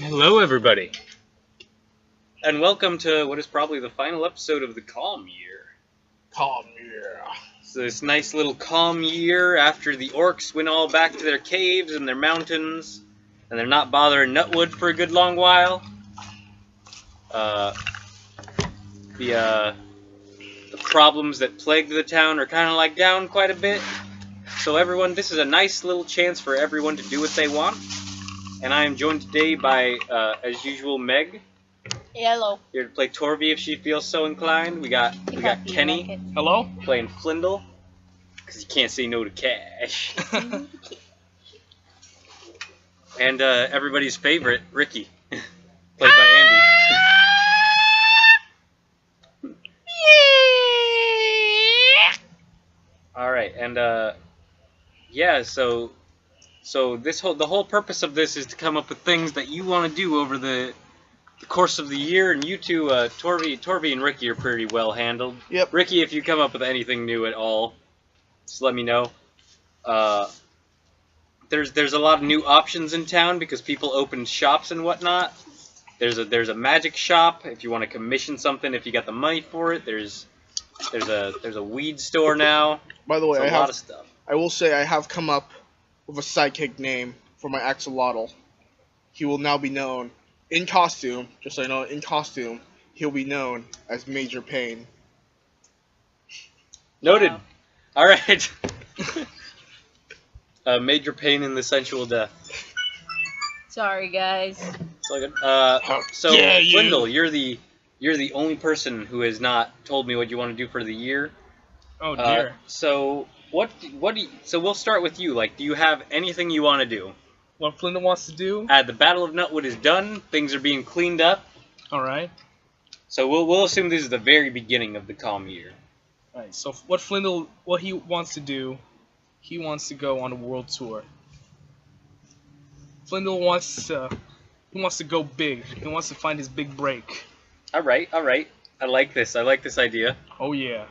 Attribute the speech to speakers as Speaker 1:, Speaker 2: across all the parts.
Speaker 1: Hello, everybody, and welcome to what is probably the final episode of the calm year.
Speaker 2: Calm year.
Speaker 1: So this nice little calm year after the orcs went all back to their caves and their mountains, and they're not bothering Nutwood for a good long while. The problems that plagued the town are kind of like down quite a bit. So everyone, this is a nice little chance for everyone to do what they want. And I am joined today by, as usual, Meg.
Speaker 3: Hello.
Speaker 1: Here to play Torvi if she feels so inclined. We got Kenny.
Speaker 2: Hello?
Speaker 1: Playing Flyndal, because you can't say no to Cash. And everybody's favorite, Ricky, played by Andy. All right, and yeah, so the whole purpose of this is to come up with things that you want to do over the course of the year, and you two, Torvi and Ricky are pretty well handled.
Speaker 2: Yep.
Speaker 1: Ricky, if you come up with anything new at all, just let me know. There's a lot of new options in town because people opened shops and whatnot. There's a magic shop if you want to commission something if you got the money for it. There's a weed store now.
Speaker 2: By the way,
Speaker 1: There's a lot of stuff.
Speaker 2: I will say I have come up with a sidekick name for my axolotl. He will now be known in costume, just so you know, in costume, he'll be known as Major Pain.
Speaker 1: Noted.
Speaker 3: Wow.
Speaker 1: All right. Major pain in the sensual death.
Speaker 3: Sorry, guys.
Speaker 1: It's all good. So
Speaker 2: dare you.
Speaker 1: Flyndal, you're the only person who has not told me what you want to do for the year.
Speaker 2: Oh dear.
Speaker 1: So so we'll start with you. Like, do you have anything you want to do?
Speaker 2: What Flyndal wants to do?
Speaker 1: The Battle of Nutwood is done. Things are being cleaned up.
Speaker 2: Alright.
Speaker 1: So we'll assume this is the very beginning of the calm year.
Speaker 2: Alright, so what he wants to do, he wants to go on a world tour. Flyndal wants to go big. He wants to find his big break.
Speaker 1: All right. I like this. I like this idea.
Speaker 2: Oh yeah.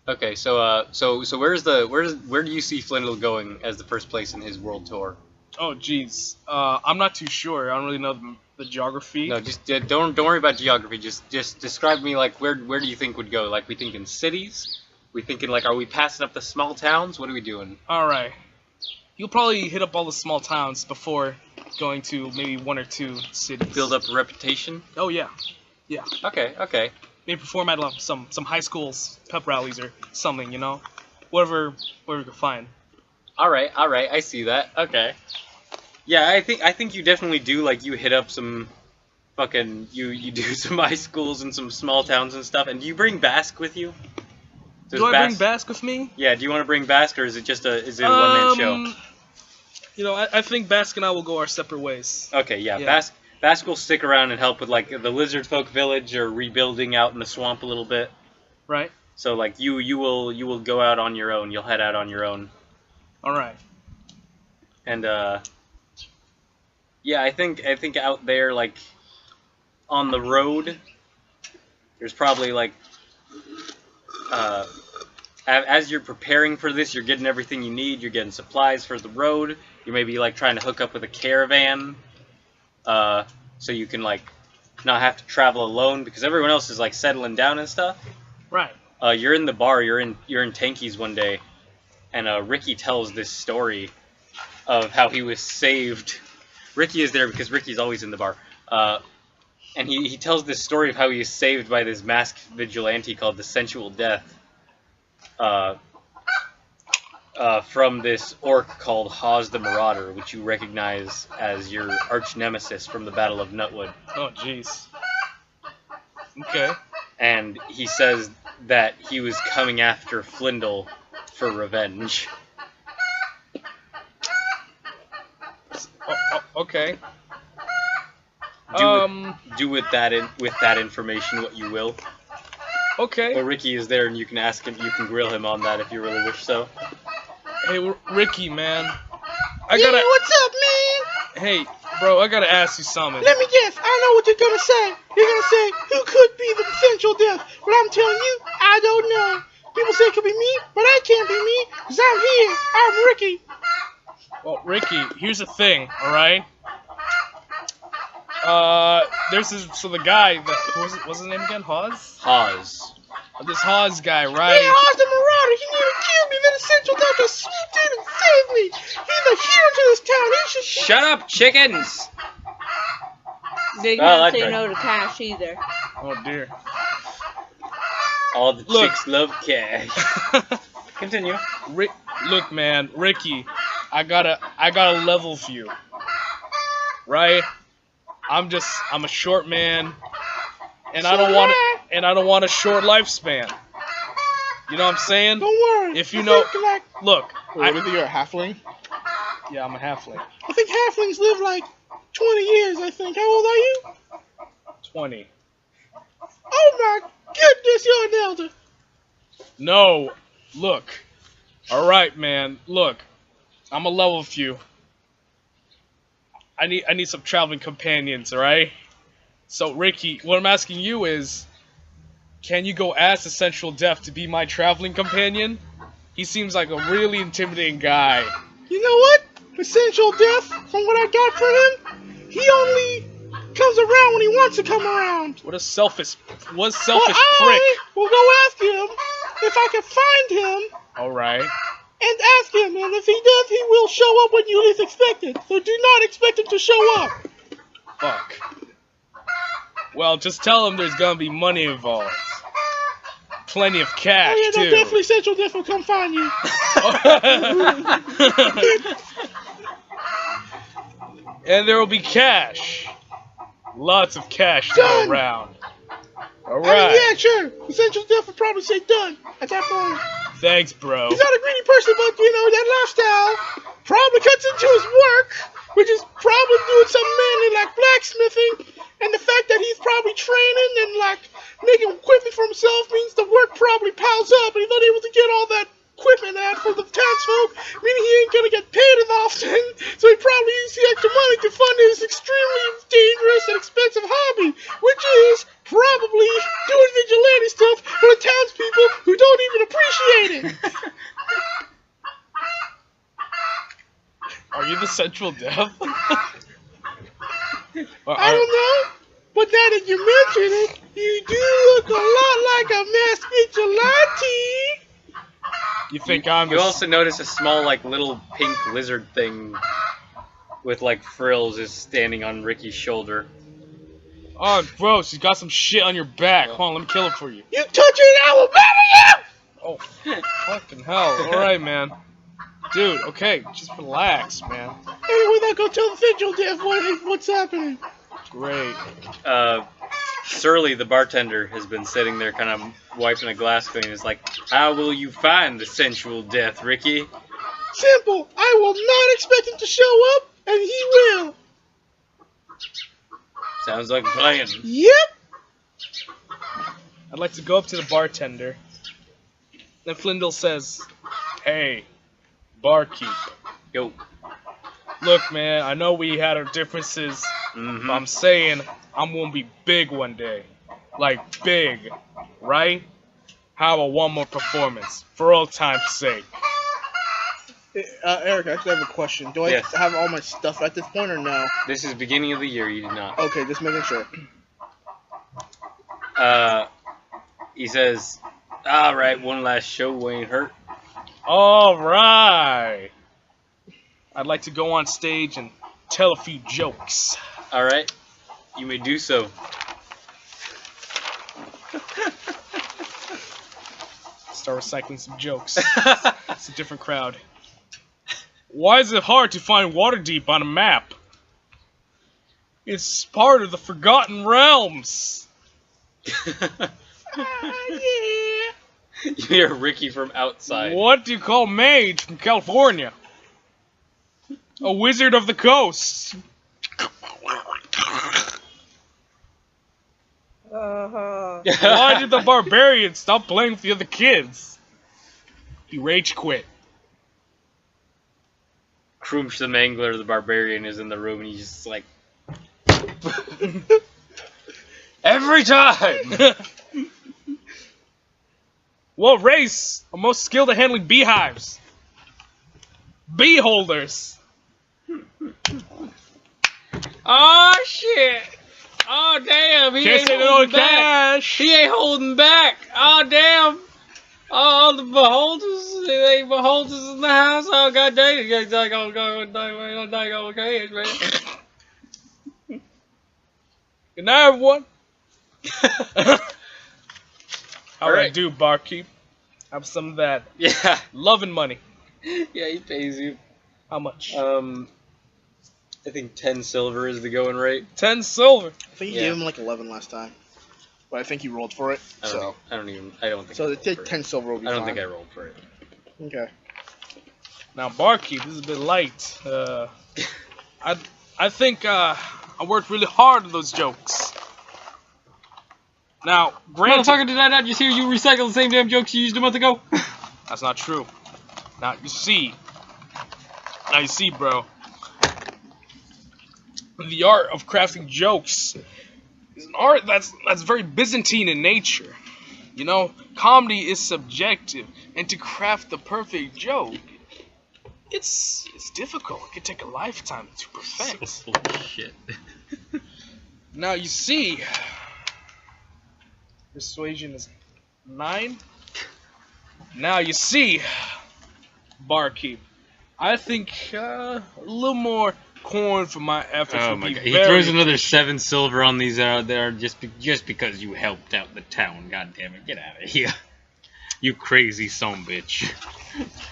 Speaker 1: Okay, so where do you see Flyndal going as the first place in his world tour?
Speaker 2: Oh jeez. I'm not too sure. I don't really know the geography.
Speaker 1: No, just don't worry about geography. Just describe me, like, where do you think would go? Like, we thinking cities? We thinking, like, are we passing up the small towns? What are we doing?
Speaker 2: Alright. You'll probably hit up all the small towns before going to maybe one or two cities.
Speaker 1: Build up a reputation?
Speaker 2: Oh yeah. Yeah.
Speaker 1: Okay.
Speaker 2: Maybe perform at some high schools, pep rallies or something, you know? Whatever we can find.
Speaker 1: Alright, I see that. Okay. Yeah, I think you definitely do, like, you hit up some fucking you do some high schools and some small towns and stuff. And do you bring Bask with you?
Speaker 2: Do I bring Bask with me?
Speaker 1: Yeah, do you want to bring Bask, or is it just a one-man show?
Speaker 2: You know, I think Bask and I will go our separate ways.
Speaker 1: Okay, yeah. Bask will stick around and help with, like, the lizard folk village or rebuilding out in the swamp a little bit.
Speaker 2: Right.
Speaker 1: So, like, you will go out on your own. You'll head out on your own.
Speaker 2: All right.
Speaker 1: And yeah, I think out there, like, on the road, there's probably, like, as you're preparing for this, you're getting everything you need. You're getting supplies for the road. You may be, like, trying to hook up with a caravan, so you can, like, not have to travel alone because everyone else is, like, settling down and stuff.
Speaker 2: Right.
Speaker 1: You're in the bar. You're in Tanky's one day, and Ricky tells this story of how he was saved. Ricky is there because Ricky's always in the bar. And he tells this story of how he was saved by this masked vigilante called the Sensual Death. From this orc called Hawes the Marauder, which you recognize as your arch nemesis from the Battle of Nutwood.
Speaker 2: Oh, jeez. Okay.
Speaker 1: And he says that he was coming after Flyndal for revenge.
Speaker 2: Okay.
Speaker 1: Do with that information what you will.
Speaker 2: Okay.
Speaker 1: But Ricky is there, and you can ask him. You can grill him on that if you really wish so.
Speaker 2: Hey, Ricky, man.
Speaker 4: Yeah, what's up, man?
Speaker 2: Hey, bro, I gotta ask you something.
Speaker 4: Let me guess. I know what you're gonna say. You're gonna say, who could be the potential death? But I'm telling you, I don't know. People say it could be me, but I can't be me, because I'm here. I'm Ricky.
Speaker 2: Well, Ricky, here's the thing, alright?
Speaker 5: There's this, so the guy, what's his name again? Hawes?
Speaker 1: Hawes.
Speaker 5: This Hawes guy,
Speaker 4: Hey,
Speaker 5: right?
Speaker 4: Oz the Marauder, he nearly killed me, then Essential Death just swooped in and saved me. He's a hero to this town. He should...
Speaker 1: Shut up, chickens!
Speaker 3: They
Speaker 1: Oh,
Speaker 3: can't
Speaker 1: that's
Speaker 3: say
Speaker 1: right.
Speaker 3: no to Cash either.
Speaker 5: Oh dear.
Speaker 1: All the
Speaker 5: Look.
Speaker 1: chicks love cash. Continue.
Speaker 5: Look, man, Ricky, I got a level for you, right? I'm a short man, and I don't want a short lifespan. You know what I'm saying?
Speaker 4: Don't worry.
Speaker 5: If you
Speaker 4: I
Speaker 5: know,
Speaker 4: think, like,
Speaker 5: look,
Speaker 2: Wait, what is it, you're a halfling?
Speaker 5: yeah, I'm a halfling.
Speaker 4: I think halflings live like 20 years, I think. How old are you?
Speaker 5: 20.
Speaker 4: Oh my goodness, you're an elder.
Speaker 5: No, look. All right, man. Look, I'm a level few. I need some traveling companions. All right. So Ricky, what I'm asking you is, can you go ask Essential Death to be my traveling companion? He seems like a really intimidating guy.
Speaker 4: You know what? Essential Death, from what I got from him, he only comes around when he wants to come around.
Speaker 5: What a selfish
Speaker 4: Well,
Speaker 5: prick.
Speaker 4: I will go ask him if I can find him
Speaker 5: All right.
Speaker 4: and ask him, and if he does, he will show up when you least expect it. So do not expect him to show up.
Speaker 5: Fuck. Well, just tell him there's gonna be money involved. Plenty of cash
Speaker 4: Oh yeah, no,
Speaker 5: too.
Speaker 4: definitely Essential Death will come find you.
Speaker 5: And there will be cash. Lots of cash to
Speaker 4: Done.
Speaker 5: go around.
Speaker 4: I mean,
Speaker 5: Alright.
Speaker 4: yeah, sure. Essential Death would probably say done at that point.
Speaker 5: Thanks, bro.
Speaker 4: He's not a greedy person, but you know that lifestyle probably cuts into his work, which is probably doing something manly like blacksmithing, and the fact that he's probably training and like making equipment for himself means the work probably piles up, and he's not able to get all that equipment out for the townsfolk, meaning he ain't gonna get paid as often, so he probably needs the extra money to fund his extremely dangerous and expensive hobby, which is probably doing vigilante stuff for the townspeople who don't even appreciate it.
Speaker 5: Are you the Central Death?
Speaker 4: I don't know, but now that you mention it, you do look a lot like a masked vigilante.
Speaker 5: You think I'm
Speaker 1: You
Speaker 5: the
Speaker 1: also notice a small, like, little pink lizard thing with, like, frills is standing on Ricky's shoulder.
Speaker 5: Oh, bro, she's got some shit on your back. Hold on, let me kill it for you.
Speaker 4: You touch it, I will murder
Speaker 5: Oh, fucking hell. Alright, man. Dude, okay, just relax, man.
Speaker 4: you! Anyway, now go tell the Central Death what's happening.
Speaker 5: Great.
Speaker 1: Surly, the bartender, has been sitting there kind of wiping a glass clean. It's like, how will you find the sensual death, Ricky?
Speaker 4: Simple. I will not expect him to show up, and he will.
Speaker 1: Sounds like a plan.
Speaker 4: Yep.
Speaker 5: I'd like to go up to the bartender. Then Flyndal says, hey, barkeep.
Speaker 1: Yo.
Speaker 5: Look, man, I know we had our differences,
Speaker 1: Mm-hmm.
Speaker 5: but I'm saying I'm gonna be big one day. Like, big. Right? How about one more performance? For old time's sake.
Speaker 2: Eric, I actually have a question. Do I
Speaker 1: Yes.
Speaker 2: have all my stuff at this point or no?
Speaker 1: This is beginning of the year, you did not.
Speaker 2: Okay, just making sure.
Speaker 1: He says, alright, one last show ain't hurt.
Speaker 5: Alright. I'd like to go on stage and tell a few jokes.
Speaker 1: Alright, you may do so.
Speaker 5: Start recycling some jokes. It's a different crowd. Why is it hard to find Waterdeep on a map? It's part of the Forgotten Realms.
Speaker 4: Yeah.
Speaker 1: You hear Ricky from outside.
Speaker 5: What do you call mage from California? A wizard of the coast. Why did the barbarian stop playing with the other kids? He rage quit.
Speaker 1: Kroomsh the Mangler, the barbarian, is in the room and he's just like, every time!
Speaker 5: What race are most skilled at handling beehives? Bee holders.
Speaker 1: Ah, Oh shit! Oh damn! He
Speaker 5: Can't
Speaker 1: ain't
Speaker 5: say no
Speaker 1: holding
Speaker 5: to
Speaker 1: back.
Speaker 5: Cash.
Speaker 1: He ain't holding back. Oh damn! Oh, the beholders, they ain't beholders in the house. Oh god dang it! It's like, oh god, okay, man.
Speaker 5: Good night, everyone. How would I
Speaker 1: Alright.
Speaker 5: do, barkeep? Have some of that
Speaker 1: Yeah,
Speaker 5: loving money.
Speaker 1: yeah, he pays you.
Speaker 5: How much?
Speaker 1: I think 10 silver is the going rate.
Speaker 5: 10 silver.
Speaker 2: I think you
Speaker 1: Yeah.
Speaker 2: gave him like 11 last time, but I think you rolled for it.
Speaker 1: I don't think.
Speaker 2: So
Speaker 1: I
Speaker 2: they
Speaker 1: rolled
Speaker 2: take
Speaker 1: for it.
Speaker 2: 10 silver. Will be
Speaker 1: I don't
Speaker 2: fine.
Speaker 1: think I rolled for it.
Speaker 2: Okay.
Speaker 5: Now, barkeep, this is a bit light. I think I worked really hard on those jokes. Now, granted,
Speaker 1: Motherfucker, did I not just hear you recycle the same damn jokes you used a month ago?
Speaker 5: that's not true. Now you see, bro. The art of crafting jokes is an art that's very Byzantine in nature. You know, comedy is subjective, and to craft the perfect joke, it's difficult. It could take a lifetime to perfect.
Speaker 1: Holy shit.
Speaker 5: Now you see, persuasion is 9. Now you see, barkeep. I think a little more corn for my efforts
Speaker 1: Oh
Speaker 5: would
Speaker 1: my
Speaker 5: be
Speaker 1: god, he
Speaker 5: very
Speaker 1: throws another
Speaker 5: efficient.
Speaker 1: 7 silver on these out there just because you helped out the town. God damn it, get out of here. You crazy son bitch.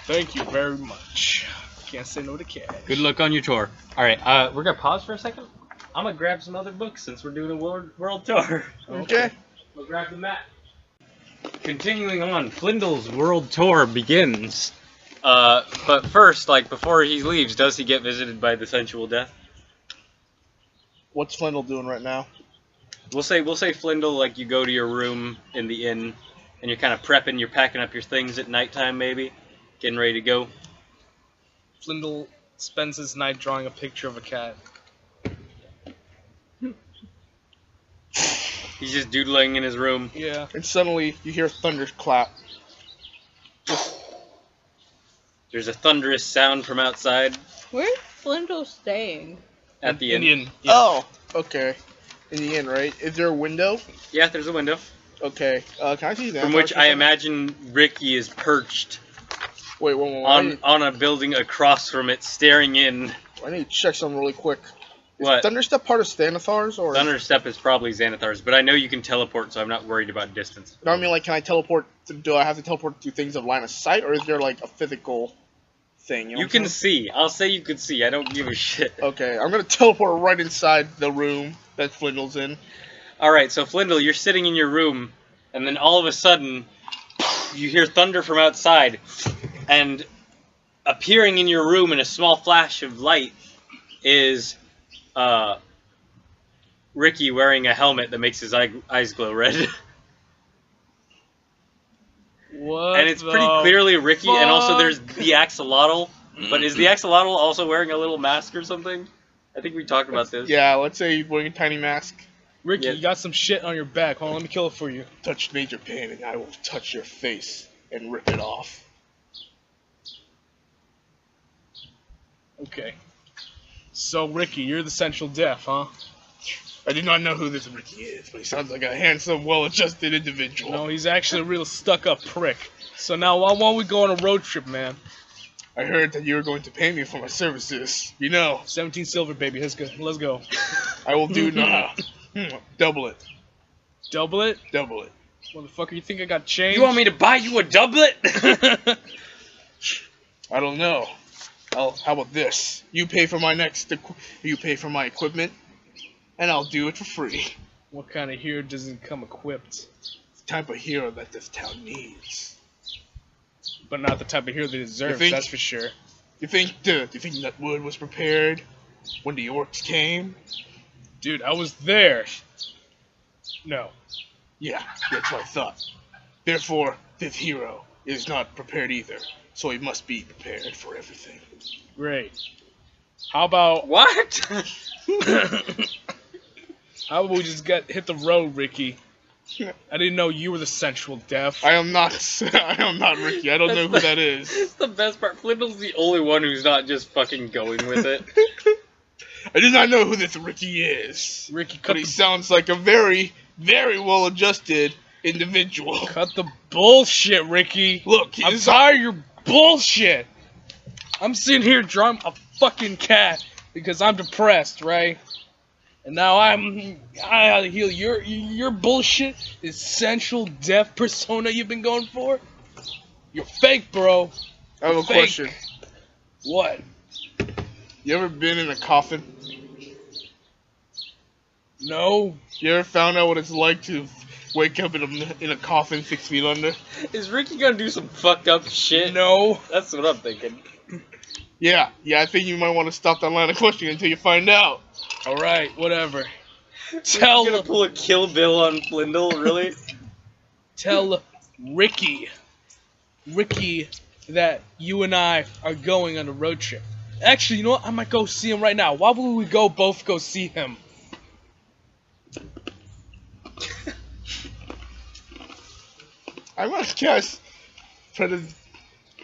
Speaker 5: Thank you very much. Can't say no to cash.
Speaker 1: Good luck on your tour. Alright, we're gonna pause for a second. I'm gonna grab some other books since we're doing a world tour.
Speaker 2: Okay.
Speaker 1: We'll grab the map. Continuing on, Flyndal's world tour begins. But first, like, before he leaves, does he get visited by the sensual death?
Speaker 2: What's Flyndal doing right now?
Speaker 1: We'll say Flyndal, like, you go to your room in the inn, and you're kind of prepping, you're packing up your things at nighttime, maybe, getting ready to go.
Speaker 5: Flyndal spends his night drawing a picture of a cat.
Speaker 1: He's just doodling in his room.
Speaker 5: Yeah.
Speaker 2: And suddenly you hear a thunderclap.
Speaker 1: There's a thunderous sound from outside
Speaker 3: Where's Flyndal staying?
Speaker 1: at the inn.
Speaker 5: Indian. Yeah.
Speaker 2: Oh, okay. In the end, right? Is there a window?
Speaker 1: Yeah, there's a window
Speaker 2: Okay. Can I see that?
Speaker 1: from which I imagine Ricky is perched
Speaker 2: Wait, wait.
Speaker 1: on a building across from it, staring in.
Speaker 2: I need to check something really quick. Is
Speaker 1: What?
Speaker 2: Thunderstep part of Stanithars, or?
Speaker 1: Thunderstep is probably Xanathar's, but I know you can teleport, so I'm not worried about distance.
Speaker 2: No, I mean, like, can I teleport? Do I have to teleport to things of line of sight, or is there like a physical thing?
Speaker 1: You
Speaker 2: what I'm
Speaker 1: can
Speaker 2: saying?
Speaker 1: see. I'll say you can see. I don't give a shit.
Speaker 2: Okay, I'm gonna teleport right inside the room that Flyndal's in.
Speaker 1: Alright, so Flyndal, you're sitting in your room, and then all of a sudden, you hear thunder from outside, and appearing in your room in a small flash of light is, Ricky wearing a helmet that makes his eyes glow red.
Speaker 5: What?
Speaker 1: And it's pretty clearly Ricky, and also there's the axolotl. But is the axolotl also wearing a little mask or something? I think we talked about this.
Speaker 2: Yeah, let's say he's wearing a tiny mask.
Speaker 5: Ricky,
Speaker 1: Yeah.
Speaker 5: you got some shit on your back. Hold on, let me kill it for you.
Speaker 2: Touch Major Pain, and I will touch your face and rip it off.
Speaker 5: Okay. So, Ricky, you're the central deaf, huh?
Speaker 2: I do not know who this Ricky is, but he sounds like a handsome, well-adjusted individual.
Speaker 5: No, he's actually a real stuck-up prick. So now, why don't we go on a road trip, man?
Speaker 2: I heard that you were going to pay me for my services. You know,
Speaker 5: 17 silver, baby. Let's go. Let's go.
Speaker 2: I will do now. Double it.
Speaker 5: Double it?
Speaker 2: Double it.
Speaker 5: Motherfucker, you think I got change?
Speaker 1: You want me to buy you a doublet?
Speaker 2: I don't know. How about this? You pay for my equipment, and I'll do it for free.
Speaker 5: What kind of hero doesn't come equipped?
Speaker 2: It's the type of hero that this town needs.
Speaker 5: But not the type of hero they deserve,
Speaker 2: think-
Speaker 5: that's for sure.
Speaker 2: Do you think Nutwood was prepared when the orcs came?
Speaker 5: Dude, I was there. No.
Speaker 2: Yeah, that's what I thought. Therefore, this hero is not prepared either, so he must be prepared for everything.
Speaker 5: Great. How about
Speaker 1: What?
Speaker 5: how about we just hit the road, Ricky? I didn't know you were the central deaf.
Speaker 2: I am not Ricky. I don't know who that is.
Speaker 1: It's the best part. Flyndal's the only one who's not just fucking going with it.
Speaker 2: I do not know who this Ricky is.
Speaker 5: Ricky,
Speaker 2: But he sounds like a very, very well-adjusted individual.
Speaker 5: cut the bullshit, Ricky.
Speaker 2: Look,
Speaker 5: I'm tired of your bullshit. I'm sitting here drawing a fucking cat because I'm depressed, right? And now I gotta heal your bullshit, essential deaf persona you've been going for. You're fake, bro.
Speaker 2: I have a
Speaker 5: Fake.
Speaker 2: question.
Speaker 5: What?
Speaker 2: You ever been in a coffin?
Speaker 5: No.
Speaker 2: You ever found out what it's like to wake up in a coffin 6 feet under?
Speaker 1: Is Ricky gonna do some fucked up shit?
Speaker 5: No.
Speaker 1: That's what I'm thinking.
Speaker 2: Yeah, I think you might want to stop that line of questioning until you find out.
Speaker 5: All right, whatever.
Speaker 1: He's gonna pull a Kill Bill on Flyndal, really?
Speaker 5: Tell Ricky that you and I are going on a road trip. Actually, you know what? I might go see him right now. Why would we both go see him?
Speaker 2: I'm gonna guess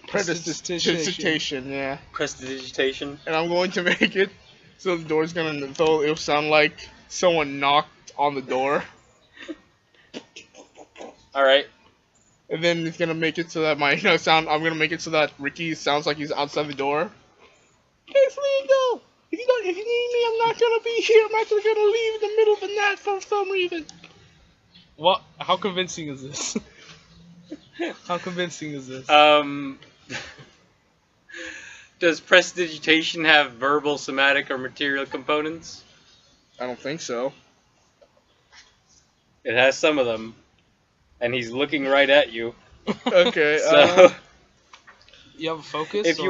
Speaker 5: Prestidigitation.
Speaker 2: prestidigitation, yeah.
Speaker 1: Prestidigitation.
Speaker 2: And I'm going to make it so the door's gonna, so it'll sound like someone knocked on the door.
Speaker 1: Alright.
Speaker 2: And then it's gonna make it so that I'm gonna make it so that Ricky sounds like he's outside the door. Hey, Flyndal! If you need me, I'm not gonna be here. I'm actually gonna leave in the middle of the night for some reason.
Speaker 5: What? How convincing is this? How convincing is this?
Speaker 1: Does prestidigitation have verbal, somatic, or material components?
Speaker 2: I don't think so.
Speaker 1: It has some of them. And he's looking right at you.
Speaker 2: Okay,
Speaker 1: So,
Speaker 5: You have a focus?
Speaker 1: if you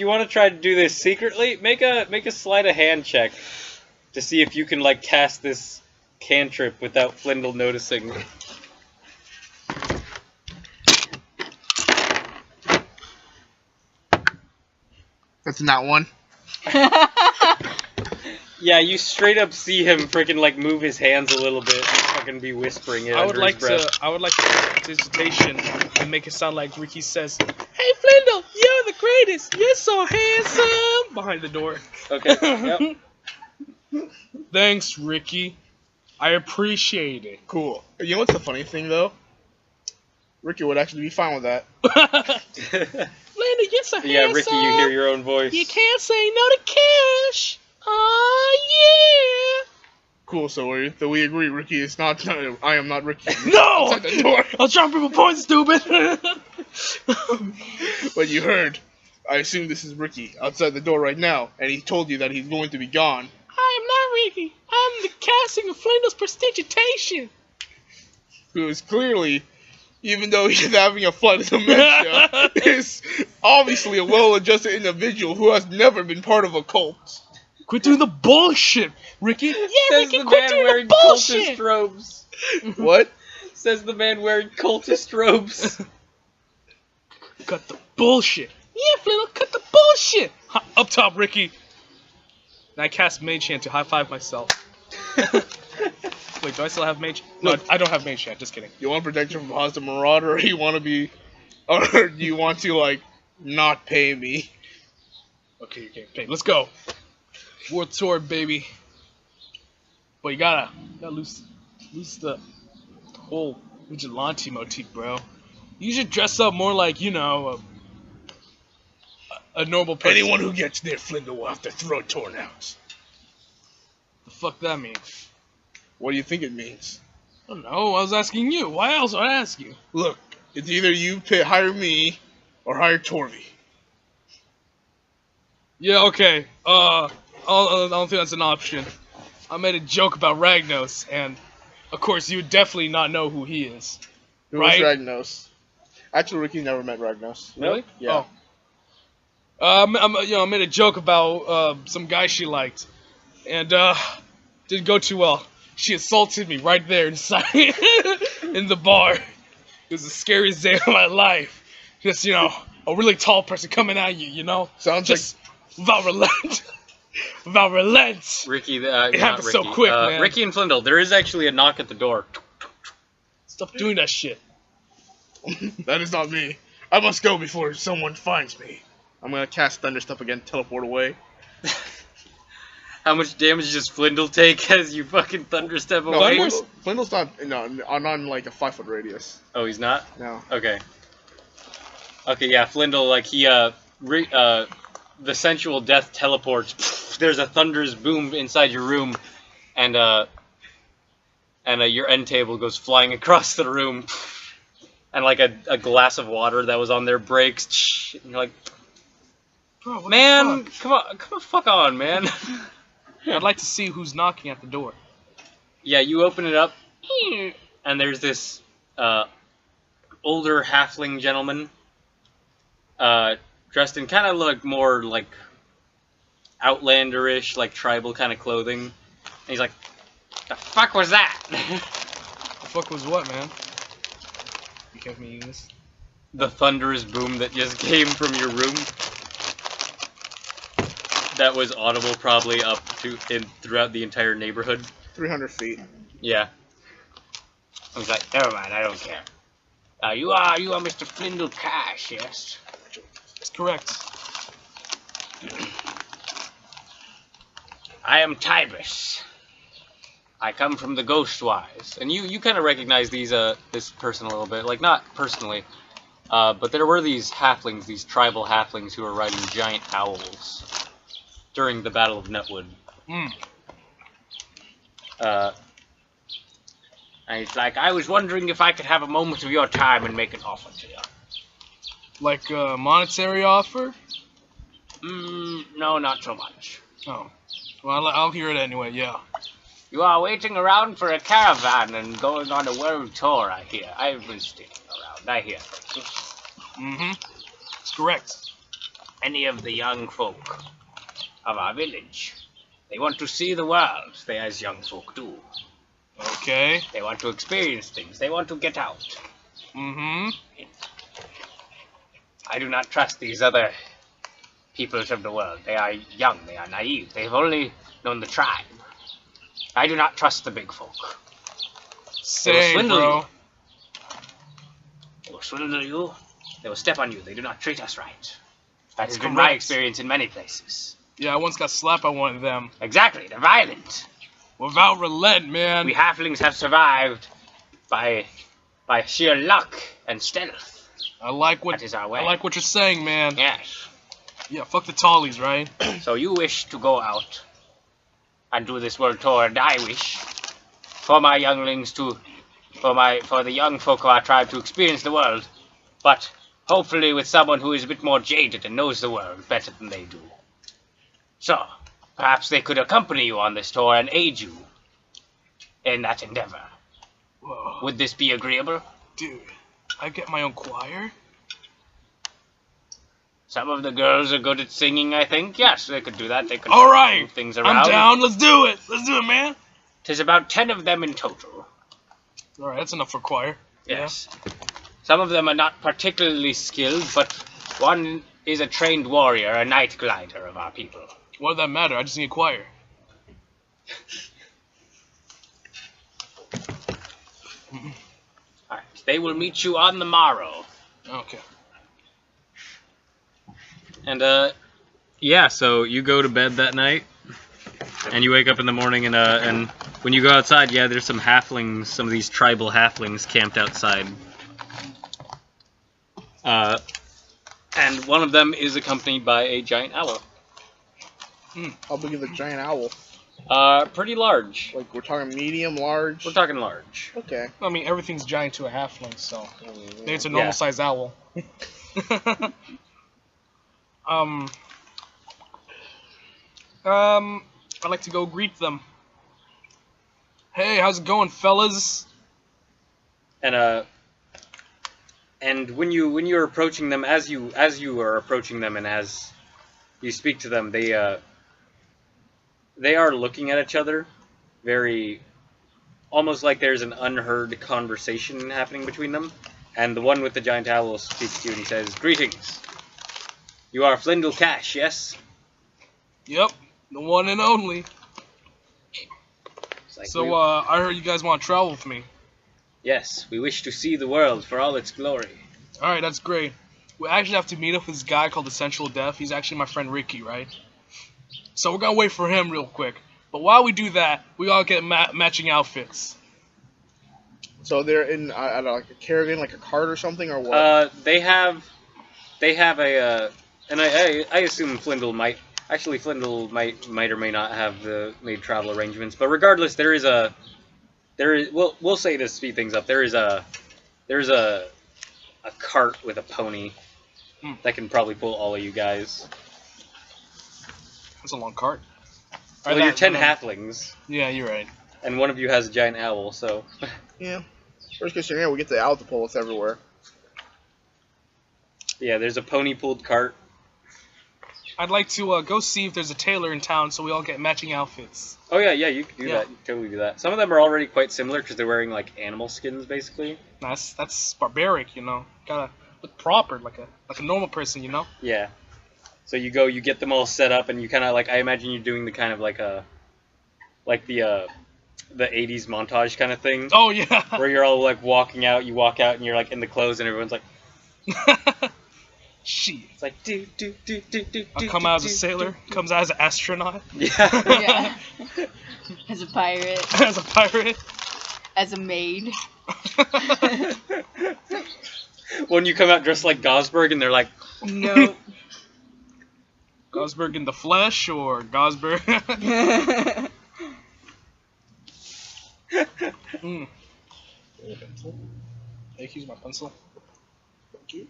Speaker 1: want to try to do this secretly, make a sleight of hand check to see if you can like cast this cantrip without Flyndal noticing.
Speaker 2: That's not one.
Speaker 1: Yeah, you straight up see him freaking like move his hands a little bit and fucking be whispering it under his breath.
Speaker 5: I would like to prestidigitation and make it sound like Ricky says, "Hey Flyndal, you're the greatest. You're so handsome." Behind the door.
Speaker 1: Okay. Yep.
Speaker 5: Thanks, Ricky. I appreciate it.
Speaker 2: Cool. You know what's the funny thing though? Ricky would actually be fine with that.
Speaker 5: Flyndal, you're so handsome.
Speaker 1: Yeah, Ricky, you hear your own voice.
Speaker 5: You can't say no to cash. Oh yeah.
Speaker 2: Cool. So we agree. Ricky is not. I am not Ricky.
Speaker 5: No.
Speaker 2: Outside the door.
Speaker 5: I was trying to prove a point, stupid.
Speaker 2: But you heard. I assume this is Ricky outside the door right now, and he told you that he's going to be gone.
Speaker 5: I am not Ricky. I'm the casting of Flyndal's prestidigitation.
Speaker 2: Who is clearly, even though he's having a flight of dementia, is obviously a well-adjusted individual who has never been part of a cult.
Speaker 5: Quit doing the bullshit, Ricky. Yeah,
Speaker 1: Says
Speaker 5: Ricky,
Speaker 1: the
Speaker 5: quit
Speaker 1: man
Speaker 5: doing
Speaker 1: wearing
Speaker 5: the bullshit.
Speaker 1: cultist robes.
Speaker 2: What?
Speaker 1: Says the man wearing cultist robes.
Speaker 5: Cut the bullshit. Yeah, Flyndal, cut the bullshit. Up top, Ricky. And I cast Mage Hand to high five myself. Wait, do I still have Mage? No, I don't have Mage Hand. Just kidding.
Speaker 2: You want protection from Haas the Marauder, or you want to be, or do you want to like not pay me?
Speaker 5: Okay, you're getting paid. Let's go. War Sword, baby. But you gotta lose the whole vigilante motif, bro. You should dress up more like, you know, a normal person.
Speaker 2: Anyone who gets near Flyndal will have their throat torn out.
Speaker 5: The fuck that means?
Speaker 2: What do you think it means?
Speaker 5: I don't know. I was asking you. Why else would I ask you?
Speaker 2: Look, it's either you hire me or hire Torvey.
Speaker 5: Yeah, okay. I don't think that's an option. I made a joke about Ragnos, and of course you would definitely not know who he is.
Speaker 2: Who
Speaker 5: Right?
Speaker 2: is Ragnos? Actually, Ricky never met Ragnos.
Speaker 5: Really?
Speaker 2: Yeah.
Speaker 5: Oh. I made a joke about some guy she liked, and didn't go too well. She assaulted me right there inside in the bar. It was the scariest day of my life. Just, you know, a really tall person coming at you, you know?
Speaker 2: Sounds
Speaker 5: just without relent. Without relent.
Speaker 1: Ricky,
Speaker 5: It
Speaker 1: not
Speaker 5: happened
Speaker 1: Ricky.
Speaker 5: so quick, man.
Speaker 1: Ricky and Flyndal, there is actually a knock at the door.
Speaker 5: Stop doing that shit.
Speaker 2: That is not me. I must go before someone finds me. I'm gonna cast Thunderstep again, teleport away.
Speaker 1: How much damage does Flyndal take as you fucking thunder step
Speaker 2: No,
Speaker 1: away?
Speaker 2: Flyndal's not. No, on like a 5-foot radius.
Speaker 1: Oh, he's not?
Speaker 2: No.
Speaker 1: Okay. Okay, yeah, Flyndal, like, he, the sensual death teleports. There's a thunderous boom inside your room, and your end table goes flying across the room. And, like, a glass of water that was on there breaks. And you're like,
Speaker 5: Bro, what
Speaker 1: man,
Speaker 5: the fuck?
Speaker 1: come on, fuck on, man.
Speaker 5: I'd like to see who's knocking at the door.
Speaker 1: Yeah, you open it up, and there's this older halfling gentleman, dressed in kind of like more like outlanderish, like tribal kind of clothing. And he's like, "The fuck was that?"
Speaker 5: The fuck was what, man? You kept me using this.
Speaker 1: The thunderous boom that just came from your room. That was audible probably up to throughout the entire neighborhood.
Speaker 2: 300 feet.
Speaker 1: Yeah. I was like, never mind, I don't care. You are Mr. Flyndal Cash, yes?
Speaker 5: That's correct.
Speaker 1: I am Tibus. I come from the Ghostwise. And you kind of recognize this person a little bit. Like, not personally. But there were these halflings, these tribal halflings who were riding giant owls during the Battle of Nutwood. And he's like, I was wondering if I could have a moment of your time and make an offer to you.
Speaker 5: Like a monetary offer?
Speaker 1: No, not so much.
Speaker 5: Oh. Well, I'll hear it anyway, yeah.
Speaker 1: You are waiting around for a caravan and going on a world tour, I hear. I've been sticking around, I hear.
Speaker 5: Mm-hmm. That's correct.
Speaker 1: Any of the young folk of our village, they want to see the world, they as young folk do.
Speaker 5: Okay.
Speaker 1: They want to experience things, they want to get out.
Speaker 5: Mm-hmm.
Speaker 1: I do not trust these other peoples of the world. They are young, they are naive, they've only known the tribe. I do not trust the big folk.
Speaker 5: Same,
Speaker 1: swindle
Speaker 5: bro.
Speaker 1: you. They will swindle you, they will step on you, they do not treat us right. That has been my
Speaker 5: correct.
Speaker 1: experience in many places.
Speaker 5: Yeah, I once got slapped by one of them.
Speaker 1: Exactly, they're violent.
Speaker 5: Without relent, man.
Speaker 1: We halflings have survived by sheer luck and stealth.
Speaker 5: I like what
Speaker 1: That is our way.
Speaker 5: I like what you're saying, man.
Speaker 1: Yes.
Speaker 5: Yeah, fuck the tallies, right?
Speaker 1: So you wish to go out and do this world tour, and I wish for my younglings to, for the young folk of our tribe to experience the world, but hopefully with someone who is a bit more jaded and knows the world better than they do. So, perhaps they could accompany you on this tour and aid you in that endeavor.
Speaker 5: Whoa.
Speaker 1: Would this be agreeable?
Speaker 5: Dude, I get my own choir?
Speaker 1: Some of the girls are good at singing, I think. Yes, they could do that. They could
Speaker 5: Alright!
Speaker 1: move things around.
Speaker 5: I'm down, let's do it! Let's do it, man!
Speaker 1: 'Tis about 10 of them in total.
Speaker 5: Alright, that's enough for choir.
Speaker 1: Yes. Some of them are not particularly skilled, but one is a trained warrior, a night glider of our people.
Speaker 5: What does that matter? I just need a choir.
Speaker 1: Alright, they will meet you on the morrow.
Speaker 5: Okay.
Speaker 1: And, yeah, so you go to bed that night, and you wake up in the morning, and when you go outside, yeah, there's some halflings, some of these tribal halflings camped outside. And one of them is accompanied by a giant owl.
Speaker 2: How big is a giant owl?
Speaker 1: Pretty large.
Speaker 2: Like, we're talking medium, large?
Speaker 1: We're talking large.
Speaker 2: Okay.
Speaker 5: I mean, everything's giant to a halfling, so maybe it's a
Speaker 1: Yeah.
Speaker 5: normal size owl. I'd like to go greet them. Hey, how's it going, fellas?
Speaker 1: And when you're approaching them, as you are approaching them, and as you speak to them, they are looking at each other, very, almost like there's an unheard conversation happening between them. And the one with the giant owl speaks to you and he says, "Greetings. You are Flyndal Cash, yes?"
Speaker 5: Yep, the one and only.
Speaker 1: It's like,
Speaker 5: So, I heard you guys want to travel with me.
Speaker 1: yes, we wish to see the world for all its glory.
Speaker 5: Alright, that's great. We actually have to meet up with this guy called the Sensual Death. He's actually my friend Ricky, right? So we're gonna wait for him real quick. But while we do that, we all get matching outfits.
Speaker 2: So they're in I don't know, like a caravan, like a cart or something, or what?
Speaker 1: They have a, and I assume Flyndal might. Actually, Flyndal might or may not have the made travel arrangements. But regardless, there is. We'll say to speed things up. There's a cart with a pony that can probably pull all of you guys.
Speaker 5: That's a long cart.
Speaker 1: Well, you're 10 halflings.
Speaker 5: Yeah, you're right.
Speaker 1: And one of you has a giant owl, so.
Speaker 2: Yeah. First case scenario, we get the owl to pull us everywhere.
Speaker 1: Yeah, there's a pony-pulled cart.
Speaker 5: I'd like to go see if there's a tailor in town so we all get matching outfits.
Speaker 1: Oh, yeah, you can do that. You can totally do that. Some of them are already quite similar because they're wearing, like, animal skins, basically.
Speaker 5: That's barbaric, you know. Gotta look proper, like a normal person, you know?
Speaker 1: Yeah. So you go, you get them all set up, and you kind of, like, I imagine you're doing the kind of, like, the 80s montage kind of thing.
Speaker 5: Oh, yeah.
Speaker 1: Where you're all, like, walking out, you walk out, and you're, like, in the clothes, and everyone's like...
Speaker 5: Shit.
Speaker 1: It's like, do.
Speaker 5: I'll come out as a sailor, comes out as an astronaut.
Speaker 1: Yeah.
Speaker 3: Yeah. As a pirate.
Speaker 5: As a pirate.
Speaker 3: As a maid.
Speaker 1: When you come out dressed like Gosberg, and they're like...
Speaker 3: No.
Speaker 5: Gosberg in the flesh, or Gosberg... mm. Hey, use my pencil.
Speaker 2: Thank you.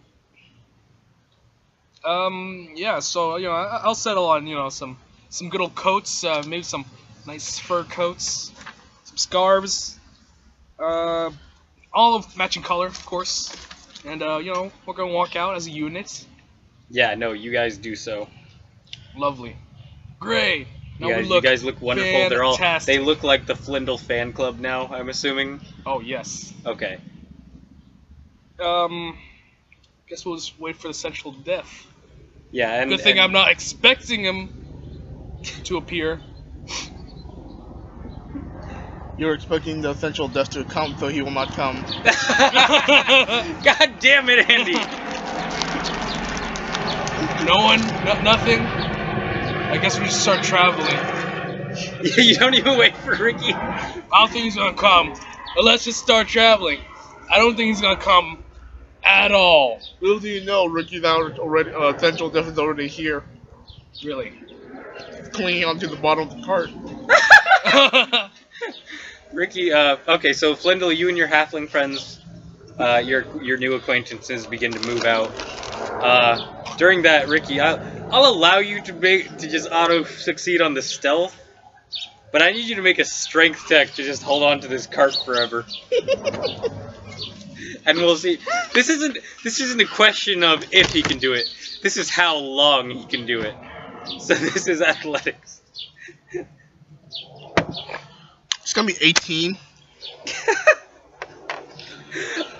Speaker 5: Yeah, so, you know, I'll settle on, you know, some good old coats, maybe some nice fur coats, some scarves, all of matching color, of course, and, you know, we're gonna walk out as a unit.
Speaker 1: Yeah, no, you guys do so.
Speaker 5: Lovely. Great! Now
Speaker 1: You guys look wonderful.
Speaker 5: Fantastic.
Speaker 1: They look like the Flyndal fan club now, I'm assuming.
Speaker 5: Oh, yes.
Speaker 1: Okay.
Speaker 5: Guess we'll just wait for the central death.
Speaker 1: Yeah, and...
Speaker 5: Good thing I'm not expecting him to appear.
Speaker 2: You're expecting the essential death to come, so he will not come.
Speaker 1: God damn it, Andy!
Speaker 5: No one? Nothing? I guess we should start traveling.
Speaker 1: You don't even wait for Ricky.
Speaker 5: I don't think he's gonna come. But let's just start traveling. I don't think he's gonna come at all.
Speaker 2: Little do you know, Ricky's already, essential death is already here.
Speaker 5: Really?
Speaker 2: Clinging onto the bottom of the cart.
Speaker 1: Ricky, okay, so Flyndal, you and your halfling friends, your new acquaintances begin to move out. During that, Ricky, I'll allow you to just auto-succeed on the stealth, but I need you to make a strength check to just hold on to this cart forever. And we'll see. This isn't a question of if he can do it. This is how long he can do it. So this is athletics.
Speaker 2: It's gonna be 18.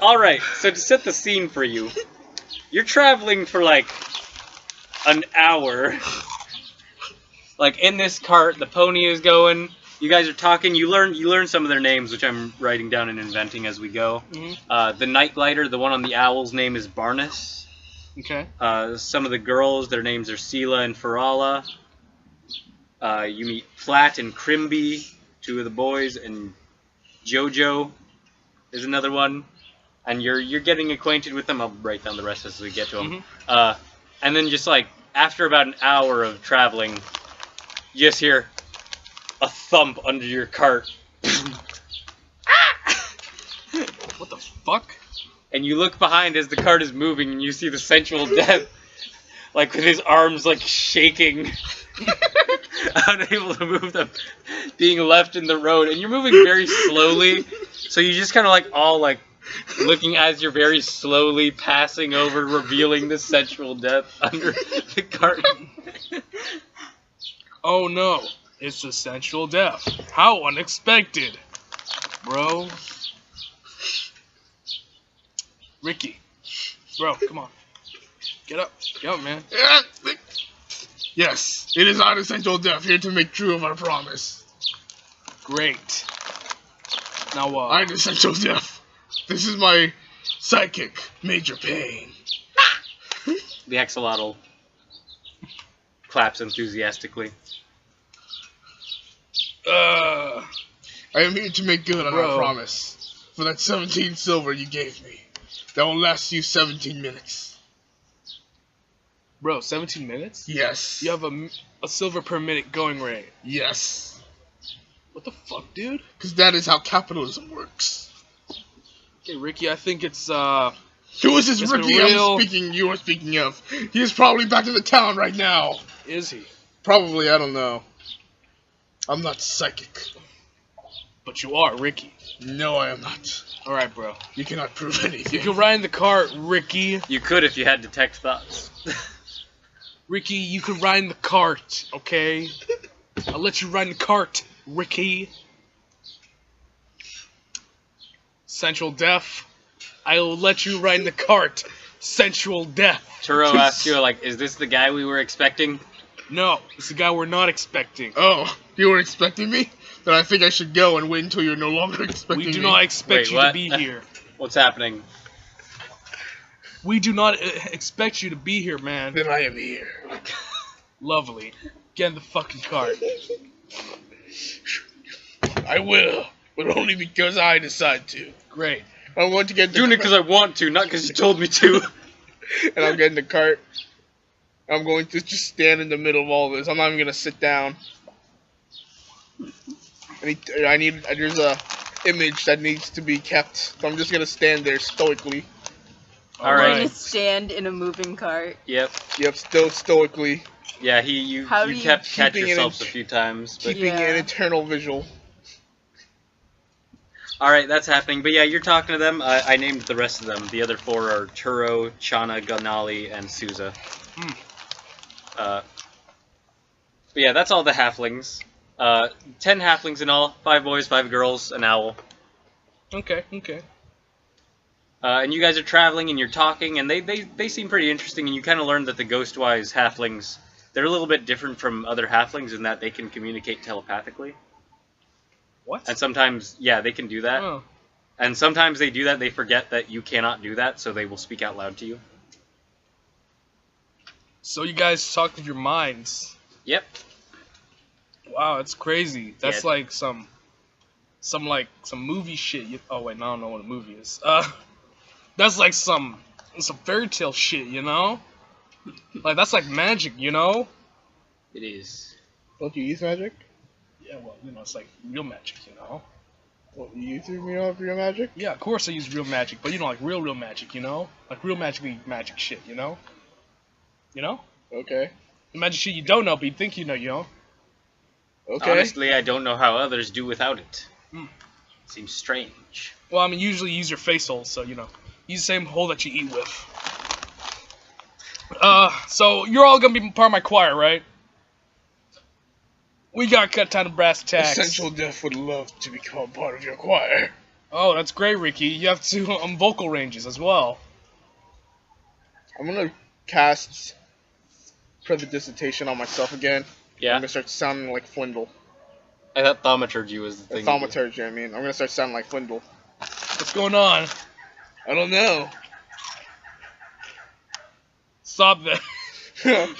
Speaker 1: Alright, so to set the scene for you, you're traveling for like an hour. Like in this cart, the pony is going. You guys are talking. You learn some of their names, which I'm writing down and inventing as we go.
Speaker 5: Mm-hmm.
Speaker 1: The night glider, the one on the owl's name is Barnus.
Speaker 5: Okay.
Speaker 1: Some of the girls, their names are Sela and Farala. You meet Platt and Crimby, two of the boys, and Jojo is another one. And you're getting acquainted with them. I'll write down the rest as we get to them.
Speaker 5: Mm-hmm.
Speaker 1: And then just like after about an hour of traveling, you just hear a thump under your cart.
Speaker 5: What the fuck?
Speaker 1: And you look behind as the cart is moving, and you see the sensual death, like with his arms like shaking, unable to move them, being left in the road. And you're moving very slowly, so you just kind of like all like looking as you're very slowly passing over, revealing the sensual death under the cart.
Speaker 5: Oh no, it's the sensual death. How unexpected, bro. Ricky, bro, come on. Get up, man.
Speaker 2: Yes, it is our essential death here to make true of our promise.
Speaker 5: Great. Now,
Speaker 2: I'm essential death. This is my psychic, Major Pain.
Speaker 1: The axolotl claps enthusiastically.
Speaker 4: I am here to make good on
Speaker 5: Bro.
Speaker 4: our promise for that 17 silver you gave me. That will last you 17 minutes.
Speaker 5: Bro, 17 minutes?
Speaker 4: Yes.
Speaker 5: You have a silver per minute going rate.
Speaker 4: Yes.
Speaker 5: What the fuck, dude?
Speaker 4: Because that is how capitalism works.
Speaker 5: Okay, Ricky, I think it's,
Speaker 4: Who is this
Speaker 5: It's been
Speaker 4: Ricky
Speaker 5: real-
Speaker 4: you are speaking of? He is probably back in the town right now.
Speaker 5: is he?
Speaker 4: Probably, I don't know. I'm not psychic.
Speaker 5: But you are, Ricky.
Speaker 4: No, I am not.
Speaker 5: Alright, bro.
Speaker 4: You cannot prove
Speaker 5: You
Speaker 4: anything.
Speaker 5: can ride in the cart, Ricky.
Speaker 1: You could if you had detect thoughts.
Speaker 5: Ricky, you can ride in the cart, okay? I'll let you ride in the cart, Ricky. Central Deaf, I will let you ride in the cart, Central Deaf.
Speaker 1: Turo asked you, like, is this the guy we were expecting?
Speaker 5: No, it's the guy we're not expecting.
Speaker 4: Oh, you were expecting me? Then I think I should go and wait until you're no longer expecting me.
Speaker 5: We do not expect
Speaker 1: Wait,
Speaker 5: you to
Speaker 1: what?
Speaker 5: be here.
Speaker 1: What's happening?
Speaker 5: We do not expect you to be here, man.
Speaker 4: Then I am here.
Speaker 5: Lovely. Get in the fucking cart.
Speaker 4: I will, but only because I decide to.
Speaker 5: Great.
Speaker 4: I want to get the
Speaker 1: Doing it because I want to, not because you told me to.
Speaker 4: and I'm getting the cart. I'm going to just stand in the middle of all this. I'm not even gonna sit down. There's a image that needs to be kept, so I'm just gonna stand there stoically.
Speaker 1: All
Speaker 3: We're
Speaker 1: right.
Speaker 3: gonna stand in a moving cart.
Speaker 1: Yep.
Speaker 4: Yep, still stoically,
Speaker 1: Yeah, you
Speaker 3: How do you-
Speaker 1: kept catch
Speaker 4: keeping it
Speaker 1: yourselves
Speaker 4: in-
Speaker 1: a few times, but
Speaker 4: keeping
Speaker 3: Yeah.
Speaker 4: an eternal vigil.
Speaker 1: all right, that's happening. But yeah, you're talking to them. I named the rest of them. The other four are Turo, Chana, Ganali, and Souza.
Speaker 5: Hmm.
Speaker 1: But yeah, that's all the halflings. 10 halflings in all. 5 boys, 5 girls, an owl.
Speaker 5: Okay, okay.
Speaker 1: And you guys are traveling and you're talking, and they seem pretty interesting. And you kind of learn that the Ghostwise halflings, they're a little bit different from other halflings in that they can communicate telepathically.
Speaker 5: What?
Speaker 1: And sometimes, yeah, they can do that.
Speaker 5: Oh.
Speaker 1: And sometimes they do that, they forget that you cannot do that, so they will speak out loud to you.
Speaker 5: So you guys talk with your minds.
Speaker 1: Yep.
Speaker 5: Wow, that's crazy. That's
Speaker 1: Yeah.
Speaker 5: like some movie shit. Oh wait, no, I don't know what a movie is. That's like some fairy tale shit, you know? Like that's like magic, you know?
Speaker 1: It is.
Speaker 4: Don't you use magic?
Speaker 5: Yeah, well, you know, it's like real magic, you know?
Speaker 4: What, you use real magic?
Speaker 5: Yeah, of course I use real magic, but you know, like real magic, you know? Like real magic shit, you know? You know?
Speaker 4: Okay.
Speaker 5: The magic shit you don't know, but you think you know?
Speaker 4: Okay.
Speaker 1: Honestly, I don't know how others do without it.
Speaker 5: Hmm.
Speaker 1: Seems strange.
Speaker 5: Well, I mean, usually you use your face hole, so, you know. Use the same hole that you eat with. So you're all gonna be part of my choir, right? We got cut down to brass tacks.
Speaker 4: Essential Death would love to become part of your choir.
Speaker 5: Oh, that's great, Ricky. You have 2 vocal ranges as well.
Speaker 4: I'm gonna cast Prestidigitation on myself again. I'm
Speaker 1: Yeah?
Speaker 4: gonna start sounding like Flyndal.
Speaker 1: I thought Thaumaturgy was the thing.
Speaker 4: Thaumaturgy, I mean. I'm gonna start sounding like Flyndal.
Speaker 5: What's going on?
Speaker 4: I don't know.
Speaker 5: Stop that.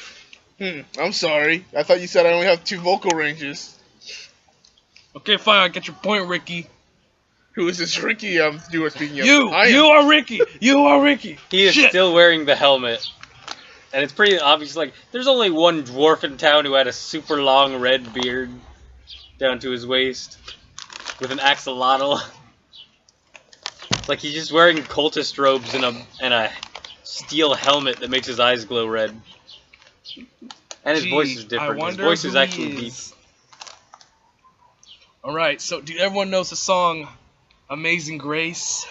Speaker 4: I'm sorry. I thought you said I only have 2 vocal ranges.
Speaker 5: Okay, fine. I get your point, Ricky.
Speaker 4: Who is this Ricky you are speaking of?
Speaker 5: You
Speaker 4: I am.
Speaker 5: are Ricky. You are Ricky.
Speaker 1: He is
Speaker 5: Shit.
Speaker 1: still wearing the helmet. And it's pretty obvious, like, there's only one dwarf in town who had a super long red beard down to his waist with an axolotl. It's like he's just wearing cultist robes and a steel helmet that makes his eyes glow red. And his
Speaker 5: Gee,
Speaker 1: voice is
Speaker 5: I
Speaker 1: different. His
Speaker 5: wonder
Speaker 1: voice
Speaker 5: who
Speaker 1: is
Speaker 5: he
Speaker 1: actually deep.
Speaker 5: is. All right. So, do everyone knows the song "Amazing Grace"?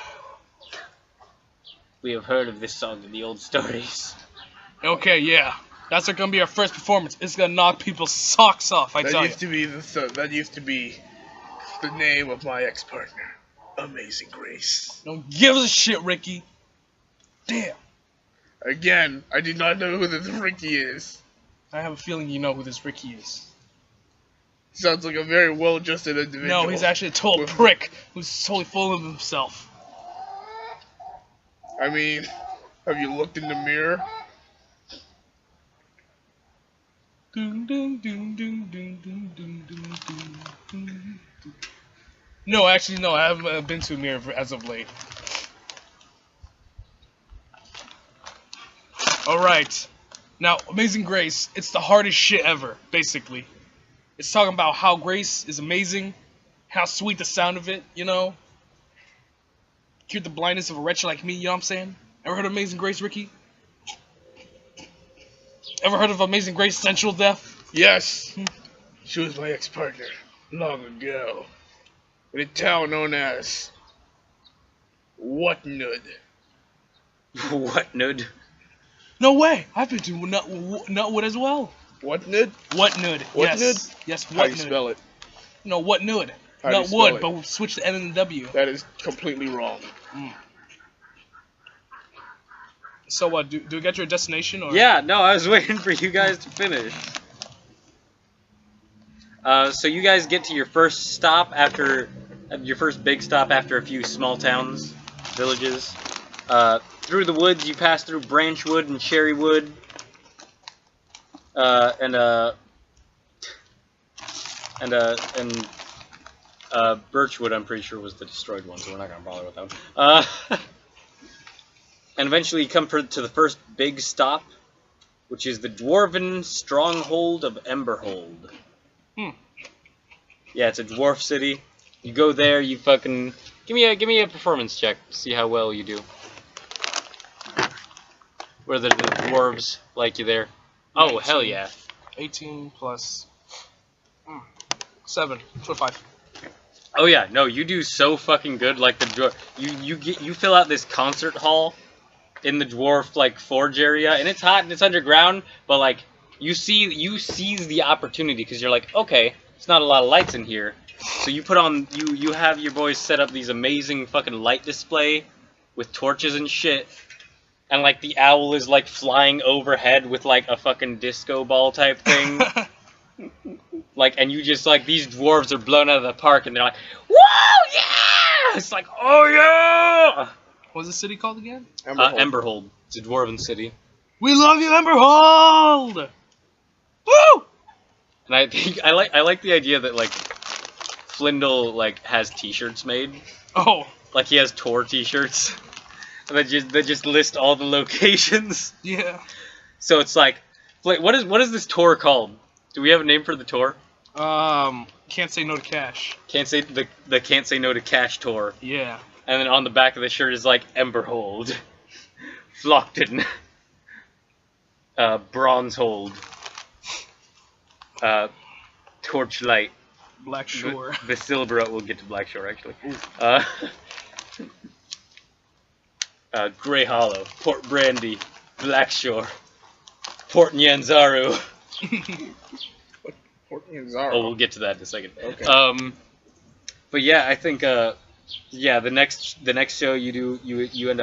Speaker 1: We have heard of this song in the old stories.
Speaker 5: Okay, yeah. That's gonna be our first performance. It's gonna knock people's socks off. I tell
Speaker 4: That
Speaker 5: you.
Speaker 4: used to be the name of my ex-partner. Amazing Grace.
Speaker 5: Don't give us a shit, Ricky. Damn.
Speaker 4: Again, I do not know who this Ricky is.
Speaker 5: I have a feeling you know who this Ricky is.
Speaker 4: Sounds like a very well-adjusted individual.
Speaker 5: No, he's actually a total prick who's totally full of himself.
Speaker 4: I mean, have you looked in the mirror?
Speaker 5: Dun, dun, dun, dun, dun, dun, dun, dun, dun, dun, dun. No, actually, no. I haven't been to Mir as of late. Alright. Now, Amazing Grace, it's the hardest shit ever, basically. It's talking about how Grace is amazing, how sweet the sound of it, you know? Cure the blindness of a wretch like me, you know what I'm saying? Ever heard of Amazing Grace, Ricky? Ever heard of Amazing Grace Sensual Death?
Speaker 2: Yes. She was my ex-partner long ago in a town known as Whatnud.
Speaker 1: What, Nud?
Speaker 5: No way! I've been to Nutwood as well.
Speaker 2: Whatnud?
Speaker 5: Whatnud.
Speaker 2: Whatnud?
Speaker 5: Yes. Yes,
Speaker 2: How do you
Speaker 5: Whatnud.
Speaker 2: spell it?
Speaker 5: No, Whatnud.
Speaker 2: How do you spell
Speaker 5: Nutwood,
Speaker 2: it?
Speaker 5: but we'll switch the N and the W.
Speaker 2: That is completely wrong.
Speaker 5: So what? Do we get your destination or?
Speaker 1: Yeah, no, I was waiting for you guys to finish. So you guys get to your first stop after your first big stop after a few small towns, villages. Through the woods, you pass through Branchwood and Cherrywood, and Birchwood. I'm pretty sure was the destroyed one, so we're not gonna bother with them. And eventually, you come to the first big stop, which is the Dwarven Stronghold of Emberhold. Yeah, it's a dwarf city. You go there, you fucking give me a performance check, see how well you do. Whether the dwarves like you there. Oh, hell yeah.
Speaker 5: 18 plus 7. 25.
Speaker 1: Oh yeah, no, you do so fucking good. Like the dwarf, you fill out this concert hall in the dwarf like forge area, and it's hot and it's underground, but like you seize the opportunity because you're like, okay, it's not a lot of lights in here, so you put on you have your boys set up these amazing fucking light display with torches and shit. And, like, the owl is, like, flying overhead with, like, a fucking disco ball type thing. Like, and you just, like, these dwarves are blown out of the park, and they're like, whoa, yeah! It's like, oh, yeah!
Speaker 5: What's the city called again?
Speaker 1: Emberhold. It's a dwarven city.
Speaker 5: We love you, Emberhold! Woo!
Speaker 1: And I think, I like the idea that, like, Flyndal, like, has t-shirts made.
Speaker 5: Oh.
Speaker 1: Like, he has tour t-shirts. And they just list all the locations.
Speaker 5: Yeah.
Speaker 1: So it's like, what is this tour called? Do we have a name for the tour?
Speaker 5: Can't say no to cash.
Speaker 1: Can't say the Can't Say No to Cash tour.
Speaker 5: Yeah.
Speaker 1: And then on the back of the shirt is like Emberhold, Flockton, Bronzehold, Torchlight,
Speaker 5: Black Shore.
Speaker 1: Vasilbra. We'll get to Black Shore actually. Grey Hollow, Port Brandy, Black Shore, Port Nyanzaru.
Speaker 2: Port Nyanzaru.
Speaker 1: Oh, we'll get to that in a second.
Speaker 2: Okay.
Speaker 1: But yeah, I think yeah, the next show you end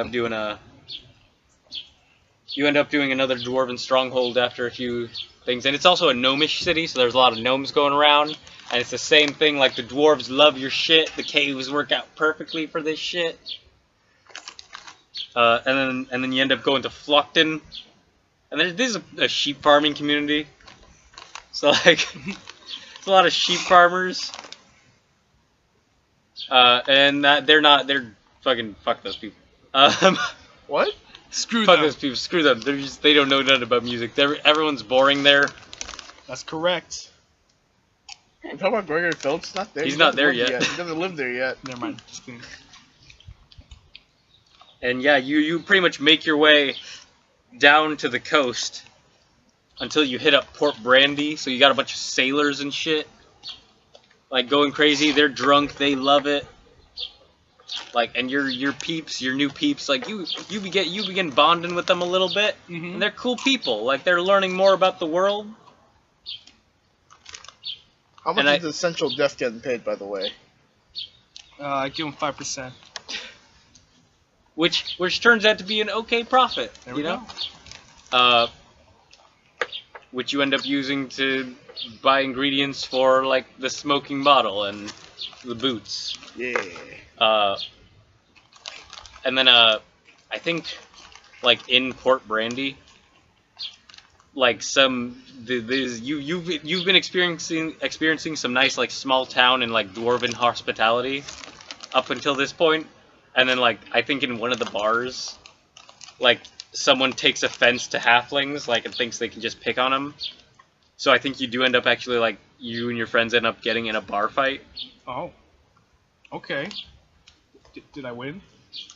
Speaker 1: up doing another dwarven stronghold after a few things, and it's also a gnomish city, so there's a lot of gnomes going around, and it's the same thing. Like the dwarves love your shit. The caves work out perfectly for this shit. And then you end up going to Flockton, and there's a sheep farming community. So like, it's a lot of sheep farmers. And they're fucking fuck those people.
Speaker 2: What?
Speaker 5: Screw
Speaker 1: Fuck
Speaker 5: them.
Speaker 1: those people. Screw them. They don't know nothing about music. Everyone's boring there.
Speaker 5: That's correct.
Speaker 2: I'm talking about Gregory Phelps. Not there.
Speaker 1: He's
Speaker 2: He
Speaker 1: not
Speaker 2: doesn't
Speaker 1: there
Speaker 2: live
Speaker 1: yet.
Speaker 2: He doesn't live there yet.
Speaker 5: Never mind. Just kidding.
Speaker 1: And yeah, you pretty much make your way down to the coast until you hit up Port Brandy. So you got a bunch of sailors and shit, like going crazy. They're drunk. They love it. Like, and your peeps, your new peeps, like you begin bonding with them a little bit, and they're cool people. Like they're learning more about the world.
Speaker 2: How much
Speaker 1: And
Speaker 2: is the Central Death getting paid, by the way?
Speaker 5: I give them 5%.
Speaker 1: Which turns out to be an okay profit.
Speaker 5: There we
Speaker 1: you know? Which you end up using to buy ingredients for like the smoking bottle and the boots.
Speaker 2: Yeah.
Speaker 1: And then I think like in Port Brandy, like you've been experiencing some nice like small town and like dwarven hospitality up until this point, and then like I think in one of the bars, like someone takes offense to halflings, like and thinks they can just pick on them. So I think you do end up actually like you and your friends end up getting in a bar fight.
Speaker 5: Oh. Okay. Did I win?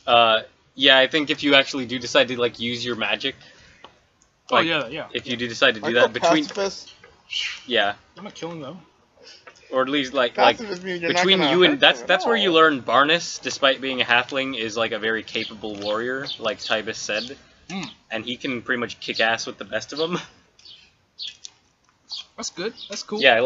Speaker 1: Yeah, I think if you actually do decide to like use your magic. Like,
Speaker 5: oh yeah.
Speaker 1: If you do decide to do
Speaker 2: Aren't
Speaker 1: that
Speaker 2: they
Speaker 1: between,
Speaker 2: pacifist?
Speaker 1: yeah,
Speaker 5: I'm not killing them.
Speaker 1: or at least like
Speaker 2: Pacifist means you're not
Speaker 1: between
Speaker 2: gonna
Speaker 1: you and
Speaker 2: hurt
Speaker 1: that's
Speaker 2: them at
Speaker 1: that's where you
Speaker 2: all.
Speaker 1: learn Barnus, despite being a halfling, is like a very capable warrior, like Tybus said, and he can pretty much kick ass with the best of them.
Speaker 5: That's good. That's cool.
Speaker 1: Yeah,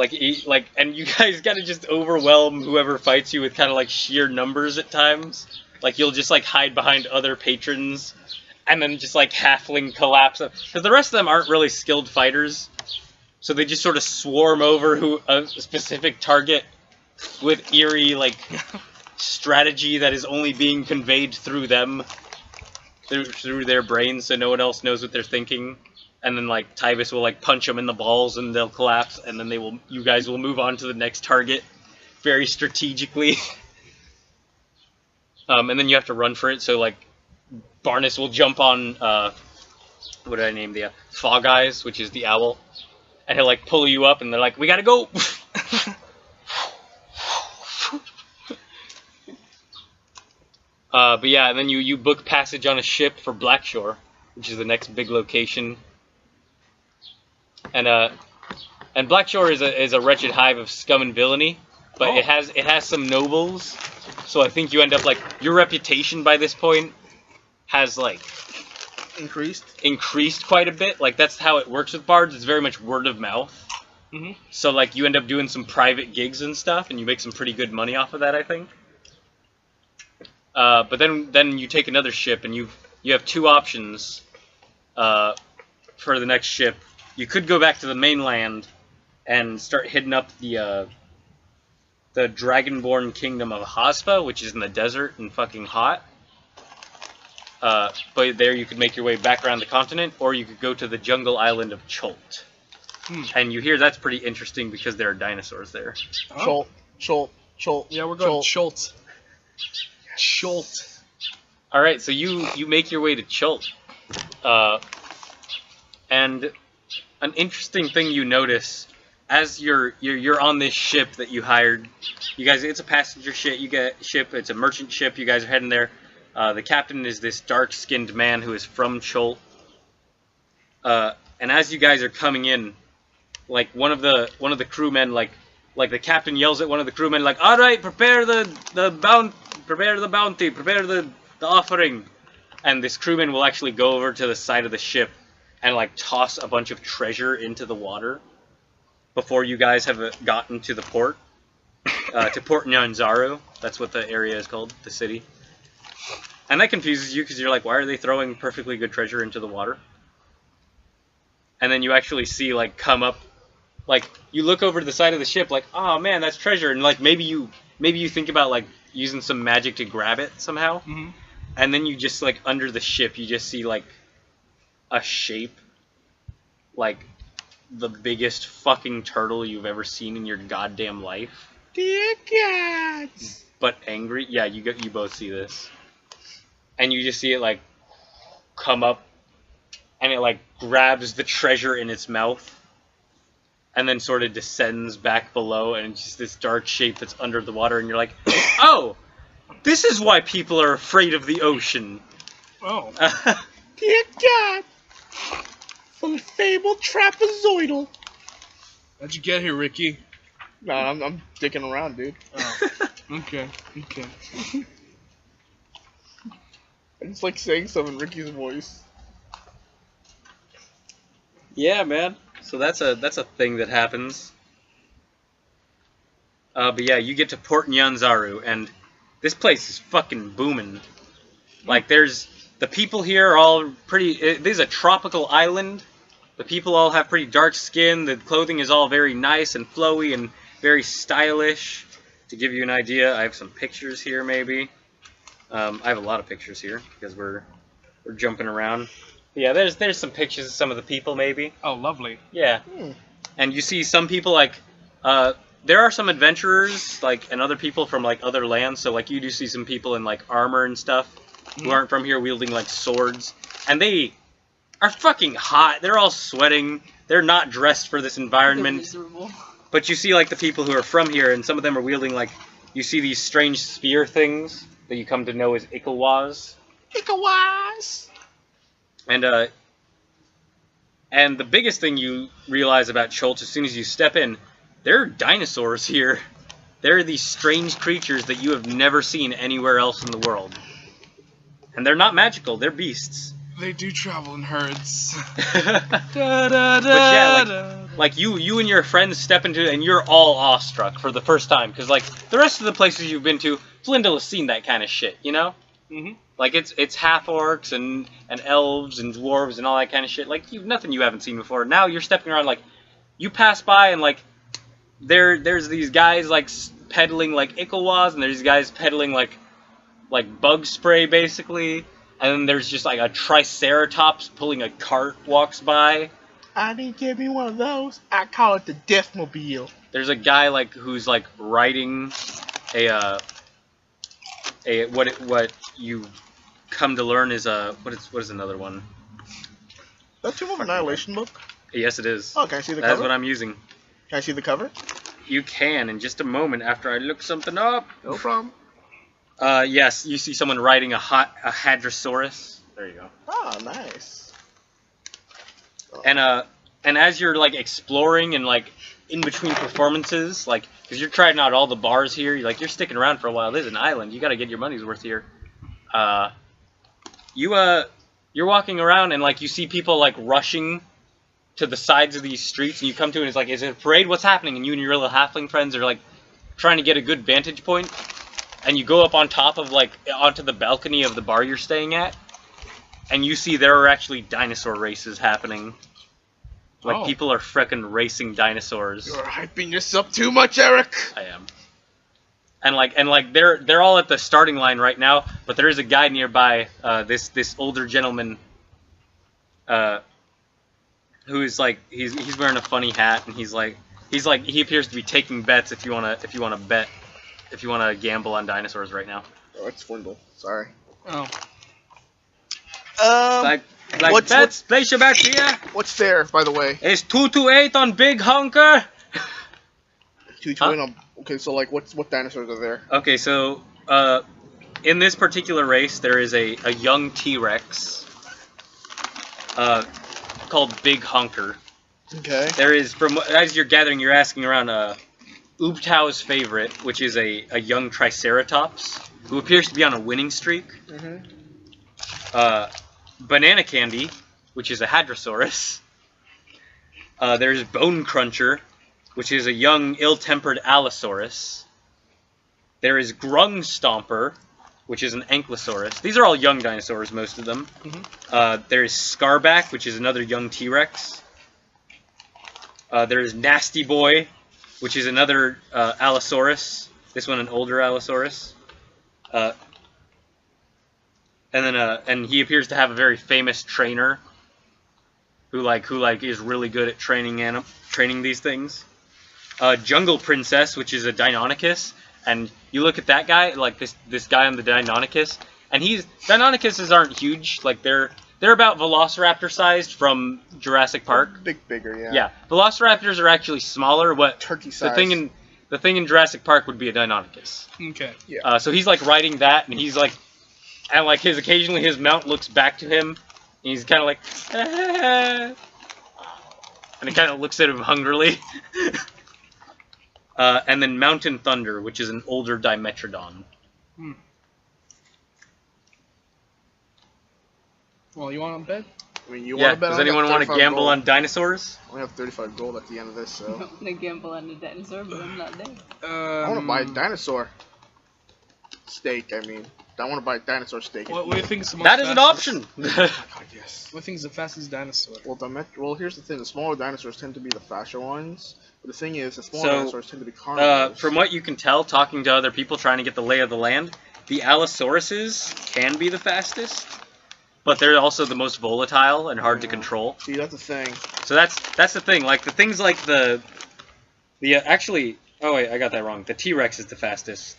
Speaker 1: and you guys gotta just overwhelm whoever fights you with kind of like sheer numbers at times. Like you'll just like hide behind other patrons, and then just like halfling collapse. Because the rest of them aren't really skilled fighters, so they just sort of swarm over a specific target with eerie like strategy that is only being conveyed through them, through their brains, so no one else knows what they're thinking. And then like Tybus will like punch them in the balls, and they'll collapse, and then you guys will move on to the next target, very strategically. And then you have to run for it. So like, Barnus will jump on what did I name the Fog Eyes, which is the owl, and he'll like pull you up, and they're like, "We gotta go." But yeah, and then you book passage on a ship for Blackshore, which is the next big location. And Blackshore is a wretched hive of scum and villainy, but it has some nobles. So I think you end up like your reputation by this point has like increased quite a bit. Like that's how it works with bards. It's very much word of mouth.
Speaker 5: Mm-hmm.
Speaker 1: So like you end up doing some private gigs and stuff, and you make some pretty good money off of that, I think. But then you take another ship, and you have two options for the next ship. You could go back to the mainland and start hitting up the Dragonborn Kingdom of Haspa, which is in the desert and fucking hot. But there you could make your way back around the continent, or you could go to the jungle island of Chult. And you hear that's pretty interesting because there are dinosaurs there.
Speaker 5: Oh.
Speaker 2: Chult.
Speaker 5: Yeah, we're going to Chult. Chult.
Speaker 1: All right, so you make your way to Chult, and an interesting thing you notice as you're on this ship that you hired. You guys, it's a passenger ship. It's a merchant ship. You guys are heading there. The captain is this dark-skinned man who is from Chult. And as you guys are coming in, like one of the crewmen, like the captain yells at one of the crewmen, like, "All right, prepare the bounty, prepare the offering." And this crewman will actually go over to the side of the ship and like toss a bunch of treasure into the water before you guys have gotten to the port, to Port Nyanzaru. That's what the area is called, the city. And that confuses you because you're like, why are they throwing perfectly good treasure into the water? And then you actually see like come up, like you look over to the side of the ship, like, oh man, that's treasure, and like maybe you think about like using some magic to grab it somehow, and then you just like under the ship you just see like a shape, like the biggest fucking turtle you've ever seen in your goddamn life.
Speaker 2: Dear gods.
Speaker 1: But angry. Yeah, you both see this. And you just see it like come up, and it like grabs the treasure in its mouth, and then sort of descends back below, and it's just this dark shape that's under the water, and you're like, oh, this is why people are afraid of the ocean.
Speaker 5: Oh.
Speaker 2: Dear God. Some fabled trapezoidal.
Speaker 5: How'd you get here, Ricky?
Speaker 2: No, I'm dicking around, dude.
Speaker 5: Oh. Okay.
Speaker 2: I just like saying stuff in Ricky's voice.
Speaker 1: Yeah, man. So that's a thing that happens. But yeah, you get to Port Nyanzaru, and this place is fucking booming. Like, the people here are all pretty. This is a tropical island. The people all have pretty dark skin. The clothing is all very nice and flowy and very stylish. To give you an idea, I have some pictures here, maybe. I have a lot of pictures here because we're jumping around. Yeah, there's some pictures of some of the people maybe.
Speaker 5: Oh, lovely.
Speaker 1: Yeah. And you see some people like there are some adventurers like and other people from like other lands, so like you do see some people in like armor and stuff who aren't from here wielding like swords, and they are fucking hot. They're all sweating. They're not dressed for this
Speaker 3: They're
Speaker 1: environment.
Speaker 3: miserable.
Speaker 1: But you see like the people who are from here, and some of them are wielding like you see these strange spear things that you come to know as Ikawas.
Speaker 2: Ikawas!
Speaker 1: And the biggest thing you realize about Chult as soon as you step in, there are dinosaurs here. There are these strange creatures that you have never seen anywhere else in the world. And they're not magical, they're beasts.
Speaker 5: They do travel in herds.
Speaker 1: But yeah, like you and your friends step into it and you're all awestruck for the first time. Because like the rest of the places you've been to, Flyndal has seen that kind of shit, you know?
Speaker 5: Mm-hmm.
Speaker 1: Like it's half orcs and elves and dwarves and all that kind of shit. Like nothing you haven't seen before. Now you're stepping around like you pass by and like there's these guys like peddling like Ikawas and there's these guys peddling like bug spray basically. And then there's just like a triceratops pulling a cart walks by.
Speaker 2: I didn't give me one of those. I call it the Deathmobile.
Speaker 1: There's a guy like who's like riding a what you come to learn is what is another one?
Speaker 2: That's Tomb of Annihilation book?
Speaker 1: Yes, it is.
Speaker 2: Oh, can I see the
Speaker 1: That's
Speaker 2: cover?
Speaker 1: what I'm using.
Speaker 2: Can I see the cover?
Speaker 1: You can in just a moment after I look something up.
Speaker 2: No problem.
Speaker 1: Yes, you see someone riding a Hadrosaurus. There you go.
Speaker 2: Oh, nice.
Speaker 1: And as you're like exploring and like in between performances, like because you're trying out all the bars here, you're sticking around for a while. This is an island. You got to get your money's worth here. You're walking around and like you see people like rushing to the sides of these streets, and you come to it and it's like, is it a parade? What's happening? And you and your little halfling friends are like trying to get a good vantage point, and you go up on top of like onto the balcony of the bar you're staying at, and you see there are actually dinosaur races happening. Like people are frickin' racing dinosaurs.
Speaker 2: You're hyping this up too much, Eric.
Speaker 1: I am. And like they're all at the starting line right now, but there is a guy nearby, this older gentleman, who is like he's wearing a funny hat, and he appears to be taking bets if you wanna gamble on dinosaurs right now.
Speaker 2: Oh, it's Flyndal. Sorry.
Speaker 5: Oh.
Speaker 1: Bets, place your bets here.
Speaker 2: What's there, by the way?
Speaker 1: It's 2-8 on Big Hunker.
Speaker 2: 2-8 on. Okay, so like, what dinosaurs are there?
Speaker 1: Okay, so in this particular race, there is a young T-Rex called Big Hunker.
Speaker 2: Okay.
Speaker 1: There is, as you're gathering, you're asking around Ubtau's favorite, which is a young Triceratops, who appears to be on a winning streak.
Speaker 2: Mm-hmm.
Speaker 1: Banana Candy, which is a Hadrosaurus. There's Bone Cruncher, which is a young, ill-tempered Allosaurus. There is Grung Stomper, which is an Ankylosaurus. These are all young dinosaurs, most of them.
Speaker 5: Mm-hmm.
Speaker 1: There is Scarback, which is another young T-Rex. There is Nasty Boy, which is another Allosaurus. This one an older Allosaurus. And he appears to have a very famous trainer who is really good at training these things. Jungle Princess, which is a Deinonychus, and you look at that guy, like this guy on the Deinonychus, and Deinonychuses aren't huge, like they're about Velociraptor sized from Jurassic Park.
Speaker 2: Bigger, yeah.
Speaker 1: Yeah, Velociraptors are actually smaller. What
Speaker 2: turkey size?
Speaker 1: The thing in Jurassic Park would be a Deinonychus.
Speaker 5: Okay.
Speaker 2: Yeah.
Speaker 1: So he's like riding that, and he's like. And like occasionally his mount looks back to him, and he's kind of like, and he kind of looks at him hungrily. And then Mountain Thunder, which is an older Dimetrodon.
Speaker 5: Well, you want to bet?
Speaker 2: I mean, you want to bet?
Speaker 1: Does anyone want to gamble on dinosaurs?
Speaker 2: I only have 35 gold at the end of this, so.
Speaker 3: I'm gonna gamble on the dinosaur, but I'm not there.
Speaker 2: I want to buy a dinosaur steak. I mean. I want to buy a dinosaur steak.
Speaker 5: What do you think is the most
Speaker 1: That is an option.
Speaker 2: God, yes.
Speaker 5: What do you think is the fastest dinosaur?
Speaker 2: Well, here's the thing. The smaller dinosaurs tend to be the faster ones. But the thing is, the smaller dinosaurs tend to be carnivores.
Speaker 1: From what you can tell, talking to other people trying to get the lay of the land, the Allosauruses can be the fastest. but they're also the most volatile and hard to control.
Speaker 2: See, that's the thing.
Speaker 1: So that's the thing. Like the things like the actually. Oh wait, I got that wrong. The T-Rex is the fastest,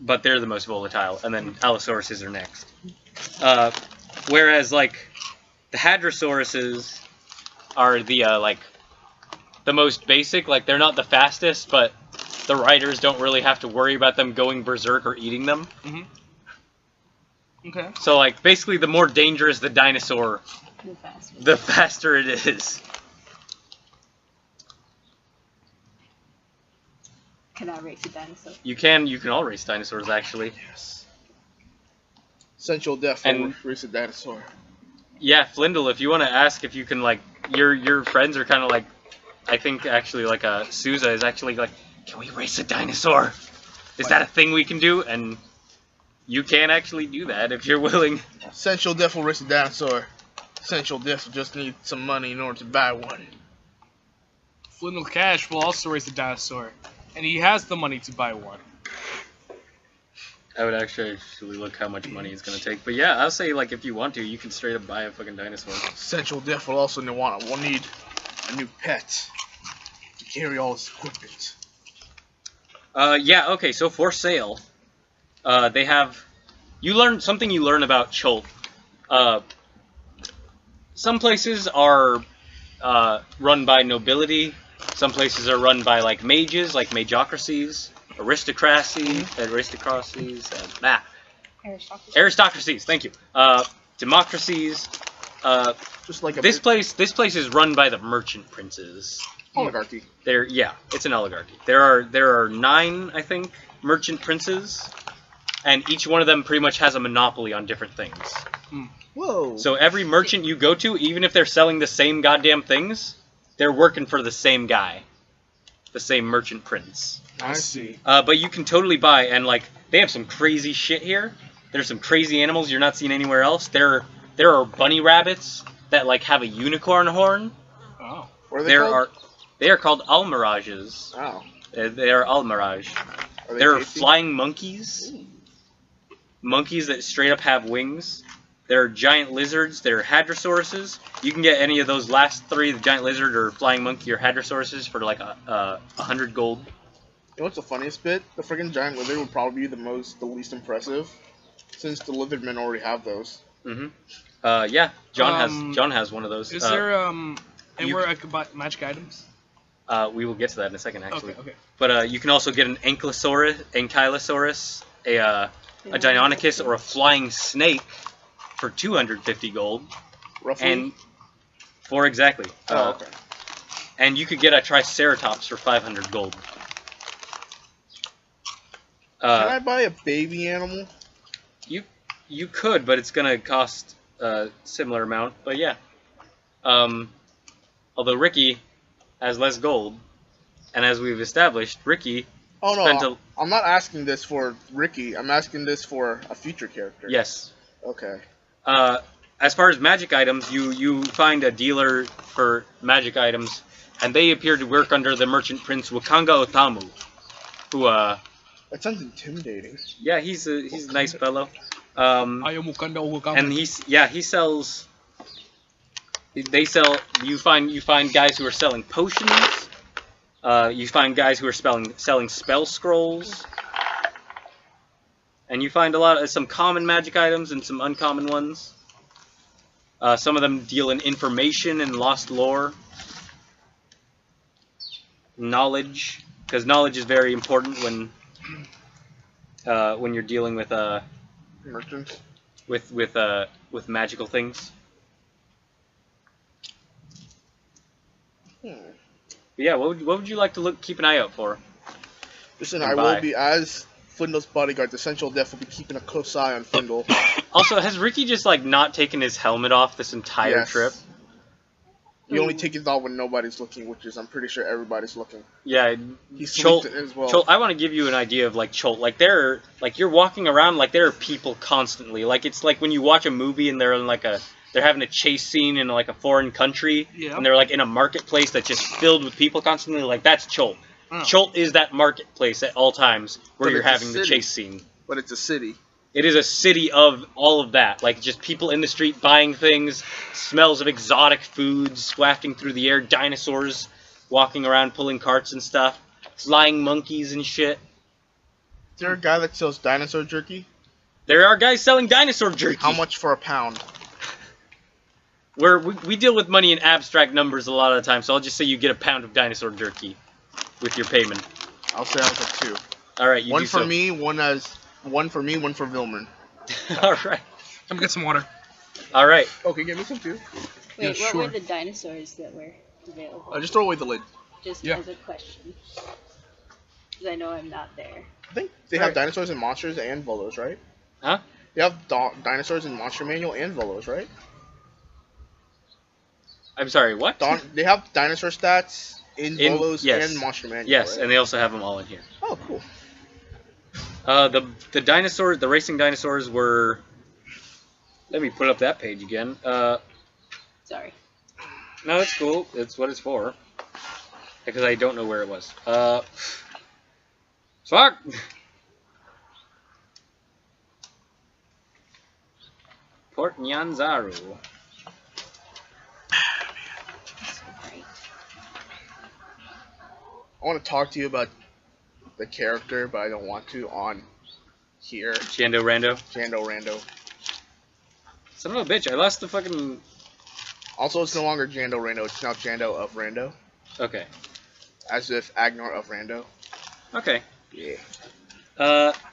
Speaker 1: but they're the most volatile, and then Allosauruses are next. Whereas like the Hadrosauruses are the like the most basic. Like they're not the fastest, but the riders don't really have to worry about them going berserk or eating them.
Speaker 5: Okay.
Speaker 1: So like basically, the more dangerous the dinosaur,
Speaker 3: The faster.
Speaker 1: the faster it is.
Speaker 3: Can I race a dinosaur?
Speaker 1: You can all race dinosaurs actually.
Speaker 2: Yes. Essential death
Speaker 1: And-
Speaker 2: for race a dinosaur.
Speaker 1: Yeah, Flyndal, if you want to ask if you can like your friends are kind of like, I think actually like Souza is actually like, can we race a dinosaur? Is that a thing we can do? And you can actually do that if you're willing.
Speaker 2: Essential death will race a dinosaur. Essential death will just need some money in order to buy one.
Speaker 5: Flyndal Cash will also raise a dinosaur, and he has the money to buy one.
Speaker 1: I would actually look how much money it's gonna take. But yeah, I'll say like if you want to, you can straight up buy a fucking dinosaur.
Speaker 2: Essential death will also need a new pet to carry all his equipment.
Speaker 1: Yeah, okay, so for sale, they have, you learn about Chult. Some places are run by nobility, some places are run by like mages, like magocracies, aristocracies, aristocracies, thank you, democracies.
Speaker 2: Just like a
Speaker 1: This place is run by the merchant princes.
Speaker 2: oligarchy.
Speaker 1: It's an oligarchy. There are 9, I think, merchant princes, and each one of them pretty much has a monopoly on different things.
Speaker 2: Whoa.
Speaker 1: So every merchant you go to, even if they're selling the same goddamn things, they're working for the same guy, the same merchant prince.
Speaker 2: I see.
Speaker 1: But you can totally buy, and like they have some crazy shit here. There's some crazy animals you're not seeing anywhere else. There are bunny rabbits that like have a unicorn horn.
Speaker 5: Oh.
Speaker 2: What are they called?
Speaker 1: They are called almirages.
Speaker 2: Oh.
Speaker 1: They are almirage.
Speaker 2: Are they
Speaker 1: There are
Speaker 2: tasty?
Speaker 1: flying monkeys. Monkeys that straight up have wings. There are giant lizards. There are hadrosauruses. You can get any of those last 3, the giant lizard or flying monkey or hadrosauruses, for like 100 gold.
Speaker 2: You know what's the funniest bit? The friggin' giant lizard would probably be the least impressive, since the lizard men already have those.
Speaker 1: Yeah, John has one of those.
Speaker 5: Is there anywhere I could buy magic items?
Speaker 1: We will get to that in a second, actually.
Speaker 5: Okay.
Speaker 1: But you can also get an ankylosaurus, a Deinonychus, or a flying snake for 250 gold.
Speaker 2: Roughly.
Speaker 1: And for exactly.
Speaker 2: okay.
Speaker 1: And you could get a Triceratops for 500 gold.
Speaker 2: Can I buy a baby animal?
Speaker 1: You could, but it's gonna cost a similar amount. But yeah. Although Ricky has less gold, and as we've established, Ricky
Speaker 2: Oh
Speaker 1: spent
Speaker 2: no, I'm not asking this for Ricky. I'm asking this for a future character.
Speaker 1: yes.
Speaker 2: Okay.
Speaker 1: As far as magic items, you find a dealer for magic items, and they appear to work under the merchant prince Wakanga Othamu, who
Speaker 2: That sounds intimidating.
Speaker 1: yeah, he's a nice fellow.
Speaker 5: I am Wakanda Wakanda.
Speaker 1: And he sells. They sell. You find guys who are selling potions. You find guys who are selling spell scrolls. And you find some common magic items and some uncommon ones. Some of them deal in information and lost lore. Knowledge, because knowledge is very important when you're dealing with
Speaker 2: Merchants.
Speaker 1: with magical things. But yeah, what would you like to keep an eye out for?
Speaker 2: Listen,
Speaker 1: And
Speaker 2: I
Speaker 1: buy.
Speaker 2: will be, as Flyndal's bodyguard, the Essential Death will be keeping a close eye on Flyndal.
Speaker 1: Also, has Ricky just like not taken his helmet off this entire
Speaker 2: Yes.
Speaker 1: trip?
Speaker 2: You only take it off when nobody's looking, which is, I'm pretty sure everybody's looking.
Speaker 1: Yeah,
Speaker 2: He
Speaker 1: Chult,
Speaker 2: sleeps it as well.
Speaker 1: Chult, I want to give you an idea of like Chult. Like you're walking around, like there are people constantly. Like it's like when you watch a movie and they're in they're having a chase scene in like a foreign country,
Speaker 5: Yeah.
Speaker 1: and they're like in a marketplace that's just filled with people constantly. Like that's Chult.
Speaker 5: Oh.
Speaker 1: Chult is that marketplace at all times where
Speaker 2: But
Speaker 1: you're
Speaker 2: it's a
Speaker 1: having the
Speaker 2: city.
Speaker 1: chase scene.
Speaker 2: But it's a city.
Speaker 1: It is a city of all of that. Like, just people in the street buying things, smells of exotic foods wafting through the air, dinosaurs walking around pulling carts and stuff, flying monkeys and shit.
Speaker 2: Is there a guy that sells dinosaur jerky?
Speaker 1: There are guys selling dinosaur jerky.
Speaker 2: How much for a pound?
Speaker 1: We deal with money in abstract numbers a lot of the time, so I'll just say you get a pound of dinosaur jerky with your payment.
Speaker 2: I'll say I'll get 2.
Speaker 1: All right, you
Speaker 2: one
Speaker 1: do
Speaker 2: for
Speaker 1: so.
Speaker 2: me, one for me, one for Vilman.
Speaker 1: All right.
Speaker 5: Come get some water.
Speaker 1: All right.
Speaker 2: Okay, give me some too.
Speaker 3: Wait,
Speaker 5: Yeah,
Speaker 3: what
Speaker 5: sure.
Speaker 3: were the dinosaurs that were available?
Speaker 2: Just throw away the lid.
Speaker 3: Just
Speaker 5: Yeah.
Speaker 3: as a question. Because I know I'm not there.
Speaker 2: I think they have dinosaurs and monsters and Volos, right?
Speaker 1: Huh?
Speaker 2: They have dinosaurs in Monster Manual and Volos, right?
Speaker 1: I'm sorry, what?
Speaker 2: They have dinosaur stats in Volos
Speaker 1: yes.
Speaker 2: and Monster Manual.
Speaker 1: Yes,
Speaker 2: right?
Speaker 1: and they also have them all in here.
Speaker 2: Oh, cool.
Speaker 1: The dinosaurs, the racing dinosaurs were. Let me put up that page again.
Speaker 3: Sorry.
Speaker 1: No, it's cool. It's what it's for. Because I don't know where it was. Fuck. Port Nyanzaru.
Speaker 3: That's so great.
Speaker 2: I want to talk to you about the character, but I don't want to on here.
Speaker 1: Chando Rando.
Speaker 2: Jando Rando.
Speaker 1: Son of a bitch! I lost the fucking.
Speaker 2: Also, it's no longer Jando Rando. It's now Jando of Rando.
Speaker 1: Okay.
Speaker 2: As if Agnar of Rando.
Speaker 1: Okay.
Speaker 2: Yeah.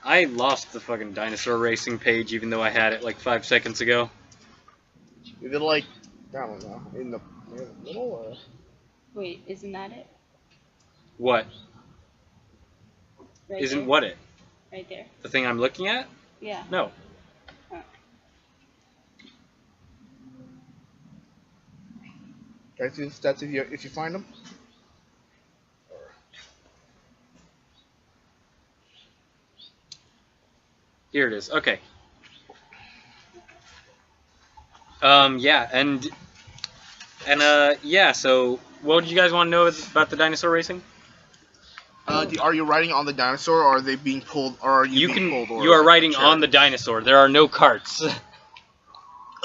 Speaker 1: I lost the fucking dinosaur racing page, even though I had it like 5 seconds ago.
Speaker 2: Is it like, I don't know, in the middle or?
Speaker 3: Wait, isn't that it?
Speaker 1: What?
Speaker 3: Right
Speaker 1: Isn't
Speaker 3: there?
Speaker 1: what it?
Speaker 3: Right there.
Speaker 1: The thing I'm looking at?
Speaker 3: Yeah.
Speaker 1: No.
Speaker 2: Can I see the stats if you find them?
Speaker 1: Here it is. Okay. Yeah, yeah. So, what did you guys want to know about the dinosaur racing?
Speaker 2: Are you riding on the dinosaur, or are they being pulled, or are you being pulled? Or
Speaker 1: You are riding
Speaker 2: shared?
Speaker 1: on the dinosaur. There are no carts.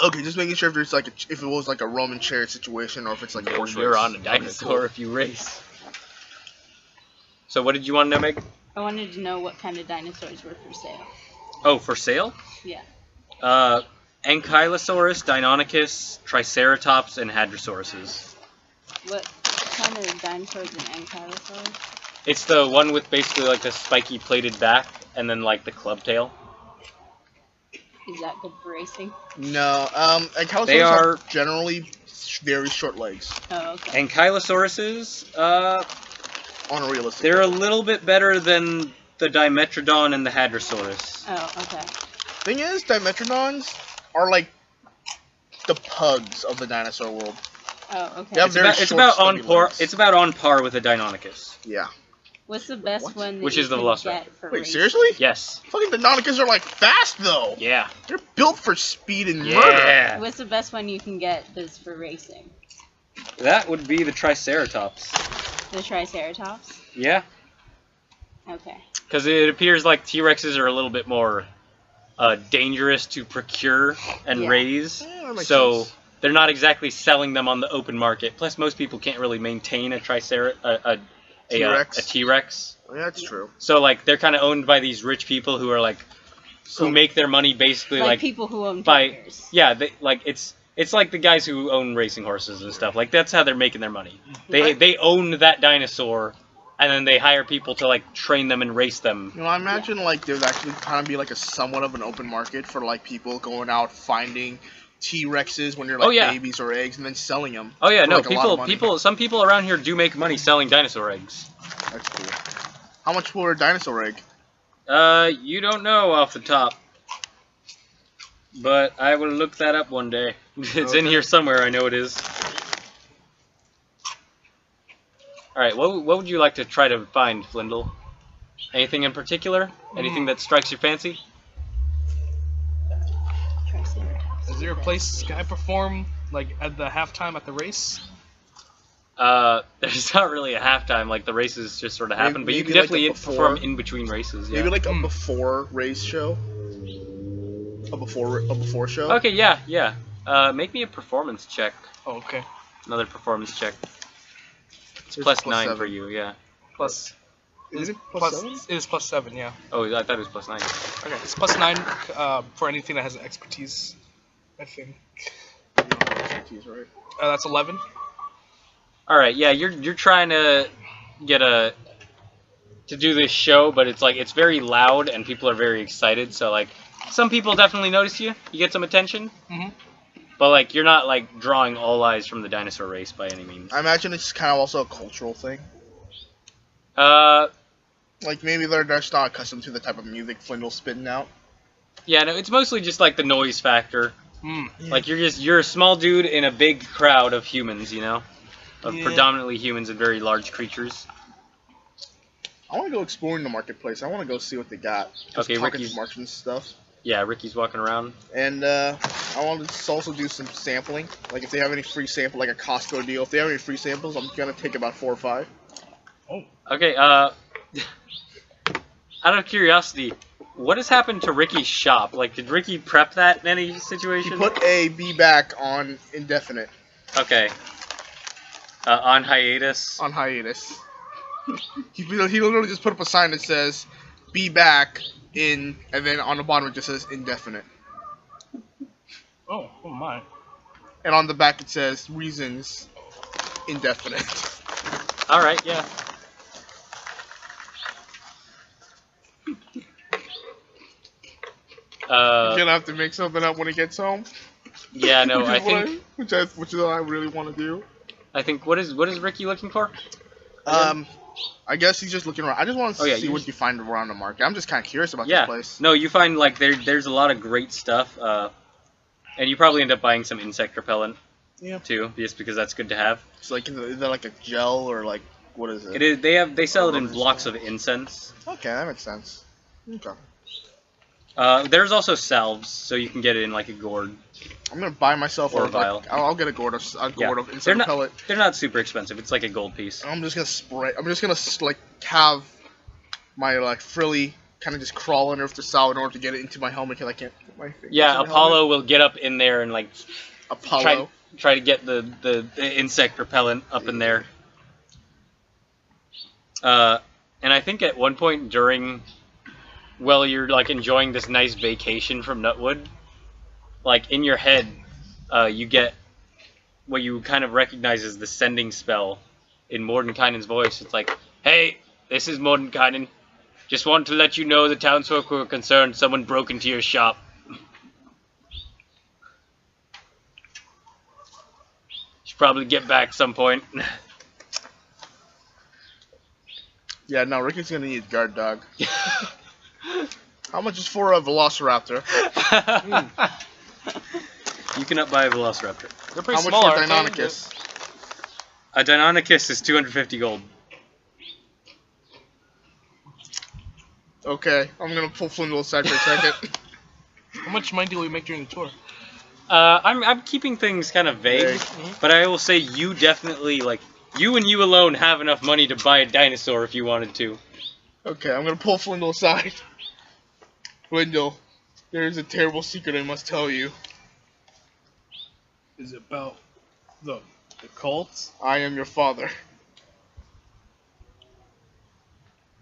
Speaker 2: Okay, just making sure if there's like if it was like a Roman chariot situation, or if it's like a horse
Speaker 1: You're
Speaker 2: race.
Speaker 1: on a
Speaker 2: Okay,
Speaker 1: dinosaur
Speaker 2: cool.
Speaker 1: if you race. So, what did you want to know, Meg?
Speaker 3: I wanted to know what kind of dinosaurs were for sale.
Speaker 1: Oh, for sale?
Speaker 3: Yeah.
Speaker 1: Ankylosaurus, Deinonychus, Triceratops, and Hadrosauruses.
Speaker 3: What kind of dinosaurs in Ankylosaurus?
Speaker 1: It's the one with basically like the spiky plated back and then like the club tail.
Speaker 3: Is that good for racing?
Speaker 2: No, Ankylosaurs
Speaker 1: They are-
Speaker 2: have generally very short legs.
Speaker 3: Oh, okay.
Speaker 1: Ankylosauruses,
Speaker 2: Unrealistic.
Speaker 1: they're a little bit better than the Dimetrodon and the Hadrosaurus.
Speaker 3: Oh, okay.
Speaker 2: Thing is, Dimetrodons are like the pugs of the dinosaur world.
Speaker 3: Oh, okay.
Speaker 2: They have very
Speaker 1: It's
Speaker 2: short,
Speaker 1: about on
Speaker 2: stubby
Speaker 1: par.
Speaker 2: legs.
Speaker 1: It's about on par with a Deinonychus.
Speaker 2: Yeah.
Speaker 3: What's the best
Speaker 2: What?
Speaker 3: one that
Speaker 1: Which
Speaker 3: you
Speaker 1: is the
Speaker 3: can
Speaker 1: Velociraptor.
Speaker 3: get for
Speaker 2: Wait,
Speaker 3: racing?
Speaker 2: seriously?
Speaker 1: Yes.
Speaker 2: Fucking Deinonychus are like fast though.
Speaker 1: Yeah.
Speaker 2: They're built for speed and murder.
Speaker 1: Yeah.
Speaker 3: What's the best one you can get that's for racing?
Speaker 1: That would be the Triceratops.
Speaker 3: The Triceratops?
Speaker 1: Yeah.
Speaker 3: Okay.
Speaker 1: Because it appears like T-Rexes are a little bit more dangerous to procure and
Speaker 3: Yeah.
Speaker 1: raise.
Speaker 2: Yeah, that makes
Speaker 1: So
Speaker 2: sense.
Speaker 1: they're not exactly selling them on the open market. Plus, most people can't really maintain a
Speaker 2: T-Rex.
Speaker 1: a T-Rex.
Speaker 2: Yeah, that's true.
Speaker 1: So like they're kind of owned by these rich people who are like
Speaker 2: So
Speaker 1: who make their money basically
Speaker 3: Like
Speaker 1: like
Speaker 3: people who own
Speaker 1: by
Speaker 3: tigers.
Speaker 1: yeah they like it's like the guys who own racing horses and stuff. Like that's how they're making their money. They own that dinosaur, and then they hire people to like train them and race them.
Speaker 2: You know, I imagine like there'd actually kind of be like a somewhat of an open market for like people going out finding T-Rexes when they're like
Speaker 1: Oh, yeah.
Speaker 2: babies or eggs and then selling them.
Speaker 1: Oh yeah,
Speaker 2: for,
Speaker 1: no,
Speaker 2: like, a lot of money.
Speaker 1: some people around here do make money selling dinosaur eggs.
Speaker 2: That's cool. How much for a dinosaur egg?
Speaker 1: You don't know off the top. But I will look that up one day. It's in
Speaker 2: Okay.
Speaker 1: here somewhere, I know it is. Alright, what would you like to try to find, Flyndal? Anything in particular? Anything that strikes your fancy?
Speaker 3: Triceratops.
Speaker 5: Is there a place can I perform like at the halftime at the race?
Speaker 1: There's not really a halftime, like the races just sort of happen, but you
Speaker 2: Maybe
Speaker 1: can
Speaker 2: like
Speaker 1: definitely
Speaker 2: a before-
Speaker 1: perform in between races, yeah.
Speaker 2: Maybe like a before race show. A before show.
Speaker 1: Okay, yeah. Make me a performance check.
Speaker 5: Oh, okay.
Speaker 1: Another performance check. It's
Speaker 2: It's
Speaker 1: plus
Speaker 2: plus
Speaker 1: 9
Speaker 2: 7.
Speaker 1: for you, yeah.
Speaker 5: Plus.
Speaker 2: Is it plus 7?
Speaker 5: It is plus 7, yeah.
Speaker 1: Oh, I thought it was plus 9.
Speaker 5: Okay, it's plus 9 for anything that has expertise, I think.
Speaker 2: Right.
Speaker 5: That's 11.
Speaker 1: All right, yeah, you're trying to get to do this show, but it's very loud and people are very excited. So like, some people definitely notice you. You get some attention.
Speaker 5: Mhm.
Speaker 1: But like, you're not like drawing all eyes from the dinosaur race by any means.
Speaker 2: I imagine it's kind of also a cultural thing.
Speaker 1: Like
Speaker 2: maybe they're just not accustomed to the type of music Flyndal's spitting out.
Speaker 1: Yeah, no, it's mostly just like the noise factor.
Speaker 5: Mm.
Speaker 1: Like you're a small dude in a big crowd of humans, of
Speaker 5: Yeah.
Speaker 1: predominantly humans and very large creatures.
Speaker 2: I want to go exploring the marketplace. I want to go see what they got. Just
Speaker 1: Okay,
Speaker 2: talking
Speaker 1: Ricky's-
Speaker 2: to merchants and stuff.
Speaker 1: Yeah, Ricky's walking around.
Speaker 2: And I want to also do some sampling. Like if they have any free sample, like a Costco deal. If they have any free samples, I'm gonna take about 4 or 5.
Speaker 1: Okay, out of curiosity, what has happened to Ricky's shop? Like, did Ricky prep that in any
Speaker 2: He
Speaker 1: situation?
Speaker 2: put a be back on indefinite.
Speaker 1: Okay. On hiatus.
Speaker 2: On hiatus. he literally just put up a sign that says "Be back in," and then on the bottom it just says "indefinite,"
Speaker 5: Oh my.
Speaker 2: and on the back it says "Reasons indefinite."
Speaker 1: All right, yeah.
Speaker 2: He's gonna have to make something up when he gets home.
Speaker 1: Yeah, no,
Speaker 2: which
Speaker 1: I
Speaker 2: is what
Speaker 1: think
Speaker 2: which is what I really want to do.
Speaker 1: what is Ricky looking for?
Speaker 2: I guess he's just looking around. I just want to
Speaker 1: Oh, yeah,
Speaker 2: see
Speaker 1: you
Speaker 2: what
Speaker 1: just-
Speaker 2: you find around the market. I'm just kind of curious about
Speaker 1: Yeah.
Speaker 2: this place.
Speaker 1: No, you find like there's a lot of great stuff, and you probably end up buying some insect repellent.
Speaker 2: Yeah.
Speaker 1: Too, just because that's good to have.
Speaker 2: It's like is that like a gel or like what is it?
Speaker 1: It is. They sell it in blocks of incense.
Speaker 2: Okay, that makes sense. Okay.
Speaker 1: There's also salves, so you can get it in like a gourd.
Speaker 2: I'm gonna buy myself
Speaker 1: Or a
Speaker 2: like,
Speaker 1: vial.
Speaker 2: I'll get a gourd of
Speaker 1: Yeah.
Speaker 2: insect
Speaker 1: They're not-
Speaker 2: pellet.
Speaker 1: They're not super expensive. It's like a gold piece.
Speaker 2: I'm just gonna spray. I'm just gonna like have my like frilly kind of just crawl under the saw in order to get it into my helmet because I can't put my fingers
Speaker 1: Yeah,
Speaker 2: in the
Speaker 1: Apollo will get up in there and like
Speaker 2: helmet. Apollo.
Speaker 1: try to get the insect repellent up in there. And I think at one point during, while you're like enjoying this nice vacation from Nutwood, like in your head, you get what you kind of recognize as the sending spell in Mordenkainen's voice. It's like, "Hey, this is Mordenkainen. Just want to let you know the townsfolk who are concerned someone broke into your shop." Should probably get back some point.
Speaker 2: Yeah, no, Ricky's gonna need a guard dog. How much is for a Velociraptor?
Speaker 1: You cannot buy a Velociraptor.
Speaker 5: They're pretty
Speaker 2: How much
Speaker 5: small,
Speaker 2: for
Speaker 5: aren't they?
Speaker 2: Deinonychus?
Speaker 1: A Deinonychus is 250 gold.
Speaker 2: Okay, I'm gonna pull Flyndal aside for a second.
Speaker 5: How much money do we make during the tour?
Speaker 1: I'm keeping things kind of vague, but I will say you definitely, like, you and you alone have enough money to buy a dinosaur if you wanted to.
Speaker 2: Okay, I'm gonna pull Flyndal aside. Flyndal, there is a terrible secret I must tell you.
Speaker 5: Is it about the cult?
Speaker 2: I am your father.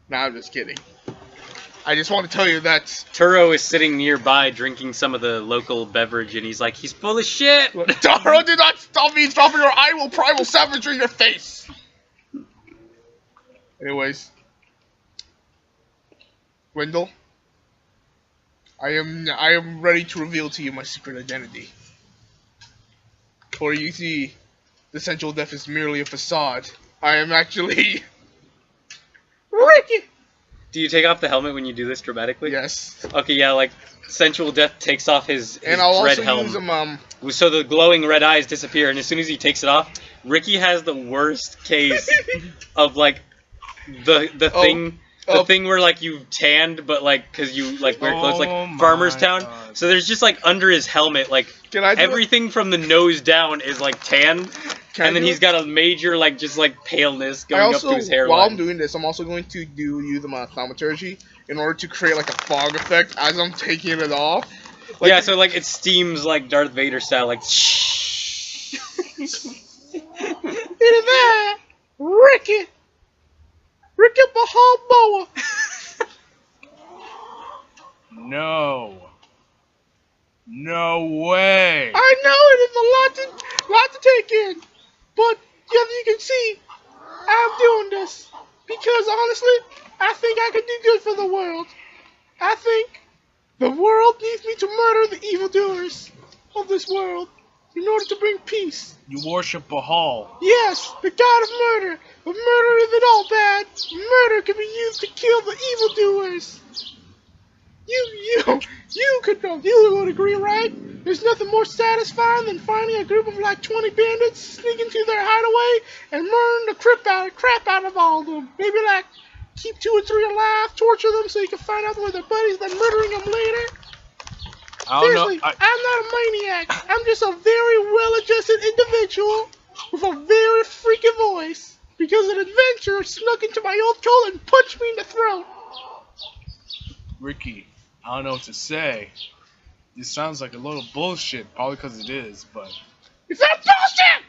Speaker 2: Nah, I'm just kidding. I just want to tell you that
Speaker 1: Turo is sitting nearby drinking some of the local beverage, and he's like, he's full of shit!
Speaker 2: Taro, do not stop me from your I will primal savagery in your face! Anyways. Wendell, I am ready to reveal to you my secret identity. For you see, the sensual death is merely a facade. I am actually Ricky!
Speaker 1: Do you take off the helmet when you do this dramatically?
Speaker 2: Yes.
Speaker 1: Okay, yeah, like, Sensual Death takes off his
Speaker 2: And I'll
Speaker 1: red
Speaker 2: also
Speaker 1: helm.
Speaker 2: use him,
Speaker 1: So the glowing red eyes disappear, and as soon as he takes it off, Ricky has the worst case of like the thing where like you've tanned, but like because you like wear clothes like
Speaker 5: Oh
Speaker 1: Farmer's
Speaker 5: my
Speaker 1: Town.
Speaker 5: God.
Speaker 1: So there's just like under his helmet, like
Speaker 2: Can I do
Speaker 1: everything from the nose down is like tan,
Speaker 2: Can I
Speaker 1: and then
Speaker 2: do
Speaker 1: he's
Speaker 2: it?
Speaker 1: got a major like just like paleness
Speaker 2: I
Speaker 1: going
Speaker 2: also,
Speaker 1: up to his hairline.
Speaker 2: while I'm doing this, I'm also going to use my thaumaturgy in order to create like a fog effect as I'm taking it off. Like,
Speaker 1: yeah, so like it steams like Darth Vader style, like.
Speaker 4: Look at that, Ricky Balboa.
Speaker 5: No. No way.
Speaker 4: I know it is a lot to take in, but as you can see, I'm doing this because honestly, I think I could do good for the world. I think the world needs me to murder the evildoers of this world in order to bring peace.
Speaker 5: You worship Bahal.
Speaker 4: Yes, the god of murder. But murder isn't all bad. Murder can be used to kill the evildoers. You would agree, right? There's nothing more satisfying than finding a group of like 20 bandits, sneak into their hideaway, and murder the crap out of all of them. Maybe like keep 2 or 3 alive, torture them so you can find out where their buddies, then murdering them later.
Speaker 5: I don't
Speaker 4: Seriously,
Speaker 5: know.
Speaker 4: I'm not a maniac. I'm just a very well-adjusted individual with a very freaky voice. Because an adventurer snuck into my old coat and punched me in the throat.
Speaker 5: Ricky, I don't know what to say. This sounds like a load of bullshit, probably because it is, but
Speaker 4: It's not bullshit!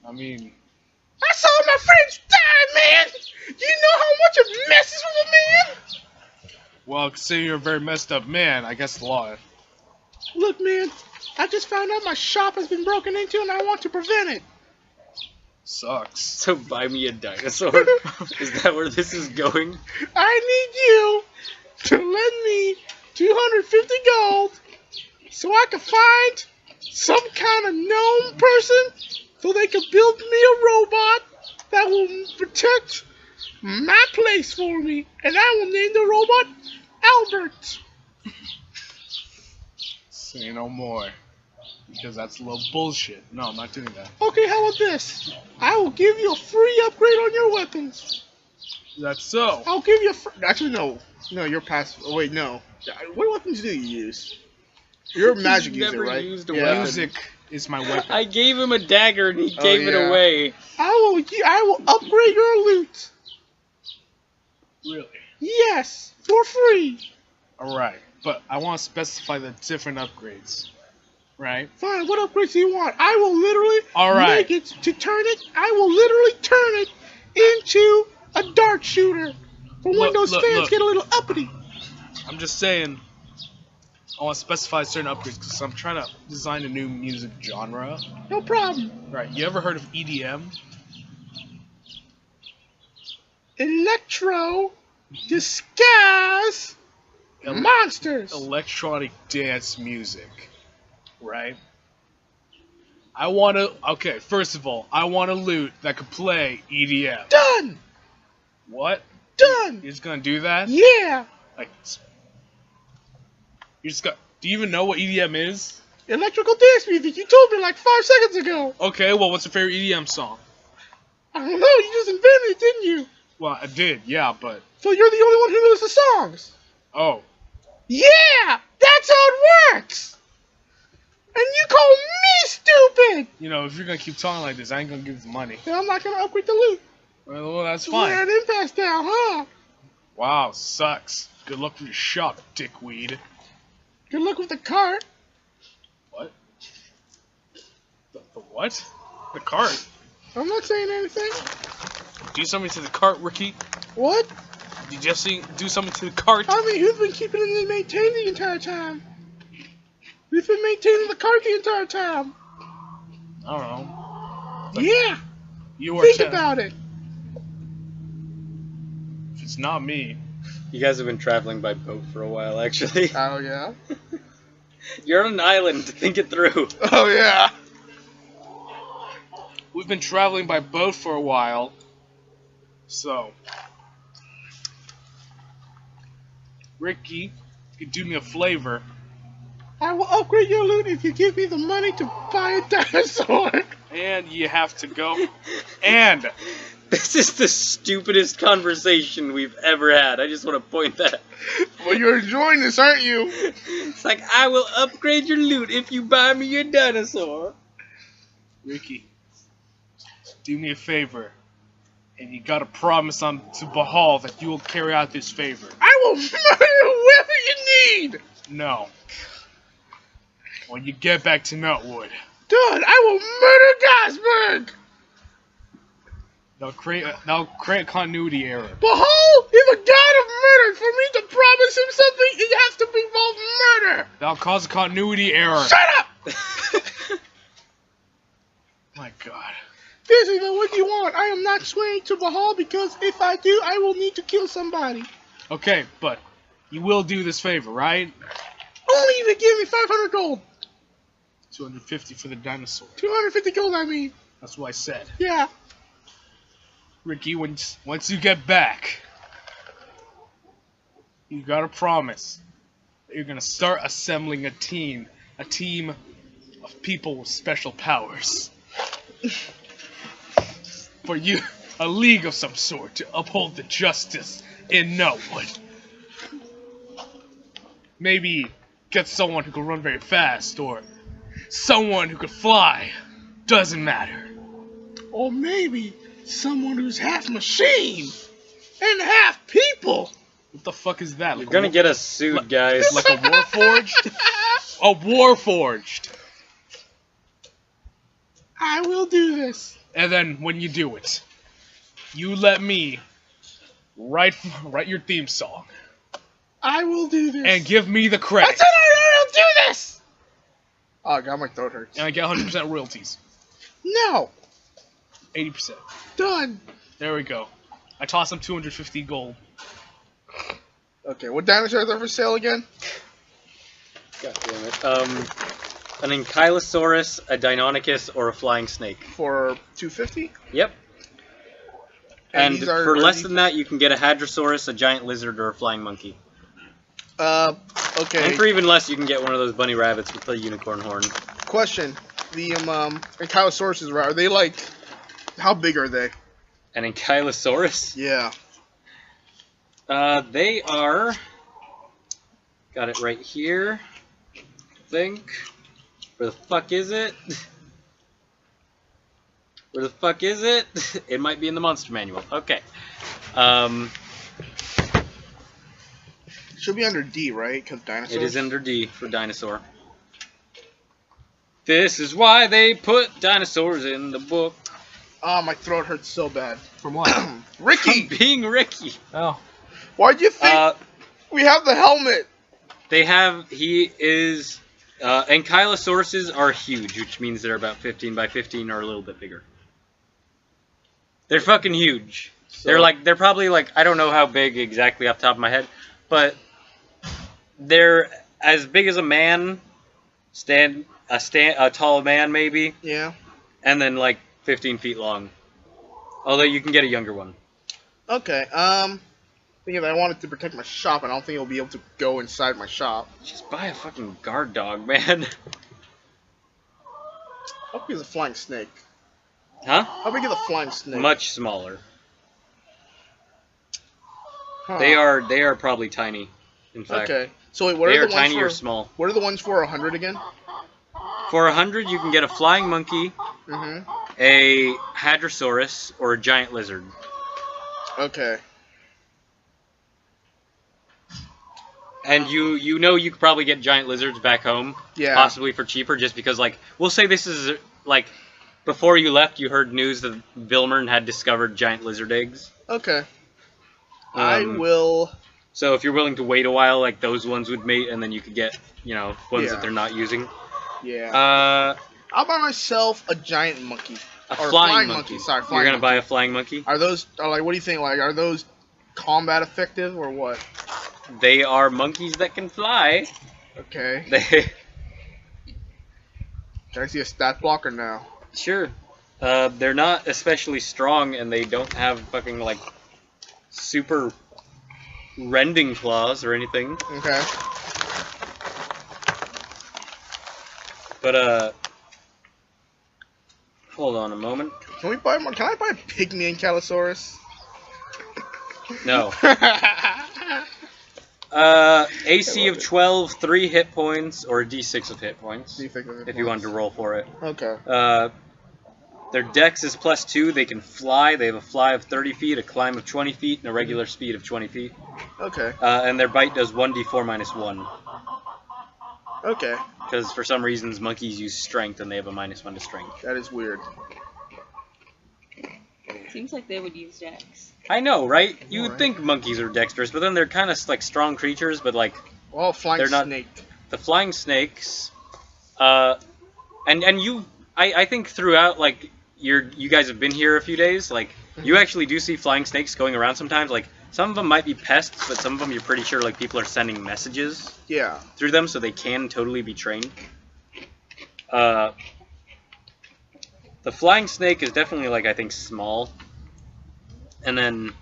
Speaker 5: I mean,
Speaker 4: I saw my friends die, man! You know how much it messes with a man?
Speaker 5: well, considering you're a very messed up man, I guess a lot.
Speaker 4: Look, man, I just found out my shop has been broken into and I want to prevent it.
Speaker 5: Sucks.
Speaker 1: So buy me a dinosaur. Is that where this is going?
Speaker 4: I need you to lend me 250 gold so I can find some kind of gnome person so they can build me a robot that will protect my place for me. And I will name the robot Albert.
Speaker 5: Say no more. Because that's a little bullshit. No, I'm not doing that.
Speaker 4: Okay, how about this? I will give you a free upgrade on your weapons.
Speaker 5: That's so.
Speaker 4: I'll give you a actually, no. No, you're past. Oh, wait, no. What weapons do you use? You're a magic user,
Speaker 1: never
Speaker 4: right?
Speaker 1: used a weapon.
Speaker 5: Music is my weapon.
Speaker 1: I gave him a dagger and he gave it
Speaker 4: yeah.
Speaker 1: away.
Speaker 4: I will upgrade your loot.
Speaker 5: Really?
Speaker 4: Yes, for free.
Speaker 5: Alright, but I want to specify the different upgrades. Right?
Speaker 4: Fine, what upgrades do you want? I will literally
Speaker 5: Alright.
Speaker 4: make it to turn it. I will literally turn it into a dart shooter. For when those fans get a little uppity.
Speaker 5: I'm just saying, I want to specify certain upgrades because I'm trying to design a new music genre.
Speaker 4: No problem.
Speaker 5: Right, you ever heard of EDM?
Speaker 4: Electro disguise monsters.
Speaker 5: Electronic dance music. Right? I want to, okay, first of all, I want a loot that could play EDM.
Speaker 4: Done.
Speaker 5: What?
Speaker 4: Done.
Speaker 5: You're just gonna do that?
Speaker 4: Yeah.
Speaker 5: Like, you just got, do you even know what EDM is?
Speaker 4: Electrical dance music. You told me like 5 seconds ago.
Speaker 5: Okay, well, what's your favorite EDM song?
Speaker 4: I don't know. You just invented it, didn't you?
Speaker 5: Well, I did, yeah, but,
Speaker 4: So you're the only one who knows the songs.
Speaker 5: oh.
Speaker 4: Yeah, that's how it works. And you call me stupid.
Speaker 5: You know, if you're gonna keep talking like this, I ain't gonna give you the money.
Speaker 4: Then I'm not gonna upgrade the loot.
Speaker 5: Well, that's
Speaker 4: We're
Speaker 5: fine.
Speaker 4: at impasse now, huh?
Speaker 5: Wow, sucks. Good luck with your shop, dickweed.
Speaker 4: Good luck with the cart.
Speaker 5: What? The what? The cart?
Speaker 4: I'm not saying anything.
Speaker 5: Do something to the cart, Ricky.
Speaker 4: What?
Speaker 5: Did you just do something to the cart?
Speaker 4: I mean, who's been keeping it maintained the entire time? Who's been maintaining the cart the entire time?
Speaker 5: I don't know. Like,
Speaker 4: Yeah.
Speaker 5: you are
Speaker 4: Think about it.
Speaker 5: If it's not me.
Speaker 1: You guys have been traveling by boat for a while, actually.
Speaker 4: Oh, yeah?
Speaker 1: You're on an island. Think it through.
Speaker 4: Oh, yeah.
Speaker 5: We've been traveling by boat for a while. So. Ricky, you could do me a flavor.
Speaker 4: I will upgrade your loot if you give me the money to buy a dinosaur.
Speaker 5: And you have to go. And
Speaker 1: This is the stupidest conversation we've ever had. I just want to point that.
Speaker 4: Well, you're enjoying this, aren't you?
Speaker 1: It's like, I will upgrade your loot if you buy me your dinosaur.
Speaker 5: Ricky, do me a favor. And you gotta promise to Bahal that you will carry out this favor.
Speaker 4: I will murder whoever you need.
Speaker 5: No. When you get back to Nutwood,
Speaker 4: Done. I will murder Gosberg.
Speaker 5: they'll create a continuity error.
Speaker 4: Behold, if a god of murder, for me to promise him something, it has to involve murder.
Speaker 5: That'll cause a continuity error.
Speaker 4: Shut up.
Speaker 5: My God.
Speaker 4: Seriously though, what do you want? I am not swaying to Bahal because if I do, I will need to kill somebody.
Speaker 5: Okay, but you will do this favor, right?
Speaker 4: Only if you give me 500 gold.
Speaker 5: 250 for the dinosaur.
Speaker 4: 250 gold, I mean.
Speaker 5: That's what I said.
Speaker 4: Yeah.
Speaker 5: Ricky, once you get back, you gotta promise that you're gonna start assembling a team of people with special powers. For you, a league of some sort to uphold the justice in Nutwood. Maybe get someone who can run very fast, or someone who could fly. Doesn't matter.
Speaker 4: Or maybe someone who's half machine and half people.
Speaker 5: What the fuck is that?
Speaker 1: You're gonna get us sued, guys.
Speaker 5: Like a Warforged? A Warforged!
Speaker 4: I will do this.
Speaker 5: And then when you do it, you let me write your theme song
Speaker 4: I will do this.
Speaker 5: and give me the
Speaker 4: I
Speaker 5: credit.
Speaker 4: said I will do this. Oh god, my throat hurts.
Speaker 5: And I get 100% royalties.
Speaker 4: No.
Speaker 5: 80%.
Speaker 4: Done.
Speaker 5: There we go. I toss him 250 gold.
Speaker 4: Okay, what dinosaurs are for sale again?
Speaker 1: God damn it. An Ankylosaurus, a Deinonychus, or a flying snake.
Speaker 4: For 250?
Speaker 1: Yep. And
Speaker 4: these are
Speaker 1: for less
Speaker 4: these-
Speaker 1: than that, you can get a Hadrosaurus, a giant lizard, or a flying monkey.
Speaker 4: Okay.
Speaker 1: And for even less, you can get one of those bunny rabbits with a unicorn horn.
Speaker 4: Question. The Ankylosaurus, right? Are they like, how big are they?
Speaker 1: An Ankylosaurus?
Speaker 4: Yeah.
Speaker 1: They are... Got it right here. I think. Where the fuck is it? Where the fuck is it? It might be in the monster manual. Okay.
Speaker 4: Should be under D, right? Because dinosaurs.
Speaker 1: It is under D for dinosaur. This is why they put dinosaurs in the book.
Speaker 4: Oh, my throat hurts so bad.
Speaker 5: From what?
Speaker 4: Ricky!
Speaker 1: Being Ricky.
Speaker 5: Oh.
Speaker 4: Why'd you think we have the helmet?
Speaker 1: He is... Ankylosauruses are huge, which means they're about 15 by 15 or a little bit bigger. They're fucking huge.
Speaker 4: So-
Speaker 1: They're probably like, I don't know how big exactly off the top of my head, but they're as big as a man, a tall man maybe,
Speaker 4: Yeah.
Speaker 1: and then like 15 feet long. Although you can get a younger one.
Speaker 4: Okay, thinking that I wanted to protect my shop, and I don't think it'll be able to go inside my shop.
Speaker 1: Just buy a fucking guard dog, man.
Speaker 4: How big is a flying snake?
Speaker 1: Huh?
Speaker 4: How big is a flying snake?
Speaker 1: Much smaller.
Speaker 4: Huh.
Speaker 1: They are probably tiny. In fact,
Speaker 4: Okay. So wait, what
Speaker 1: they
Speaker 4: are
Speaker 1: are
Speaker 4: the ones
Speaker 1: tiny
Speaker 4: for?
Speaker 1: or small.
Speaker 4: What are the ones for 100 again?
Speaker 1: For 100, you can get a flying monkey,
Speaker 4: Mm-hmm.
Speaker 1: a Hadrosaurus, or a giant lizard.
Speaker 4: Okay.
Speaker 1: And you know you could probably get giant lizards back home,
Speaker 4: Yeah.
Speaker 1: possibly for cheaper, just because, like, we'll say this is, like, before you left, you heard news that Vilmern had discovered giant lizard eggs.
Speaker 4: Okay. I
Speaker 1: Um,
Speaker 4: will.
Speaker 1: So if you're willing to wait a while, like, those ones would mate, and then you could get, you know, ones
Speaker 4: Yeah.
Speaker 1: that they're not using.
Speaker 4: Yeah. I'll buy myself a giant monkey.
Speaker 1: A
Speaker 4: Or
Speaker 1: flying monkey.
Speaker 4: Sorry,
Speaker 1: You're
Speaker 4: flying
Speaker 1: gonna
Speaker 4: monkey.
Speaker 1: buy a flying monkey?
Speaker 4: Are those like? What do you think? Like, are those combat effective or what?
Speaker 1: They are monkeys that can fly.
Speaker 4: Okay.
Speaker 1: They...
Speaker 4: Can I see a stat blocker now?
Speaker 1: Sure. They're not especially strong, and they don't have fucking, like, super rending claws or anything.
Speaker 4: Okay.
Speaker 1: But, hold on a moment.
Speaker 4: Can we buy? Can I buy a pygmy Ankylosaurus?
Speaker 1: No. AC of 12, 3 hit points, or a D6 of hit points, if you wanted to roll for it.
Speaker 4: Okay.
Speaker 1: Their dex is +2, they can fly, they have a fly of 30 feet, a climb of 20 feet, and a regular speed of 20 feet.
Speaker 4: Okay.
Speaker 1: And their bite does 1d4 -1.
Speaker 4: Okay.
Speaker 1: because for some reasons monkeys use strength and they have a -1 to strength.
Speaker 2: That is weird.
Speaker 3: Seems like they would use Dex.
Speaker 1: I know, right? You
Speaker 2: know,
Speaker 1: would
Speaker 2: right?
Speaker 1: think monkeys are dexterous, but then they're kind of like strong creatures. But like
Speaker 2: Well, flying
Speaker 1: They're not-
Speaker 2: snake.
Speaker 1: the flying snakes, and you, I think throughout like you guys have been here a few days, like you actually do see flying snakes going around sometimes. Like some of them might be pests, but some of them you're pretty sure like people are sending messages
Speaker 2: Yeah.
Speaker 1: through them, so they can totally be trained. The flying snake is definitely like I think small, and then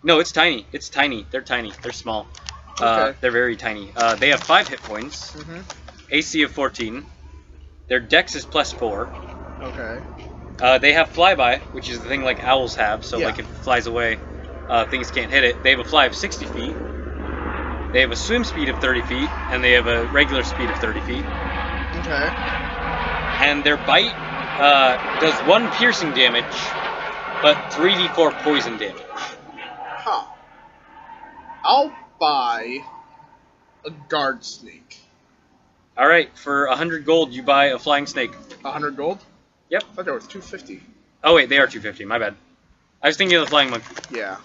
Speaker 1: no, it's tiny. It's tiny. They're tiny. They're small.
Speaker 2: Okay.
Speaker 1: They're very tiny. They have 5 hit points,
Speaker 2: Mhm.
Speaker 1: AC of 14. Their Dex is +4.
Speaker 2: Okay.
Speaker 1: They have flyby, which is the thing like owls have. So
Speaker 2: Yeah.
Speaker 1: like if it flies away, things can't hit it. They have a fly of 60 feet. They have a swim speed of 30 feet, and they have a regular speed of 30 feet.
Speaker 2: Okay.
Speaker 1: And their bite does 1 piercing damage, but 3d4 poison damage.
Speaker 2: Huh. I'll buy a guard snake.
Speaker 1: All right, for 100 gold, you buy a flying snake.
Speaker 2: 100 gold?
Speaker 1: Yep.
Speaker 2: I thought they were 250.
Speaker 1: Oh wait, they are 250. My bad. I was thinking of the flying monkey.
Speaker 2: Yeah.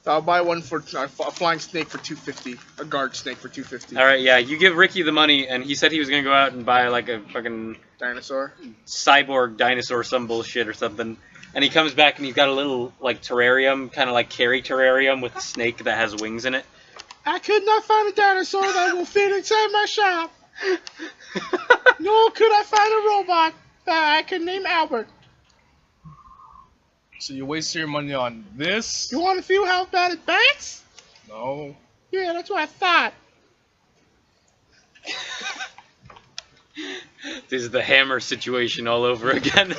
Speaker 2: So I'll buy one for a flying snake for 250. A guard snake for 250.
Speaker 1: All right, yeah, you give Ricky the money, and he said he was gonna go out and buy like a fucking
Speaker 2: Dinosaur.
Speaker 1: cyborg dinosaur, some bullshit or something. And he comes back and he's got a little like terrarium, kind of like carry terrarium with a snake that has wings in it.
Speaker 2: I could not find a dinosaur that will fit inside my shop. Nor could I find a robot that I could name Albert.
Speaker 5: So you waste your money on this?
Speaker 2: You want to feel how bad it bites?
Speaker 5: No.
Speaker 2: Yeah, that's what I thought.
Speaker 1: This is the hammer situation all over again.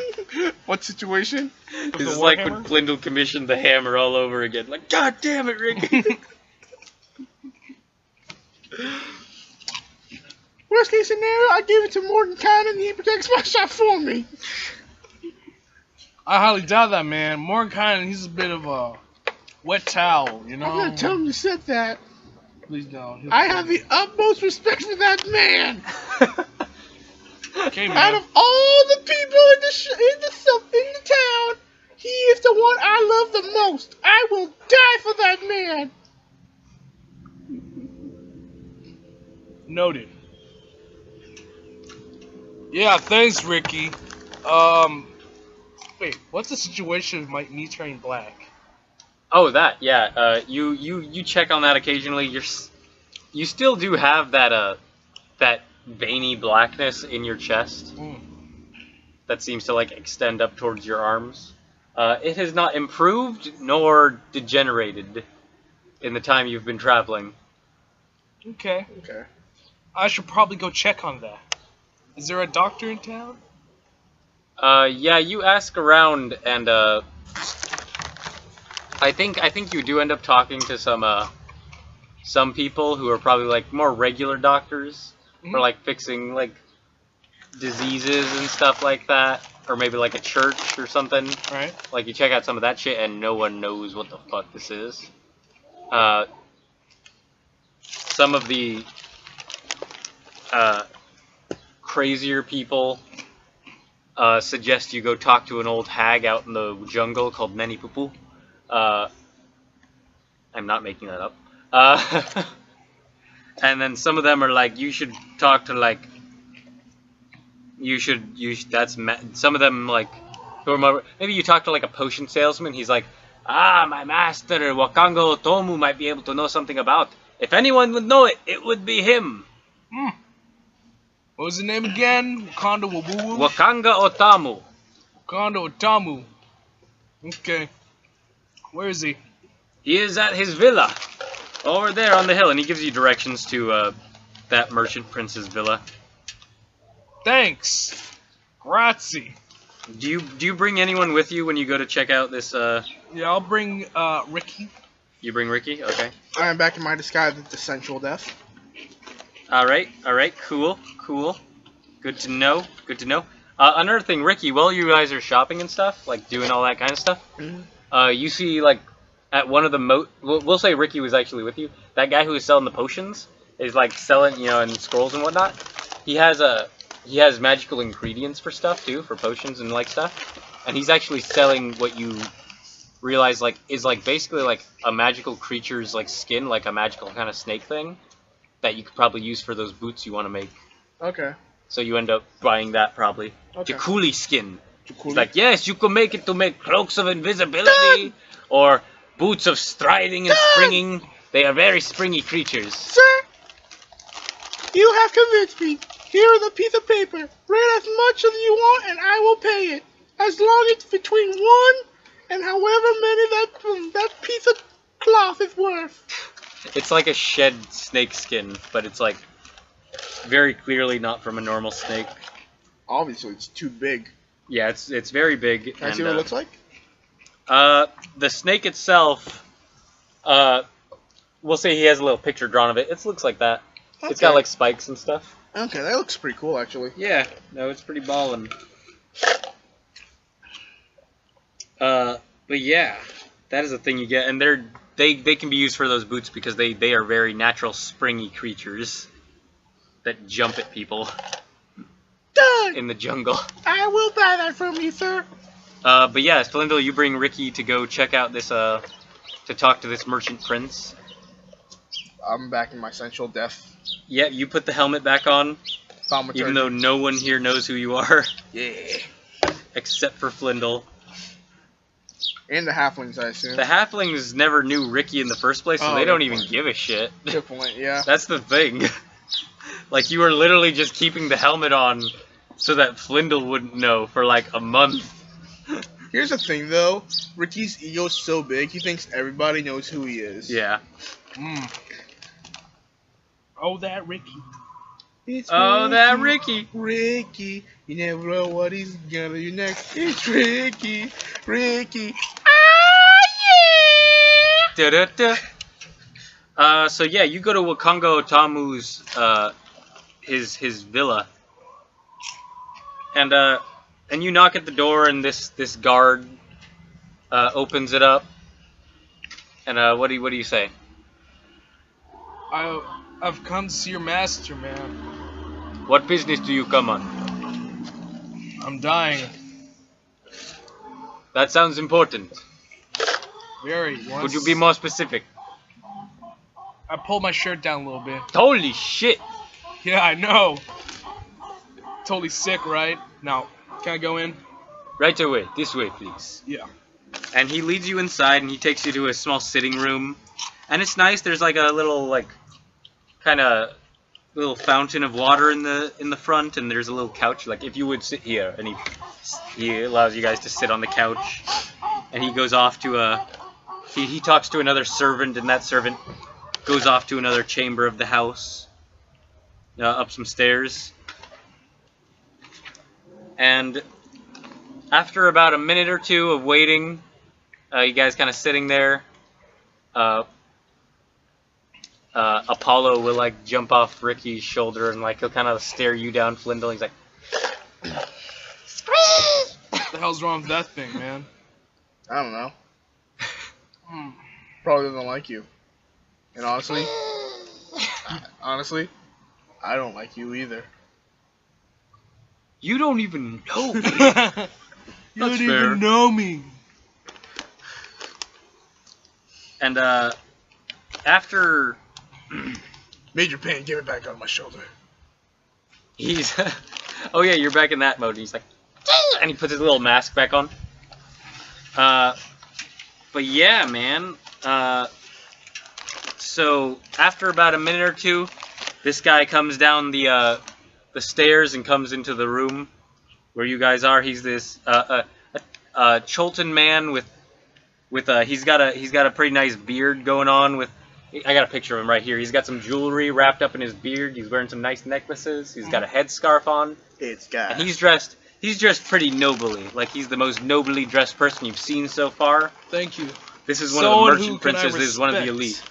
Speaker 2: What situation?
Speaker 1: This
Speaker 5: the
Speaker 1: is like
Speaker 5: Warhammer?
Speaker 1: when Flyndal commissioned the hammer all over again. Like, God damn it, Ricky.
Speaker 2: Worst case scenario, I give it to Mordenkainen and he protects my shop for me.
Speaker 5: I highly doubt that, man. Mordenkainen, he's a bit of a wet towel, you know?
Speaker 2: I'm gonna tell him you said that.
Speaker 5: Please don't. He'll
Speaker 2: I
Speaker 5: kill
Speaker 2: have
Speaker 5: me.
Speaker 2: the utmost respect for that man.
Speaker 5: Okay,
Speaker 2: Out
Speaker 5: man.
Speaker 2: of all the people in the town, he is the one I love the most. I will die for that man.
Speaker 5: Noted. Yeah, thanks, Ricky. Wait, what's the situation with me turning black?
Speaker 1: Oh, that, yeah. You check on that occasionally. You still do have that that veiny blackness in your chest that seems to like extend up towards your arms. It has not improved nor degenerated in the time you've been traveling.
Speaker 5: Okay.
Speaker 2: Okay.
Speaker 5: I should probably go check on that. Is there a doctor in town?
Speaker 1: Yeah, you ask around, and I think you do end up talking to some people who are probably like more regular doctors for like fixing like diseases and stuff like that, or maybe like a church or something.
Speaker 5: Right.
Speaker 1: Like you check out some of that shit, and no one knows what the fuck this is. Some of the crazier people suggest you go talk to an old hag out in the jungle called Neni Pupu. I'm not making that up. And then some of them are like, you should talk to like, some of them like, who are more, maybe you talk to like a potion salesman. He's like, my master Wakango Otomu might be able to know something about. If anyone would know it, it would be him.
Speaker 5: What was the name again? Wakanda Wabuwu?
Speaker 1: Wakanga Otamu.
Speaker 5: Wakanda Otamu. Okay. Where is he?
Speaker 1: He is at his villa, over there on the hill, and he gives you directions to that merchant prince's villa.
Speaker 5: Thanks. Grazie.
Speaker 1: Do you bring anyone with you when you go to check out this?
Speaker 5: Yeah, I'll bring Ricky.
Speaker 1: You bring Ricky, okay.
Speaker 2: I am back in my disguise with the sensual death.
Speaker 1: All right, cool. Good to know. Another thing, Ricky, while you guys are shopping and stuff, like doing all that kind of stuff, you see like at one of the we'll say Ricky was actually with you. That guy who was selling the potions, is like selling, in scrolls and whatnot. He has magical ingredients for stuff too, for potions and like stuff. And he's actually selling what you realize is basically like a magical creature's like skin, like a magical kind of snake thing that you could probably use for those boots you want to make.
Speaker 2: Okay.
Speaker 1: So you end up buying that probably.
Speaker 2: Okay.
Speaker 1: Jakuli skin.
Speaker 2: Jakuli?
Speaker 1: It's like, yes, you can make it to make cloaks of invisibility or boots of striding and springing. They are very springy creatures.
Speaker 4: Sir, you have convinced me. Here is a piece of paper. Read as much as you want, and I will pay it. As long as it's between 1 and however many that piece of cloth is worth.
Speaker 1: It's like a shed snake skin, but it's like very clearly not from a normal snake.
Speaker 2: Obviously, it's too big.
Speaker 1: Yeah, it's very big.
Speaker 2: Can I see what it looks like?
Speaker 1: The snake itself, we'll say he has a little picture drawn of it. It looks like that.
Speaker 2: Okay.
Speaker 1: It's got like spikes and stuff.
Speaker 2: Okay, that looks pretty cool, actually.
Speaker 1: Yeah, no, it's pretty ballin'. But yeah, that is a thing you get, and they can be used for those boots because they are very natural, springy creatures that jump at people
Speaker 4: Done.
Speaker 1: in the jungle.
Speaker 4: I will buy that from you, sir.
Speaker 1: But yeah, Flyndal, you bring Ricky to go check out this to talk to this merchant prince.
Speaker 2: I'm back in my central death.
Speaker 1: Yeah, you put the helmet back on,
Speaker 2: Thaumaturgy.
Speaker 1: even though no one here knows who you are,
Speaker 2: Yeah.
Speaker 1: except for Flyndal.
Speaker 2: And the halflings, I assume.
Speaker 1: The halflings never knew Ricky in the first place, so
Speaker 2: Oh,
Speaker 1: they don't
Speaker 2: good
Speaker 1: even
Speaker 2: point.
Speaker 1: give a shit.
Speaker 2: Good point, yeah.
Speaker 1: That's the thing. Like, you were literally just keeping the helmet on so that Flyndal wouldn't know for like a month.
Speaker 2: Here's the thing, though. Ricky's ego's so big, he thinks everybody knows who he is.
Speaker 1: Yeah.
Speaker 5: Oh, that Ricky.
Speaker 2: It's
Speaker 1: Oh, that Ricky.
Speaker 2: Ricky. You never know what he's gonna do next. It's Ricky. Ricky.
Speaker 1: Da-da-da. So yeah, you go to Wakongo Tamu's his villa, and you knock at the door, and this guard opens it up. And what do you say?
Speaker 5: I've come to see your master, man.
Speaker 1: What business do you come on?
Speaker 5: I'm dying.
Speaker 1: That sounds important.
Speaker 5: Very.
Speaker 1: Could you be more specific?
Speaker 5: I pulled my shirt down a little bit.
Speaker 1: Holy shit!
Speaker 5: Yeah, I know. Totally sick, right? Now, can I go in?
Speaker 1: Right away. This way, please.
Speaker 5: Yeah.
Speaker 1: And he leads you inside, and he takes you to a small sitting room. And it's nice. There's like a little kind of little fountain of water in the front, and there's a little couch. Like, if you would sit here, and he allows you guys to sit on the couch. And he goes off to he talks to another servant, and that servant goes off to another chamber of the house, up some stairs. And after about a minute or two of waiting, you guys kind of sitting there, Apollo will like jump off Ricky's shoulder and like he'll kind of stare you down, Flyndal. He's like,
Speaker 5: What the hell's wrong with that thing, man?
Speaker 2: I don't know. Probably doesn't like you. And honestly, I don't like you either.
Speaker 1: "You don't even know me."
Speaker 5: You
Speaker 1: That's
Speaker 5: don't
Speaker 1: fair.
Speaker 5: even know me.
Speaker 1: And after
Speaker 2: Major Pain, give it back on my shoulder.
Speaker 1: he's, oh yeah, you're back in that mode. He's like, and he puts his little mask back on. But yeah, man. So after about a minute or two, this guy comes down the stairs and comes into the room where you guys are. He's this Chultan man with he's got a pretty nice beard going on with. I got a picture of him right here. He's got some jewelry wrapped up in his beard. He's wearing some nice necklaces. He's got a headscarf on.
Speaker 2: It's got.
Speaker 1: And he's dressed pretty nobly. Like, he's the most nobly dressed person you've seen so far.
Speaker 5: Thank you.
Speaker 1: This is one
Speaker 5: Someone
Speaker 1: of the
Speaker 5: who
Speaker 1: merchant
Speaker 5: can I
Speaker 1: princes. This is one of the
Speaker 5: respect.
Speaker 1: elite.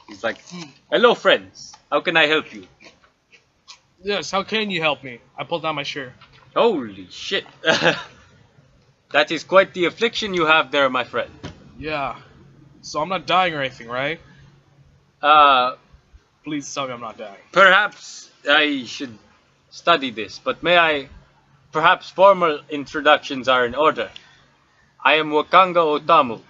Speaker 1: He's like, "Hello, friends. How can I help you?"
Speaker 5: Yes, how can you help me? I pulled down my shirt.
Speaker 1: Holy shit. That is quite the affliction you have there, my friend.
Speaker 5: Yeah. So I'm not dying or anything, right? Please tell me I'm not dying.
Speaker 1: Perhaps I should study this, but may I... Perhaps formal introductions are in order. I am Wakanga Otamu,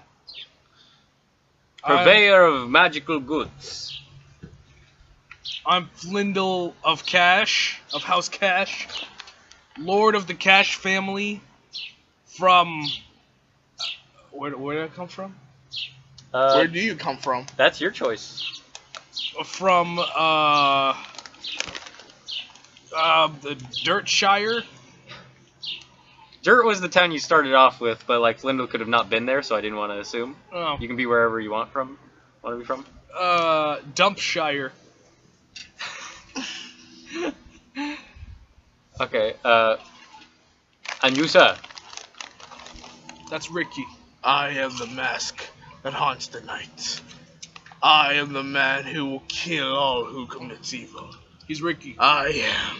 Speaker 1: purveyor of magical goods.
Speaker 5: I'm Flyndal of Cash, of House Cash, Lord of the Cash family, from... where did I come from?
Speaker 2: Where do you come from?
Speaker 1: That's your choice.
Speaker 5: From, the Dirtshire.
Speaker 1: Dirt was the town you started off with, but like Flyndal could have not been there, so I didn't want to assume.
Speaker 5: Oh.
Speaker 1: You can be wherever you want to be from.
Speaker 5: Dumpshire.
Speaker 1: Okay, and you, sir?
Speaker 5: That's Ricky.
Speaker 2: I am the mask that haunts the night. I am the man who will kill all who commits evil.
Speaker 5: He's Ricky.
Speaker 2: I am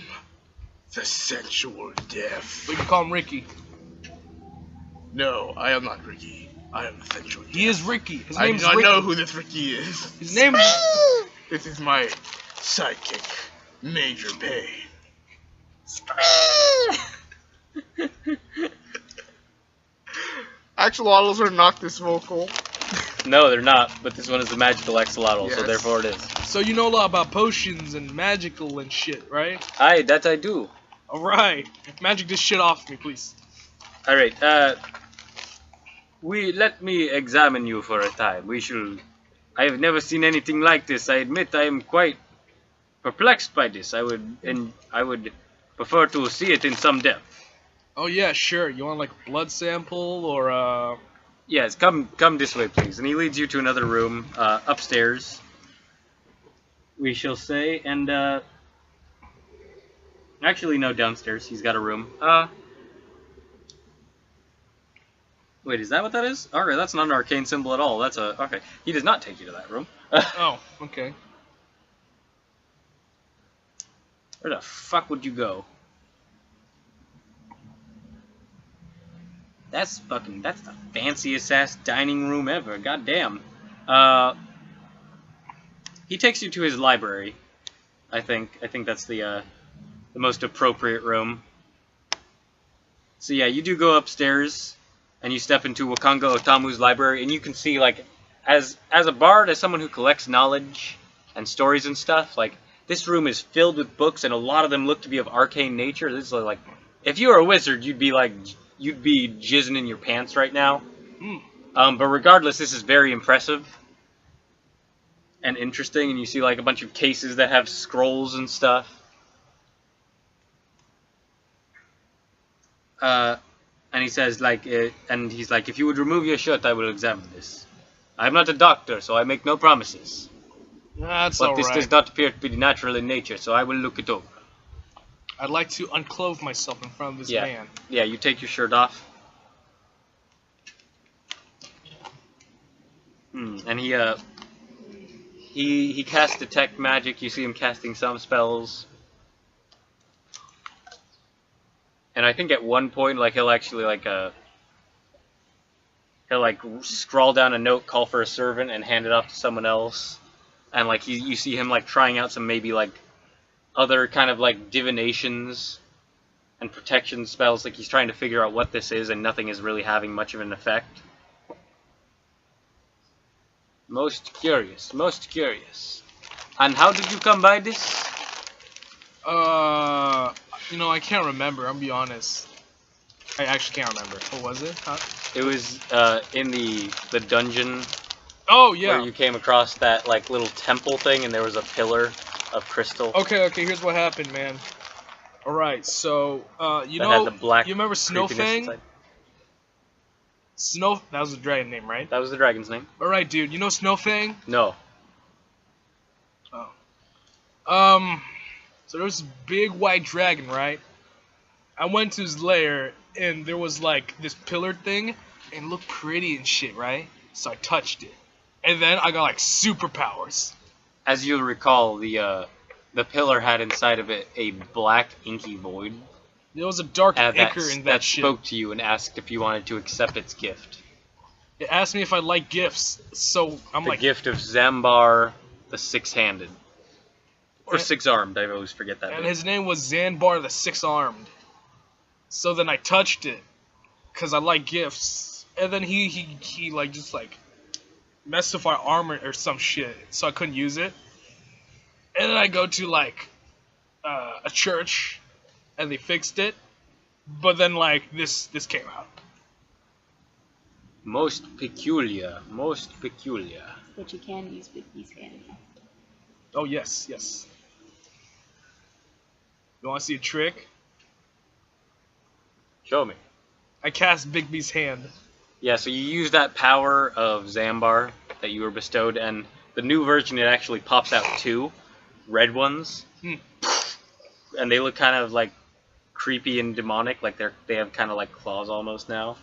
Speaker 2: the sensual death.
Speaker 5: We can call him Ricky.
Speaker 2: No, I am not Ricky. I am the sensual death.
Speaker 5: He is Ricky. His
Speaker 2: I do
Speaker 5: name's
Speaker 2: not
Speaker 5: Ricky.
Speaker 2: know who this Ricky is.
Speaker 5: His name.
Speaker 2: This is my sidekick, Major Payne. Axolotls are not this vocal.
Speaker 1: No, they're not, but this one is a magical axolotl, so
Speaker 2: Yes.
Speaker 1: therefore it is.
Speaker 5: So you know a lot about potions and magical and shit, right?
Speaker 1: Aye, that I do.
Speaker 5: Alright. Magic this shit off me, please.
Speaker 1: Alright, let me examine you for a time. I have never seen anything like this. I admit I am quite perplexed by this. I would prefer to see it in some depth.
Speaker 5: Oh yeah, sure. You want like a blood sample or
Speaker 1: Yes, come this way, please. And he leads you to another room, upstairs, we shall say, and, actually, no, downstairs. He's got a room. Wait, is that what that is? Okay, that's not an arcane symbol at all. Okay. He does not take you to that room.
Speaker 5: Oh, okay.
Speaker 1: Where the fuck would you go? That's the fanciest ass dining room ever. Goddamn. He takes you to his library. I think that's the most appropriate room. So yeah, you do go upstairs and you step into Wakanga Otamu's library, and you can see, like, as a bard, as someone who collects knowledge and stories and stuff, like, this room is filled with books, and a lot of them look to be of arcane nature. This is like, if you were a wizard, you'd be jizzing in your pants right now. But regardless, this is very impressive and interesting, and you see like a bunch of cases that have scrolls and stuff. And he says he's like, if you would remove your shirt, I will examine this. I am not a doctor, so I make no promises.
Speaker 5: That's
Speaker 1: But
Speaker 5: alright.
Speaker 1: this does not appear to be natural in nature, so I will look it over.
Speaker 5: I'd like to unclothe myself in front of this man.
Speaker 1: Yeah, you take your shirt off. And he casts detect magic. You see him casting some spells. And I think at one point, like, he'll actually, like, scrawl down a note, call for a servant, and hand it off to someone else. And, like, you see him, like, trying out some maybe, like, other kind of, like, divinations and protection spells. Like, he's trying to figure out what this is, and nothing is really having much of an effect. Most curious, most curious. And how did you come by this?
Speaker 5: You know, I can't remember, I'll be honest. I actually can't remember. What was it? Huh?
Speaker 1: It was, in the dungeon.
Speaker 5: Oh, yeah.
Speaker 1: Where you came across that, like, little temple thing, and there was a pillar of crystal.
Speaker 5: Okay, here's what happened, man. Alright, so, you
Speaker 1: that
Speaker 5: know,
Speaker 1: had the black
Speaker 5: you remember
Speaker 1: creepiness
Speaker 5: Snowfang?
Speaker 1: inside.
Speaker 5: That was the dragon name, right?
Speaker 1: That was the dragon's name.
Speaker 5: Alright, dude, you know Snowfang?
Speaker 1: No.
Speaker 5: Oh. So there was this big white dragon, right? I went to his lair, and there was, like, this pillar thing, and it looked pretty and shit, right? So I touched it. And then I got, like, superpowers.
Speaker 1: As you'll recall, the pillar had inside of it a black inky void.
Speaker 5: There was a dark
Speaker 1: that
Speaker 5: ichor in that shit.
Speaker 1: spoke to you and asked if you wanted to accept its gift.
Speaker 5: It asked me if I like gifts, so I'm
Speaker 1: The
Speaker 5: like...
Speaker 1: gift of Zambar the Six-Handed. Or six-armed. I always forget that.
Speaker 5: And
Speaker 1: bit.
Speaker 5: his name was Zanbar the Six-Armed. So then I touched it, cause I like gifts. And then he like just like messed with our armor or some shit, so I couldn't use it. And then I go to like a church, and they fixed it. But then like this came out.
Speaker 1: Most peculiar. Most peculiar.
Speaker 3: But you can use Big B's hand.
Speaker 5: Oh yes, yes. You want to see a trick?
Speaker 1: Show me.
Speaker 5: I cast Big B's hand.
Speaker 1: Yeah, so you use that power of Zambar that you were bestowed, and the new version, it actually pops out 2 red ones. And they look kind of like creepy and demonic, like they have kind of like claws almost now.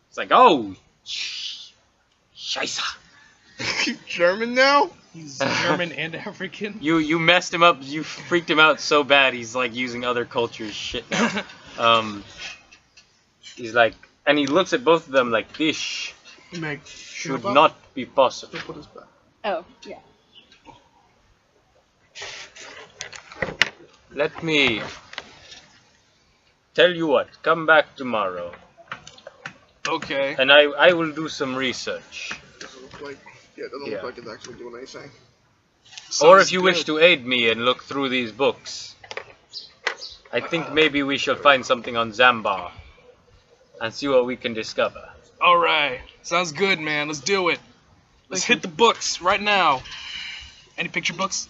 Speaker 1: It's like, oh, scheisse.
Speaker 2: German now?
Speaker 5: He's German and African.
Speaker 1: You messed him up. You freaked him out so bad. He's like using other cultures' shit now. He's like, and he looks at both of them like this
Speaker 2: Meg,
Speaker 1: should not be possible.
Speaker 2: put this back.
Speaker 3: Oh, yeah.
Speaker 1: Let me tell you what. Come back tomorrow,
Speaker 5: Okay.
Speaker 1: and I will do some research.
Speaker 2: Doesn't look like, yeah, it doesn't
Speaker 1: Yeah.
Speaker 2: look like it's actually doing anything.
Speaker 1: Or
Speaker 5: Sounds
Speaker 1: if you
Speaker 5: good.
Speaker 1: wish to aid me and look through these books, I think maybe we shall find something on Zambar and see what we can discover.
Speaker 5: All right. Sounds good, man. Let's do it. Let's hit the books right now. Any picture books?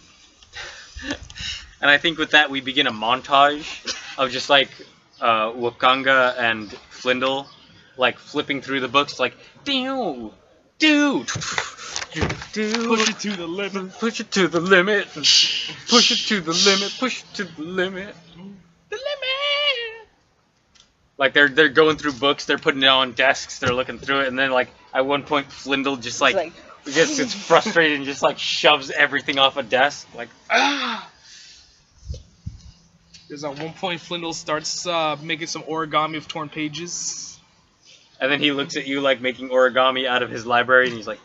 Speaker 1: And I think with that we begin a montage of just like Wakanga and Flyndal like flipping through the books like do
Speaker 5: Push it to the limit.
Speaker 1: push it to the limit, push it to the limit, push it to the limit.
Speaker 5: The limit.
Speaker 1: Like they're going through books, they're putting it on desks, they're looking through it, and then like at one point Flyndal just like gets frustrated and just like shoves everything off a desk like ah.
Speaker 5: There's at one point Flyndal starts making some origami of torn pages.
Speaker 1: And then he looks at you like making origami out of his library, and he's like,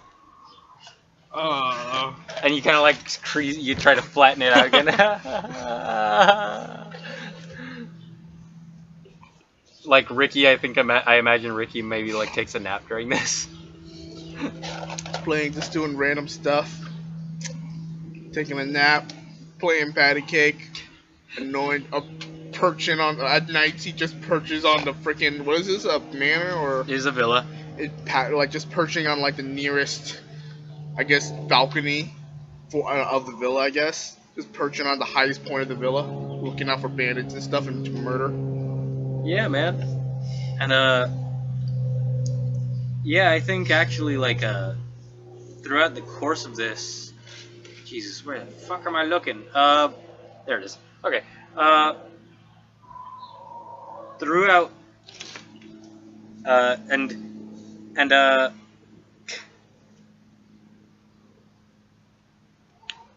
Speaker 1: and you kind of like you try to flatten it out again. Like Ricky, I think I imagine Ricky maybe like takes a nap during this.
Speaker 2: Playing, just doing random stuff. Taking a nap, playing patty cake, annoying, perching on, at nights he just perches on the freaking, what is this, a manor, or?
Speaker 1: Is a villa.
Speaker 2: Like just perching on like the nearest, I guess, balcony of the villa, I guess. Just perching on the highest point of the villa, looking out for bandits and stuff and murder.
Speaker 1: Yeah, man. And yeah, I think actually like throughout the course of this, Jesus, where the fuck am I looking? There it is. Okay. Throughout and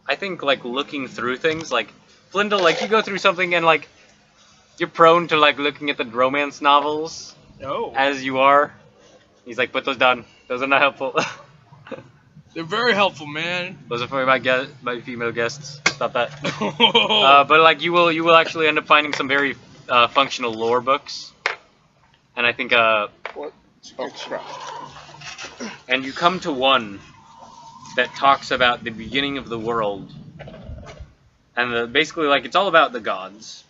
Speaker 1: I think like looking through things, like Flyndal, like you go through something and like you're prone to like looking at the romance novels
Speaker 5: Oh.
Speaker 1: as you are. He's like, put those down. Those are not helpful.
Speaker 5: They're very helpful, man.
Speaker 1: Those are for my female guests. Stop that. But like you will actually end up finding some very functional lore books, and I think
Speaker 2: What? Oh crap.
Speaker 1: and you come to one that talks about the beginning of the world, and basically like it's all about the gods,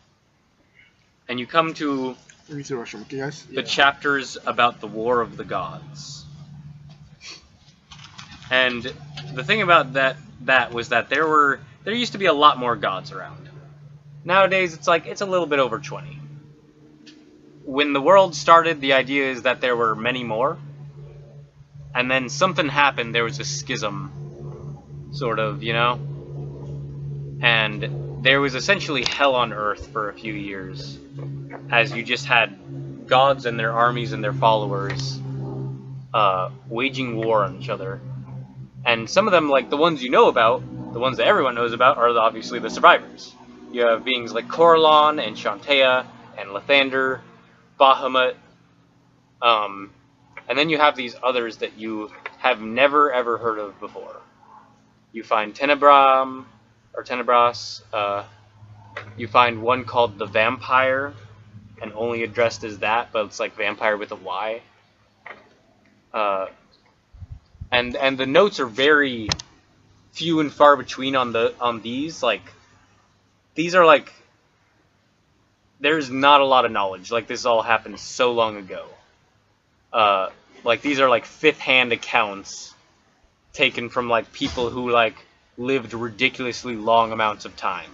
Speaker 1: and you come to
Speaker 2: Let me see the restroom, okay, guys?
Speaker 1: the chapters about the war of the gods. And the thing about that was that there used to be a lot more gods around. Nowadays it's like it's a little bit over 20. When the world started, the idea is that there were many more. And then something happened, there was a schism, sort of, you know? And there was essentially hell on earth for a few years, as you just had gods and their armies and their followers waging war on each other. And some of them, like the ones you know about, the ones that everyone knows about, are obviously the survivors. You have beings like Coralon and Shantea and Lathander, Bahamut, and then you have these others that you have never ever heard of before. You find Tenebram, or Tenebras. You find one called the Vampire, and only addressed as that, but it's like vampire with a Y. And the notes are very few and far between on these. Like, these are like, there's not a lot of knowledge. Like, this all happened so long ago. Like, these are like fifth-hand accounts taken from like people who like lived ridiculously long amounts of time,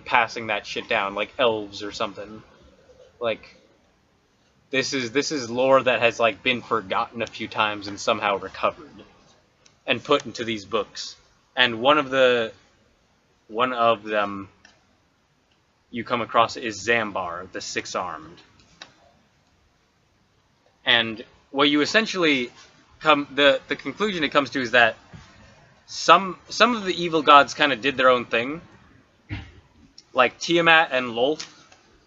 Speaker 1: passing that shit down, like elves or something. Like, this is lore that has like been forgotten a few times and somehow recovered and put into these books. And one of them you come across is Zambar, the Six-Armed. And what you essentially the conclusion it comes to is that some of the evil gods kind of did their own thing. Like Tiamat and Lolth,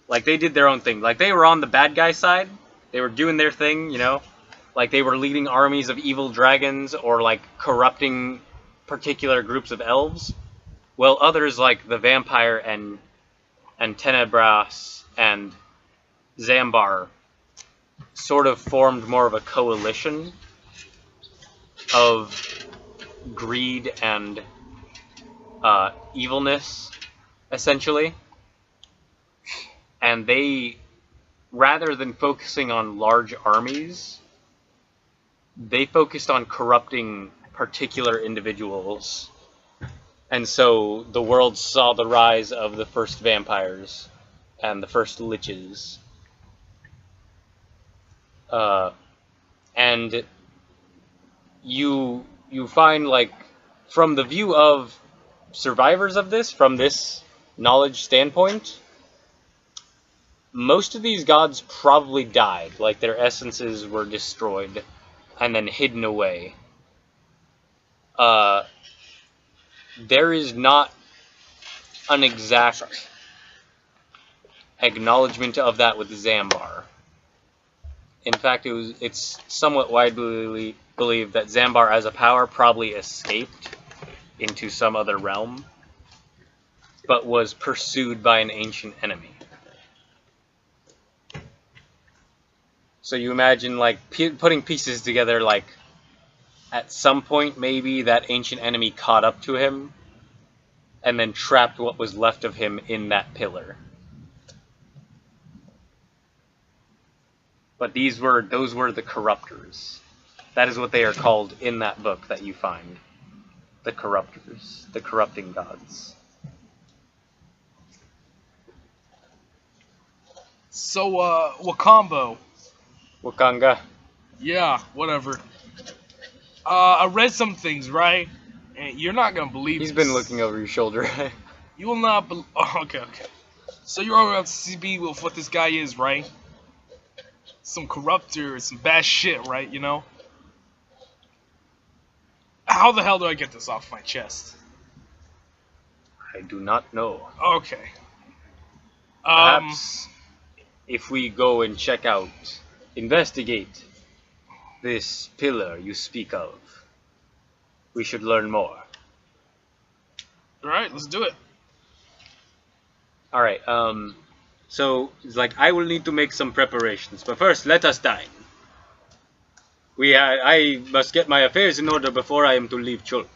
Speaker 1: like they did their own thing. Like they were on the bad guy side. They were doing their thing, you know? Like they were leading armies of evil dragons or like corrupting particular groups of elves. Well, others like the Vampire and Tenebras and Zambar sort of formed more of a coalition of greed and evilness, essentially. And they, rather than focusing on large armies, they focused on corrupting particular individuals. And so the world saw the rise of the first vampires and the first liches. And you find, like, from the view of survivors of this, from this knowledge standpoint, most of these gods probably died. Like, their essences were destroyed and then hidden away. There is not an exact acknowledgement of that with Zambar. In fact, it's somewhat widely believed that Zambar as a power probably escaped into some other realm, but was pursued by an ancient enemy. So you imagine, like, putting pieces together, like, at some point maybe that ancient enemy caught up to him and then trapped what was left of him in that pillar. But those were the corruptors. That is what they are called in that book that you find. The corruptors. The corrupting gods.
Speaker 5: So, Wakambo.
Speaker 1: Wakanga.
Speaker 5: Yeah, whatever. I read some things, right? And you're not gonna believe
Speaker 1: He's
Speaker 5: this.
Speaker 1: been looking over your shoulder.
Speaker 5: You will not believe. Oh, okay. So you're all up to CB with what this guy is, right? Some corruptor, some bad shit, right? You know? How the hell do I get this off my chest?
Speaker 1: I do not know.
Speaker 5: Okay.
Speaker 1: Perhaps if we go and check out, investigate this pillar you speak of, we should learn more.
Speaker 5: Alright, let's do it.
Speaker 1: Alright, so, it's like, I will need to make some preparations, but first, let us dine. I must get my affairs in order before I am to leave Chult.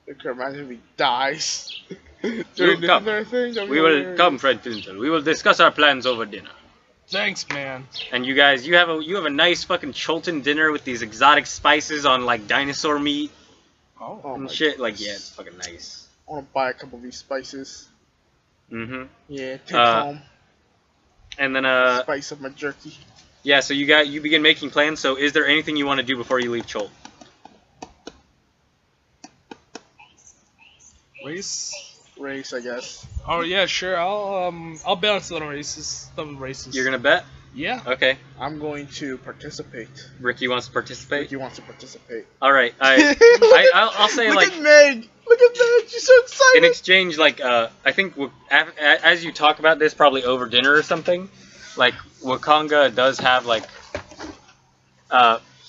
Speaker 2: I can imagine if he dies.
Speaker 1: You come. We will come, friend Flyndal. We will discuss our plans over dinner.
Speaker 5: Thanks, man.
Speaker 1: And you guys, you have a nice fucking Chultan dinner with these exotic spices on like dinosaur meat
Speaker 2: Oh
Speaker 1: and
Speaker 2: my
Speaker 1: shit. Like,
Speaker 2: goodness.
Speaker 1: yeah, it's fucking nice.
Speaker 2: I want to buy a couple of these spices.
Speaker 1: Mm-hmm.
Speaker 2: Yeah, take home.
Speaker 1: And then
Speaker 2: Spice up my jerky.
Speaker 1: yeah. So you begin making plans. So is there anything you want to do before you leave Chult?
Speaker 2: Race, I guess.
Speaker 5: Oh yeah, sure. I'll bet on some races.
Speaker 1: You're gonna bet?
Speaker 5: Yeah.
Speaker 1: Okay.
Speaker 2: I'm going to participate.
Speaker 1: Ricky wants to participate.
Speaker 2: Ricky wants to participate.
Speaker 1: All right. I'll say
Speaker 2: Look
Speaker 1: like.
Speaker 2: at Meg! Look at Meg! She's so excited!
Speaker 1: In exchange, like, I think as you talk about this, probably over dinner or something, like, Wakanga does have, like,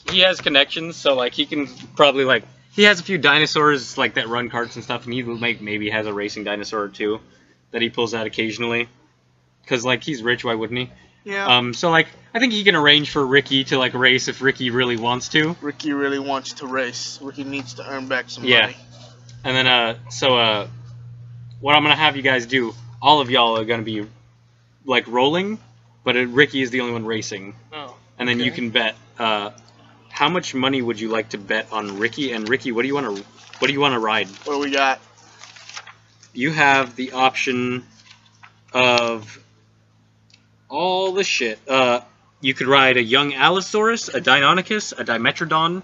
Speaker 1: he has connections, so, like, he can probably, like, he has a few dinosaurs like that run carts and stuff, and he maybe has a racing dinosaur or two that he pulls out occasionally. Cause like he's rich, why wouldn't he?
Speaker 2: Yeah.
Speaker 1: So like I think he can arrange for Ricky to like race if Ricky really wants to.
Speaker 2: Ricky really wants to race. Ricky needs to earn back some
Speaker 1: Yeah.
Speaker 2: money.
Speaker 1: And then what I'm gonna have you guys do, all of y'all are gonna be like rolling, but Ricky is the only one racing.
Speaker 5: Oh.
Speaker 1: And then you can bet. How much money would you like to bet on Ricky? And Ricky, what do you want to ride?
Speaker 2: What do we got?
Speaker 1: You have the option of all the shit. You could ride a young Allosaurus, a Deinonychus, a Dimetrodon,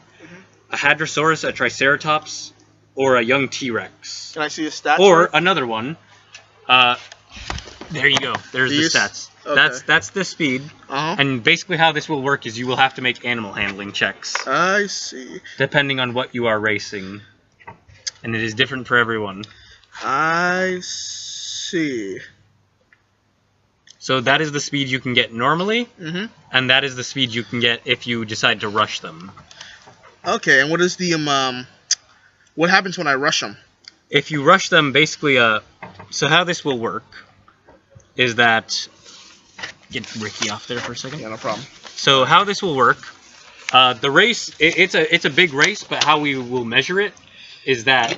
Speaker 1: a Hadrosaurus, a Triceratops, or a young T-Rex.
Speaker 2: Can I see a stat?
Speaker 1: Or another one. There you go. There's
Speaker 2: These?
Speaker 1: the stats.
Speaker 2: Okay.
Speaker 1: That's the speed.
Speaker 2: Uh-huh.
Speaker 1: And basically how this will work is you will have to make animal handling checks,
Speaker 2: I see.
Speaker 1: depending on what you are racing. And it is different for everyone.
Speaker 2: I see.
Speaker 1: So that is the speed you can get normally,
Speaker 2: Mm-hmm.
Speaker 1: and that is the speed you can get if you decide to rush them.
Speaker 2: Okay, and what is the what happens when I rush them?
Speaker 1: If you rush them, basically, so how this will work is that... Get Ricky off there for a second.
Speaker 2: Yeah, no problem.
Speaker 1: So how this will work, the race, it's a big race, but how we will measure it is that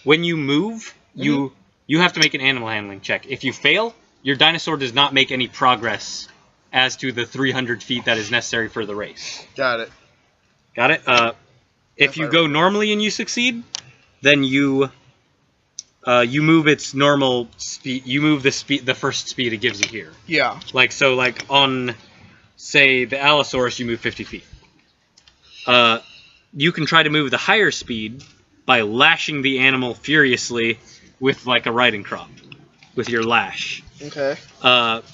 Speaker 1: when you move, you have to make an animal handling check. If you fail, your dinosaur does not make any progress as to the 300 feet that is necessary for the race.
Speaker 2: Got it.
Speaker 1: Got it? If you go normally and you succeed, then you move its normal speed. You move the first speed it gives you here.
Speaker 2: Yeah.
Speaker 1: Like on, say, the Allosaurus, you move 50 feet. You can try to move the higher speed by lashing the animal furiously with like a riding crop, with your lash.
Speaker 2: Okay.
Speaker 3: But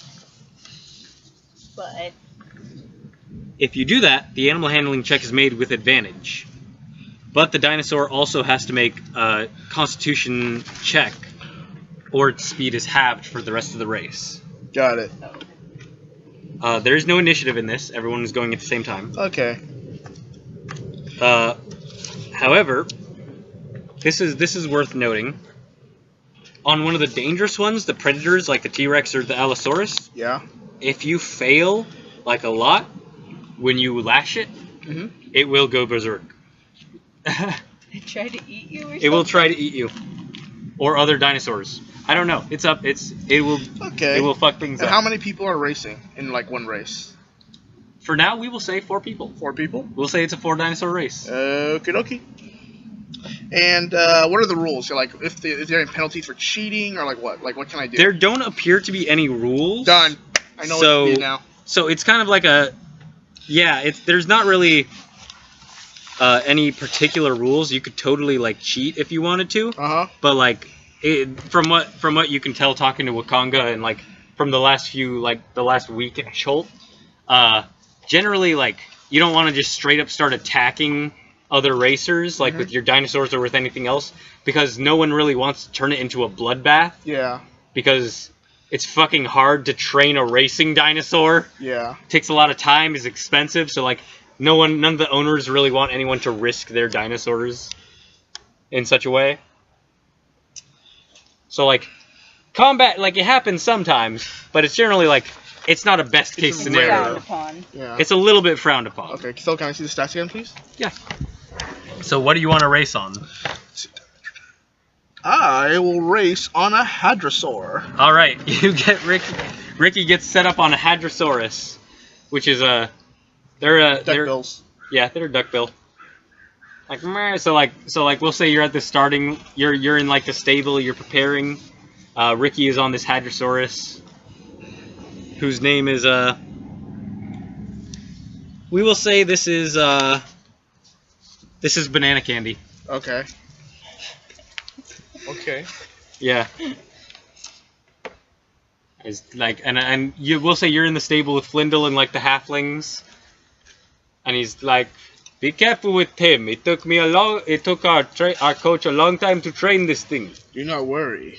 Speaker 1: If you do that, the animal handling check is made with advantage. But the dinosaur also has to make a constitution check, or its speed is halved for the rest of the race.
Speaker 2: Got it.
Speaker 1: There is no initiative in this. Everyone is going at the same time.
Speaker 2: Okay.
Speaker 1: However, this is worth noting. On one of the dangerous ones, the predators like the T-Rex or the Allosaurus,
Speaker 2: Yeah.
Speaker 1: if you fail like a lot when you lash it, it will go berserk.
Speaker 3: it tried to eat you or something?
Speaker 1: It will try to eat you or other dinosaurs. I don't know. It will
Speaker 2: Okay.
Speaker 1: it will fuck things
Speaker 2: And
Speaker 1: up.
Speaker 2: how many people are racing in like one race?
Speaker 1: For now, we will say 4 people.
Speaker 2: 4 people?
Speaker 1: We'll say it's a 4 dinosaur race.
Speaker 2: Okie dokie. And what are the rules? So, like, is there any penalties for cheating, or like what? Like, what can I do?
Speaker 1: There don't appear to be any rules.
Speaker 2: Done. I know what to do now.
Speaker 1: So it's kind of like there's not really any particular rules. You could totally like cheat if you wanted to, but like from what you can tell talking to Wakanga and like from the last week at Chult, generally like you don't want to just straight up start attacking other racers like with your dinosaurs or with anything else, because no one really wants to turn it into a bloodbath.
Speaker 2: Yeah.
Speaker 1: Because it's fucking hard to train a racing dinosaur.
Speaker 2: Yeah.
Speaker 1: Takes a lot of time, is expensive, so like none of the owners really want anyone to risk their dinosaurs in such a way. So like combat, like it happens sometimes, but it's generally like it's not a best case
Speaker 3: Frowned
Speaker 1: scenario.
Speaker 3: upon.
Speaker 2: Yeah.
Speaker 1: It's a little bit frowned upon.
Speaker 2: Okay. So can I see the stats again, please?
Speaker 1: Yeah. So what do you want to race on?
Speaker 2: I will race on a Hadrosaur.
Speaker 1: All right, you get Ricky. Ricky gets set up on a Hadrosaurus, which is they're
Speaker 2: Duckbills.
Speaker 1: yeah, they're duckbill. Like meh, so like we'll say you're at the starting, you're in like the stable, you're preparing. Ricky is on this Hadrosaurus, whose name is we will say this is Banana Candy.
Speaker 2: Okay.
Speaker 5: Okay.
Speaker 1: Yeah. It's like and you will say you're in the stable with Flyndal and like the halflings, and he's like, "Be careful with him. It took our coach a long time to train this thing.
Speaker 2: Do not worry.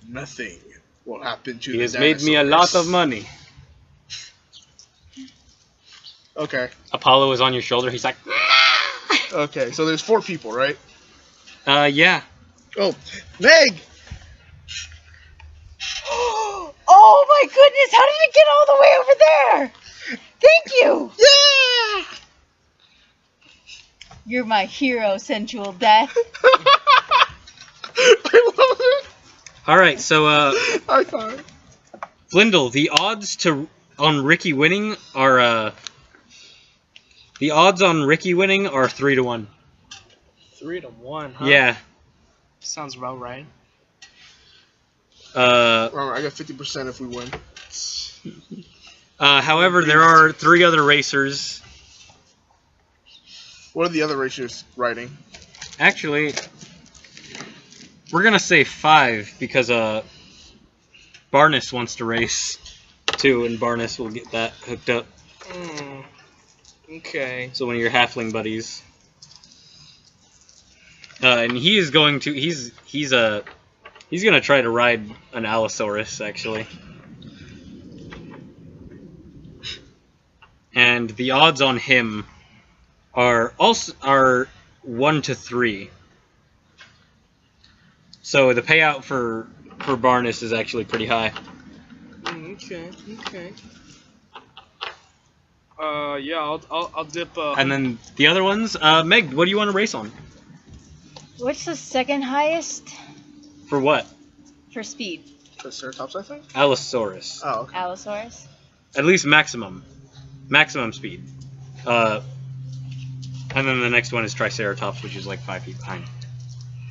Speaker 2: Nothing will happen to
Speaker 1: He
Speaker 2: the
Speaker 1: has made me a lot of money."
Speaker 2: Okay.
Speaker 1: Apollo is on your shoulder. He's like,
Speaker 2: Okay. So there's 4 people, right?
Speaker 1: Yeah.
Speaker 2: Oh, Meg!
Speaker 3: Oh my goodness! How did it get all the way over there? Thank you.
Speaker 2: Yeah!
Speaker 3: You're my hero, sensual death.
Speaker 2: I love it.
Speaker 1: All right. So,
Speaker 2: I thought.
Speaker 1: Flyndal, the odds on Ricky winning are 3 to 1.
Speaker 5: 3 to 1, huh?
Speaker 1: Yeah.
Speaker 5: Sounds about right.
Speaker 2: Remember, I got 50% if we win.
Speaker 1: However, there are 3 other racers.
Speaker 2: What are the other racers riding?
Speaker 1: Actually, we're gonna say 5 because Barnes wants to race too, and Barnes will get that hooked up.
Speaker 5: Okay.
Speaker 1: So one of your halfling buddies. And he is going to he's gonna try to ride an Allosaurus actually. And the odds on him are 1 to 3. So the payout for Barnes is actually pretty high.
Speaker 5: Okay. Yeah, I'll dip.
Speaker 1: And then the other ones, Meg, what do you want to race on?
Speaker 3: What's the second highest
Speaker 1: For what?
Speaker 3: for speed?
Speaker 2: Triceratops, I think?
Speaker 1: Allosaurus.
Speaker 2: Oh, okay.
Speaker 3: Allosaurus?
Speaker 1: At least maximum speed. And then the next one is Triceratops, which is like 5 feet behind.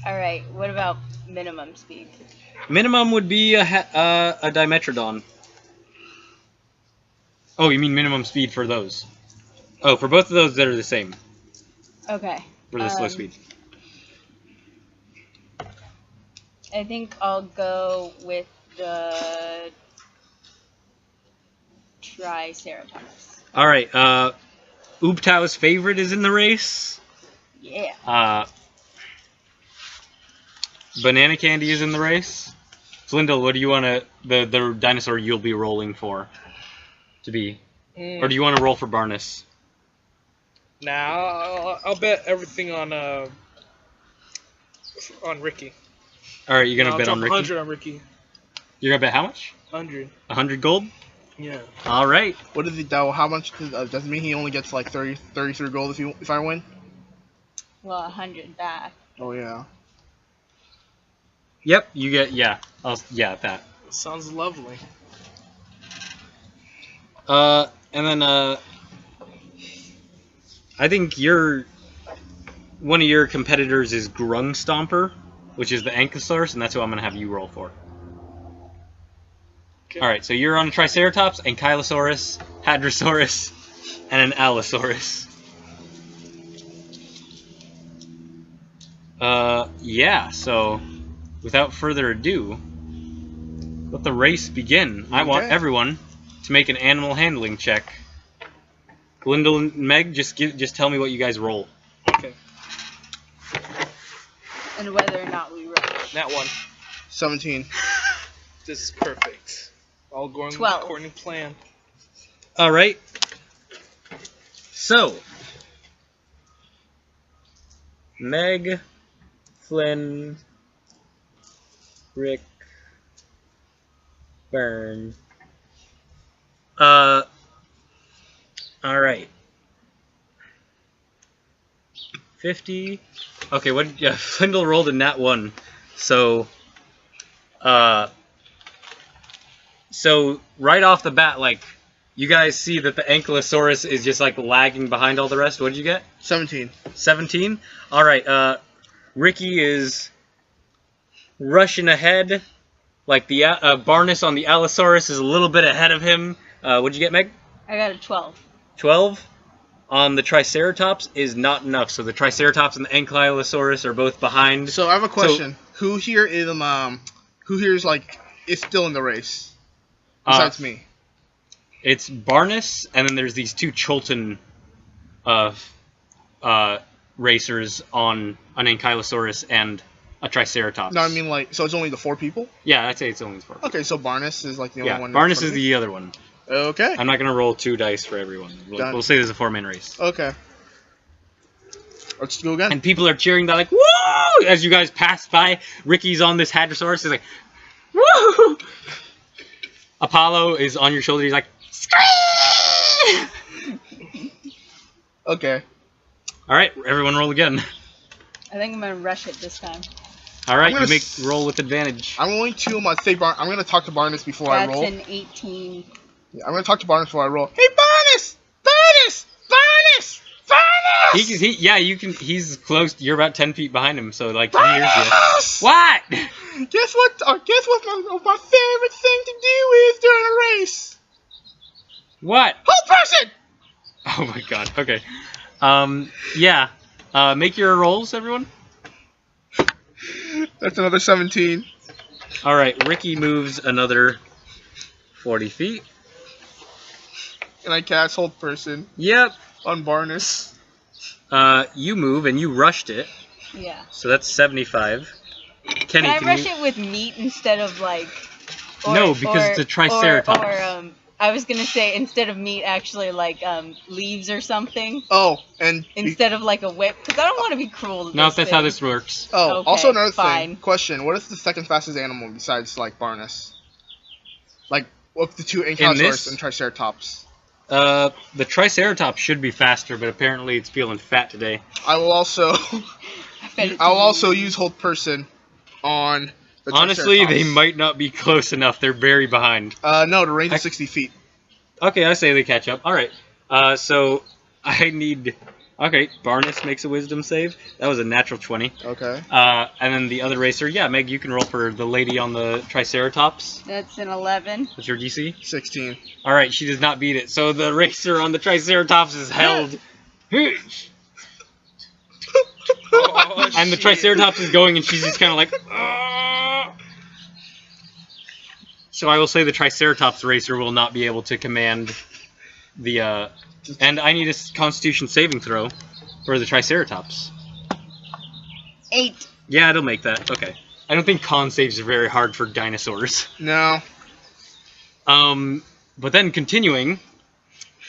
Speaker 3: Alright, what about minimum speed?
Speaker 1: Minimum would be a Dimetrodon. Oh, you mean minimum speed for those? Oh, for both of those, they're the same.
Speaker 3: Okay.
Speaker 1: For the slow speed.
Speaker 3: I think I'll go with the Triceratops.
Speaker 1: All right. Ooptau's favorite is in the race.
Speaker 3: Yeah.
Speaker 1: Banana Candy is in the race. Flyndal, what do you want to the dinosaur you'll be rolling for to be, or do you want to roll for Barnes?
Speaker 5: Nah, I'll bet everything on Ricky.
Speaker 1: All right, you're gonna
Speaker 5: I'll
Speaker 1: bet on
Speaker 5: drop
Speaker 1: Ricky.
Speaker 5: 100 on Ricky.
Speaker 1: You're gonna bet how much?
Speaker 5: 100.
Speaker 1: 100 gold.
Speaker 5: Yeah.
Speaker 1: All right.
Speaker 2: What is it though? How much does it mean he only gets like 33 gold if I win?
Speaker 3: Well, 100 back.
Speaker 2: Oh yeah.
Speaker 1: Yep, you get that.
Speaker 5: Sounds lovely.
Speaker 1: And then I think one of your competitors is Grung Stomper, which is the Ankylosaurus, and that's who I'm gonna have you roll for.
Speaker 5: Okay.
Speaker 1: All right, so you're on a Triceratops, Ankylosaurus, Hadrosaurus, and an Allosaurus. Yeah. So, without further ado, let the race begin. I want everyone to make an animal handling check. Flyndal and Meg, just tell me what you guys roll.
Speaker 5: Okay.
Speaker 3: And whether or not we rush.
Speaker 5: That one.
Speaker 2: 17.
Speaker 5: This is perfect. All going
Speaker 3: 12.
Speaker 5: according to plan.
Speaker 1: All right. So, Meg, Flynn, Rick, Burn. All right. 50. Okay, what? Yeah, Flyndal rolled a nat 1. So, so right off the bat, like, you guys see that the Ankylosaurus is just like lagging behind all the rest. What did you get?
Speaker 2: 17.
Speaker 1: 17. All right. Ricky is rushing ahead. Like the Barnes on the Allosaurus is a little bit ahead of him. What'd you get, Meg?
Speaker 3: I got a 12.
Speaker 1: 12. On the Triceratops is not enough. So the Triceratops and the Ankylosaurus are both behind.
Speaker 2: So I have a question. Who here is like is still in the race besides me?
Speaker 1: It's Barnes, and then there's these 2 Chulton racers on an Ankylosaurus and a Triceratops.
Speaker 2: No, I mean like so it's only the 4 people.
Speaker 1: Yeah, I'd say it's only 4.
Speaker 2: Okay, so Barnes is like the only one.
Speaker 1: Yeah, Barnes is the other one.
Speaker 2: Okay.
Speaker 1: I'm not gonna roll 2 dice for everyone. We'll say there's a 4-man race.
Speaker 2: Okay. Let's go again.
Speaker 1: And people are cheering. They're like, "Woo!" As you guys pass by, Ricky's on this Hadrosaurus. He's like, "Woo!" Apollo is on your shoulder. He's like, "Scream!"
Speaker 2: Okay.
Speaker 1: All right, everyone, roll again.
Speaker 3: I think I'm gonna rush it this time.
Speaker 1: All right,
Speaker 2: I'm
Speaker 1: you
Speaker 2: gonna
Speaker 1: make roll with advantage.
Speaker 2: I'm going to say I'm going to talk to Barnes before I roll.
Speaker 3: That's an 18.
Speaker 2: Yeah, I'm going to talk to Barnes before I roll. Hey, Barnes! Barnes! Barnes! Barnes!
Speaker 1: Yeah, you can. He's close. You're about 10 feet behind him, so like he hears you.
Speaker 2: Barnes!
Speaker 1: What?
Speaker 2: Guess what? Guess what? My favorite thing to do is during a race.
Speaker 1: What?
Speaker 2: Whole person.
Speaker 1: Oh my god. Okay. Yeah. Make your rolls, everyone.
Speaker 2: That's another 17.
Speaker 1: All right. Ricky moves another 40 feet.
Speaker 2: And I cast hold person
Speaker 1: Yep.
Speaker 2: on Barnes.
Speaker 1: You move and you rushed it,
Speaker 3: Yeah.
Speaker 1: so that's 75. Kenny,
Speaker 3: Can I
Speaker 1: can
Speaker 3: rush
Speaker 1: you?
Speaker 3: it with meat instead of like?
Speaker 1: No, because it's a Triceratops.
Speaker 3: Or I was gonna say instead of meat, actually like leaves or something
Speaker 2: Oh, and
Speaker 3: instead of like a whip, because I don't want to be cruel. To
Speaker 1: No,
Speaker 3: this
Speaker 1: that's how
Speaker 3: thing.
Speaker 1: this works.
Speaker 2: oh,
Speaker 3: Okay,
Speaker 2: also another
Speaker 3: fine.
Speaker 2: thing. Question: what is the second fastest animal besides like Barnes? Like, of the two Ankylosaurus
Speaker 1: this?
Speaker 2: and Triceratops?
Speaker 1: The Triceratops should be faster, but apparently it's feeling fat today.
Speaker 2: I will also
Speaker 3: I bet it's
Speaker 2: I will
Speaker 3: meat.
Speaker 2: also use hold person on the
Speaker 1: Honestly, they
Speaker 2: Triceratops.
Speaker 1: might not be close enough. They're very behind.
Speaker 2: No, the range is 60 feet.
Speaker 1: Okay, I say they catch up. All right. So I need. Okay, Barnes makes a wisdom save. That was a natural 20.
Speaker 2: Okay.
Speaker 1: And then the other racer, yeah, Meg, you can roll for the lady on the Triceratops.
Speaker 3: That's an 11.
Speaker 1: What's your DC?
Speaker 2: 16.
Speaker 1: All right, she does not beat it. So the racer on the Triceratops is held.
Speaker 5: Oh,
Speaker 1: And the
Speaker 5: shit.
Speaker 1: Triceratops is going, and she's just kind of like. "Ah." So I will say the Triceratops racer will not be able to command the. And I need a Constitution saving throw for the Triceratops.
Speaker 3: 8.
Speaker 1: Yeah, it'll make that. Okay. I don't think con saves are very hard for dinosaurs.
Speaker 2: No.
Speaker 1: But then continuing,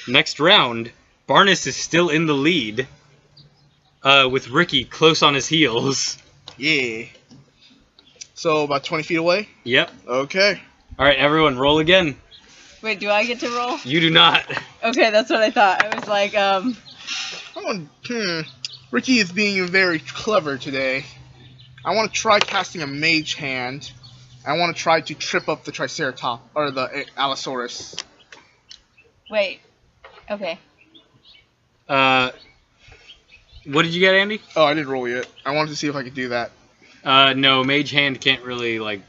Speaker 1: next round, Barnes is still in the lead, with Ricky close on his heels.
Speaker 2: Yeah. So about 20 feet away.
Speaker 1: Yep.
Speaker 2: Okay.
Speaker 1: All right, everyone, roll again.
Speaker 3: Wait, do I get to roll?
Speaker 1: You do not.
Speaker 3: Okay, that's what I thought. I was like,
Speaker 2: Ricky is being very clever today. I want to try casting a mage hand. I want to try to trip up the Triceratops or the Allosaurus.
Speaker 3: wait. Okay.
Speaker 1: What did you get, Andy?
Speaker 2: Oh, I didn't roll yet. I wanted to see if I could do that.
Speaker 1: No, Mage Hand can't really, like...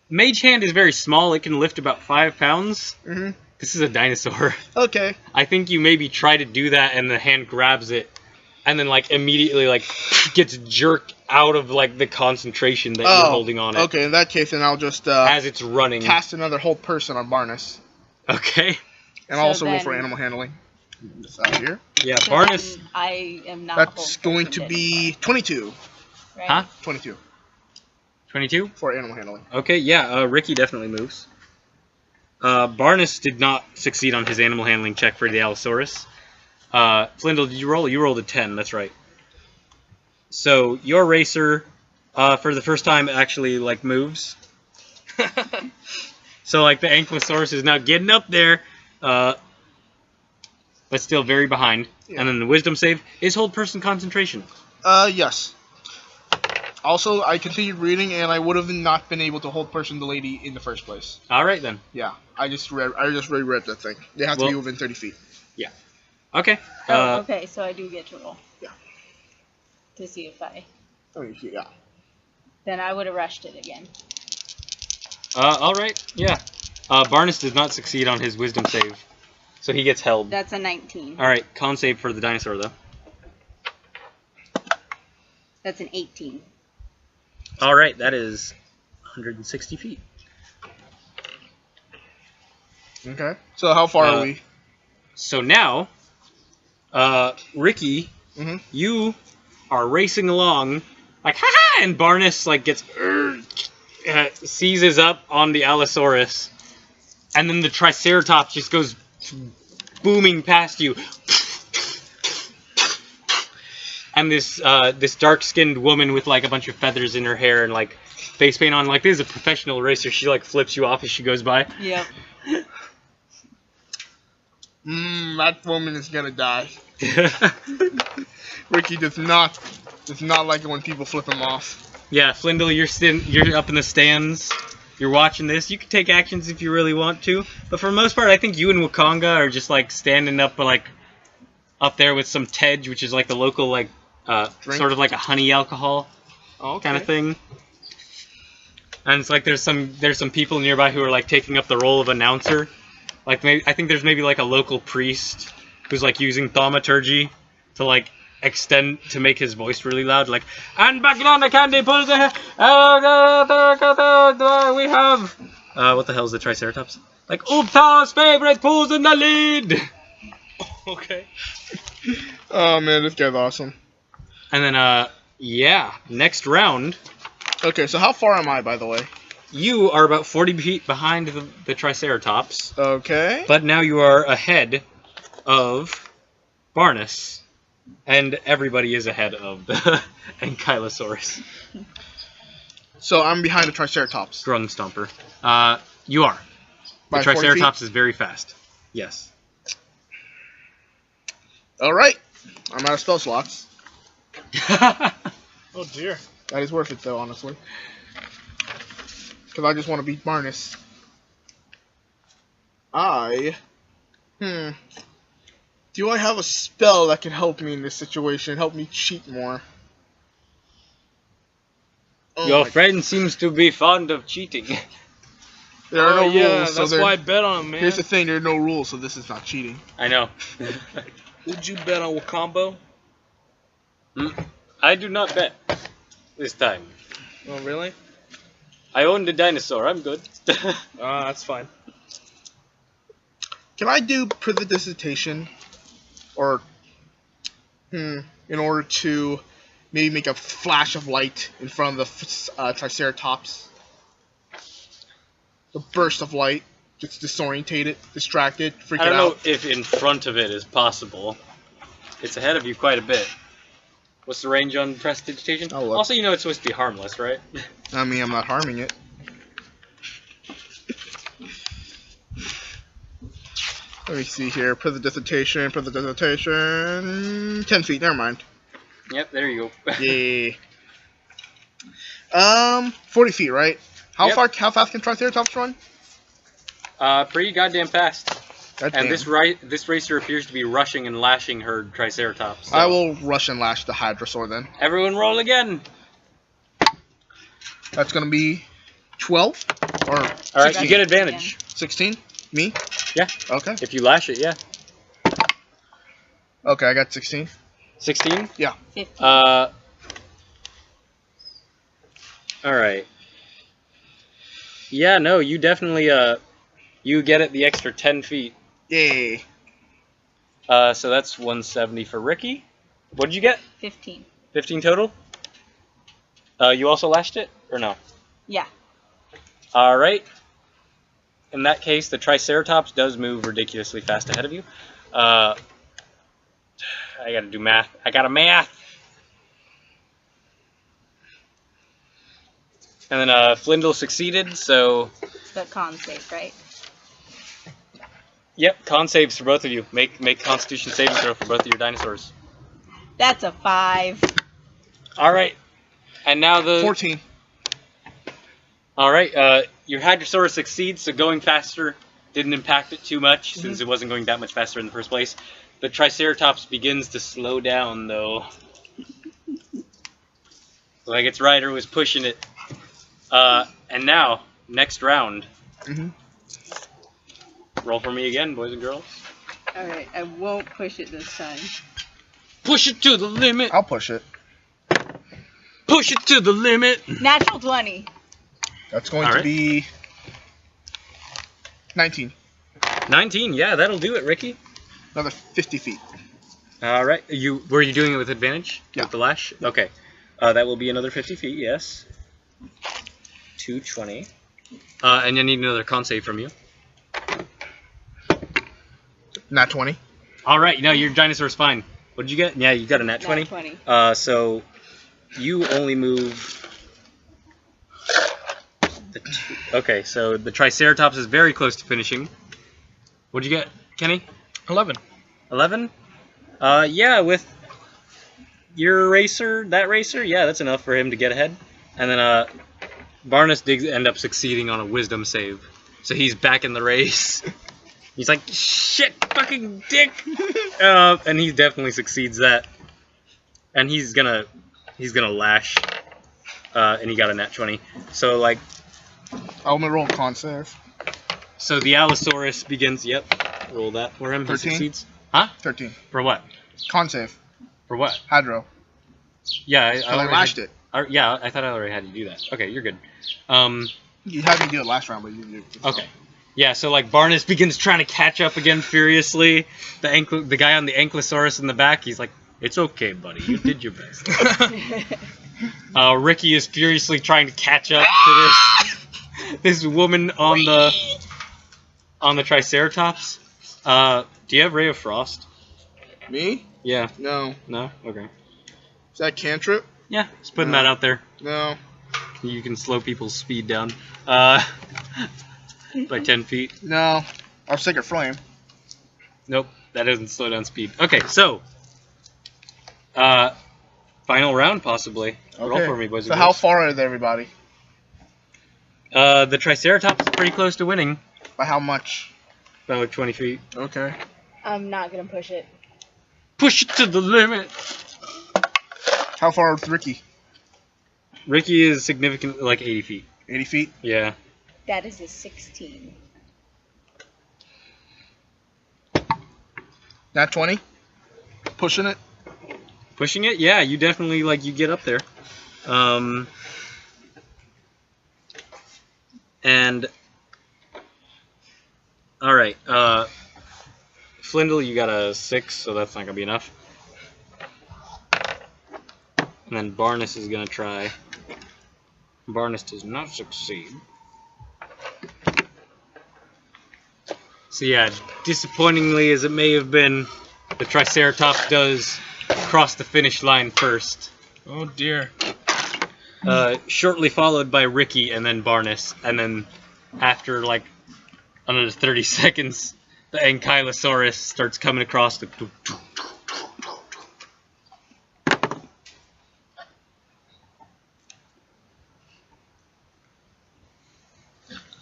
Speaker 1: Mage Hand is very small. It can lift about 5 pounds.
Speaker 2: Mm-hmm.
Speaker 1: This is a dinosaur.
Speaker 2: Okay.
Speaker 1: I think you maybe try to do that, and the hand grabs it, and then, like, immediately, like, gets jerked out of, like, the concentration that you're holding on it.
Speaker 2: Okay, in that case, then I'll just
Speaker 1: As it's running.
Speaker 2: cast another hold person on Barnes.
Speaker 1: Okay.
Speaker 2: And I'll also
Speaker 3: So
Speaker 2: roll for
Speaker 3: then-
Speaker 2: animal handling. This out here.
Speaker 1: Yeah,
Speaker 3: So
Speaker 1: Barnes...
Speaker 3: then I am not.
Speaker 2: That's
Speaker 3: whole
Speaker 2: going to
Speaker 3: person
Speaker 2: be 22.
Speaker 3: anymore, right?
Speaker 1: Huh?
Speaker 2: 22
Speaker 1: 22?
Speaker 2: for animal handling.
Speaker 1: Okay, yeah, Ricky definitely moves. Barnes did not succeed on his animal handling check for the Allosaurus. Flyndal, did you roll? You rolled a 10, that's right. So, your racer, for the first time, actually, like, moves. So, like, the Ankylosaurus is now getting up there, but still very behind.
Speaker 2: Yeah.
Speaker 1: And then the wisdom save is hold person concentration.
Speaker 2: Yes. Also, I continued reading, and I would have not been able to hold person the lady in the first place.
Speaker 1: Alright then.
Speaker 2: Yeah, I just reread that thing. They have to be
Speaker 1: Well-
Speaker 2: within 30 feet.
Speaker 1: Okay.
Speaker 3: Oh, okay, so I do get to roll.
Speaker 2: Yeah.
Speaker 3: To see if I.
Speaker 2: I mean, yeah.
Speaker 3: Then I would have rushed it again.
Speaker 1: Alright, yeah. Barnes does not succeed on his wisdom save, so he gets held.
Speaker 3: That's a 19.
Speaker 1: Alright, con save for the dinosaur, though.
Speaker 3: That's an 18.
Speaker 1: Alright, that is 160 feet.
Speaker 2: Okay. So how far are we?
Speaker 1: So now, Ricky,
Speaker 2: Mhm.
Speaker 1: you are racing along, like, ha-ha! And Barnes, like, gets, seizes up on the Allosaurus, and then the Triceratops just goes booming past you. and this dark-skinned woman with like a bunch of feathers in her hair and like face paint on. Like, this is a professional racer. She like flips you off as she goes by.
Speaker 3: Yep.
Speaker 2: That woman is gonna die. Ricky does not like it when people flip him off.
Speaker 1: Yeah, Flyndal, you're up in the stands. You're watching this. You can take actions if you really want to, but for the most part, I think you and Wakanga are just like standing up, like up there with some Tej, which is like the local like sort of like a honey alcohol kind of thing. And it's like there's some people nearby who are like taking up the role of announcer. Like maybe I think there's maybe like a local priest who's like using thaumaturgy to like extend to make his voice really loud, like, and back on the candy pulls the we have what the hell is the Triceratops? Like, Oopta's favorite pulls in the lead.
Speaker 5: Okay.
Speaker 2: Oh man, this guy's awesome.
Speaker 1: And then yeah, next round.
Speaker 2: Okay, so how far am I, by the way?
Speaker 1: You are about 40 feet behind the Triceratops.
Speaker 2: Okay.
Speaker 1: But now you are ahead of Barnus. And everybody is ahead of the Ankylosaurus.
Speaker 2: So I'm behind the Triceratops.
Speaker 1: Grung Stomper. You are. The
Speaker 2: By 40
Speaker 1: Triceratops
Speaker 2: feet?
Speaker 1: is very fast. Yes.
Speaker 2: Alright. I'm out of spell slots.
Speaker 5: Oh dear.
Speaker 2: That is worth it, though, honestly. Because I just want to beat Barnus. Do I have a spell that can help me in this situation? Help me cheat more? Oh
Speaker 1: Your
Speaker 2: my-
Speaker 1: friend seems to be fond of cheating.
Speaker 2: There are no
Speaker 5: yeah,
Speaker 2: rules, so
Speaker 5: that's why I bet on him, man.
Speaker 2: here's the thing, there are no rules, so this is not cheating.
Speaker 1: I know.
Speaker 5: Would you bet on Wakambo?
Speaker 1: I do not bet this time.
Speaker 5: Oh, really?
Speaker 1: I own the dinosaur. I'm good.
Speaker 5: That's fine.
Speaker 2: Can I do prestidigitation? Or, in order to maybe make a flash of light in front of the Triceratops? A burst of light, just disorientate it, distract it, freak
Speaker 1: I
Speaker 2: it
Speaker 1: don't know
Speaker 2: out.
Speaker 1: if in front of it is possible. It's ahead of you quite a bit. What's the range on prestidigitation?
Speaker 2: I'll look.
Speaker 1: Also, you know it's supposed to be harmless, right?
Speaker 2: I mean, I'm not harming it. Let me see here. Prestidigitation. 10 feet, never mind.
Speaker 1: Yep, there you go.
Speaker 2: Yeah. 40 feet, right? How
Speaker 1: Yep.
Speaker 2: how fast can Triceratops run?
Speaker 1: Pretty goddamn fast.
Speaker 2: God
Speaker 1: And
Speaker 2: damn.
Speaker 1: this racer appears to be rushing and lashing her Triceratops. So.
Speaker 2: I will rush and lash the Hadrosaur then.
Speaker 1: Everyone roll again.
Speaker 2: That's gonna be 12 or
Speaker 1: All right, you get advantage.
Speaker 2: 16. Me?
Speaker 1: Yeah.
Speaker 2: Okay.
Speaker 1: If you lash it, yeah.
Speaker 2: Okay, I got 16.
Speaker 1: 16?
Speaker 2: Yeah.
Speaker 3: 15.
Speaker 1: All right. Yeah, no, you definitely you get it the extra 10 feet.
Speaker 2: Yay.
Speaker 1: So that's 170 for Ricky. What did you get?
Speaker 3: 15.
Speaker 1: 15 total? You also lashed it or no?
Speaker 3: Yeah.
Speaker 1: All right. In that case, the Triceratops does move ridiculously fast ahead of you. I gotta do math. I gotta math. And then Flyndal succeeded, so
Speaker 3: But con save, right?
Speaker 1: yep, con saves for both of you. Make Constitution saving throw for both of your dinosaurs.
Speaker 3: That's a 5.
Speaker 1: All right, and now the
Speaker 2: 14.
Speaker 1: All right, your Hadrosaurus succeeds, so going faster didn't impact it too much since it wasn't going that much faster in the first place. The Triceratops begins to slow down, though. Like its rider was pushing it. And now, next round. Roll for me again, boys and girls.
Speaker 3: Alright, I won't push it this time.
Speaker 1: Push it to the limit.
Speaker 2: I'll push it.
Speaker 1: Push it to the limit.
Speaker 3: Natural 20.
Speaker 2: That's going
Speaker 1: All
Speaker 2: to
Speaker 1: right.
Speaker 2: be 19.
Speaker 1: 19, yeah, that'll do it, Ricky.
Speaker 2: Another 50 feet.
Speaker 1: All right, were you doing it with advantage?
Speaker 2: Yeah.
Speaker 1: With the lash? Okay. That will be another 50 feet, yes. 220. And I need another con save from you.
Speaker 2: Not 20.
Speaker 1: All right, no, your dinosaur's fine. What'd you get? Yeah, you got a nat 20.
Speaker 3: Nat 20.
Speaker 1: So you only move. Okay, so the Triceratops is very close to finishing. What'd you get, Kenny?
Speaker 5: 11.
Speaker 1: 11? Yeah, with your racer, that racer, yeah, that's enough for him to get ahead. And then Barnes did end up succeeding on a wisdom save, so he's back in the race. He's like, shit, fucking dick, and he definitely succeeds that. And he's gonna lash, and he got a nat 20. So like,
Speaker 2: I'm gonna roll con save.
Speaker 1: so the Allosaurus begins. Yep, roll that for him. He
Speaker 2: 13?
Speaker 1: succeeds. Huh?
Speaker 2: 13.
Speaker 1: For what?
Speaker 2: Con save.
Speaker 1: For what?
Speaker 2: Hydro.
Speaker 1: Yeah, I
Speaker 2: So I
Speaker 1: already
Speaker 2: lashed
Speaker 1: had-
Speaker 2: it.
Speaker 1: Yeah, I thought I already had you do that. Okay, you're good.
Speaker 2: You had me do it last round, but you did.
Speaker 1: Okay. Yeah, so like Barnes begins trying to catch up again furiously. The guy on the Ankylosaurus in the back, he's like, "It's okay, buddy. You did your best." Ricky is furiously trying to catch up to this woman on the Triceratops. Do you have Ray of Frost?
Speaker 2: Me?
Speaker 1: Yeah.
Speaker 2: No.
Speaker 1: No. Okay.
Speaker 2: Is that cantrip?
Speaker 1: Yeah, just putting
Speaker 2: No.
Speaker 1: that out there.
Speaker 2: No.
Speaker 1: You can slow people's speed down. By 10 feet.
Speaker 2: No. I'll Sacred Flame.
Speaker 1: Nope, that doesn't slow down speed. Okay, so final round possibly. Roll for me, boys
Speaker 2: So
Speaker 1: and
Speaker 2: how
Speaker 1: girls.
Speaker 2: far is everybody?
Speaker 1: The Triceratops is pretty close to winning.
Speaker 2: By how much?
Speaker 1: About like 20 feet.
Speaker 2: Okay.
Speaker 3: I'm not gonna push it.
Speaker 1: Push it to the limit.
Speaker 2: How far is Ricky?
Speaker 1: Ricky is significantly like 80 feet.
Speaker 2: 80 feet?
Speaker 1: Yeah.
Speaker 3: That is a 16.
Speaker 2: Nat 20? Pushing it?
Speaker 1: Pushing it? Yeah, you definitely you get up there. And all right, Flyndal, you got a 6, so that's not gonna be enough. And then Barnes is gonna try. Barnes does not succeed. So yeah, disappointingly as it may have been, the Triceratops does cross the finish line first.
Speaker 5: Oh dear.
Speaker 1: Shortly followed by Ricky and then Barnes, and then after like another 30 seconds, the Ankylosaurus starts coming across the.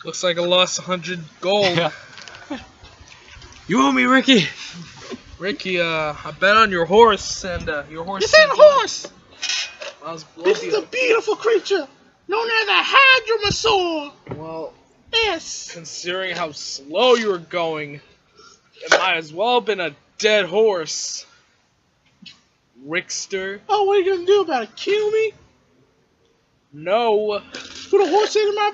Speaker 5: Looks like I lost 100 gold.
Speaker 1: You owe me, Ricky.
Speaker 5: Ricky, I bet on your horse, and your horse.
Speaker 4: This ain't a horse. This is a
Speaker 5: Well,
Speaker 4: beautiful creature known as a Hydromasaur.
Speaker 5: well,
Speaker 4: Yes.
Speaker 5: considering how slow you were going, it might as well have been a dead horse. Rickster.
Speaker 4: Oh, what are you gonna do about it? Kill me?
Speaker 5: No.
Speaker 4: Put a horse in my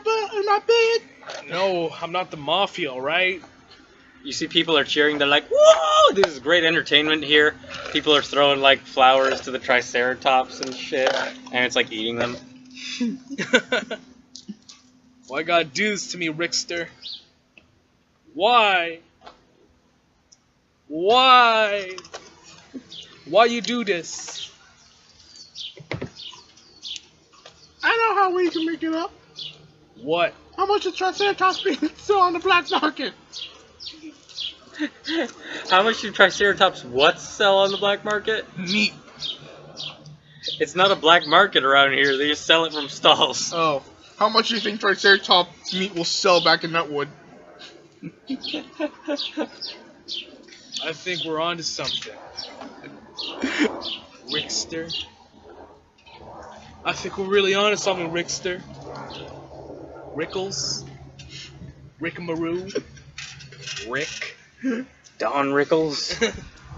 Speaker 4: bed?
Speaker 5: No, I'm not the mafia, alright?
Speaker 1: You see people are cheering, they're like, whoa, this is great entertainment here. People are throwing like flowers to the Triceratops and shit, and it's like eating them.
Speaker 5: Why you gotta do this to me, Rickster? Why? Why? Why you do this?
Speaker 4: I know how we can make it up.
Speaker 5: What?
Speaker 4: How much is Triceratops being sold on the black market?
Speaker 1: How much do Triceratops what sell on the black market?
Speaker 2: Meat.
Speaker 1: It's not a black market around here, they just sell it from stalls.
Speaker 2: Oh. How much do you think Triceratops meat will sell back in Nutwood?
Speaker 5: I think we're on to something. Rickster. I think we're really on to something, Rickster. Rickles. Rickamaroo. Rick.
Speaker 1: Don Rickles.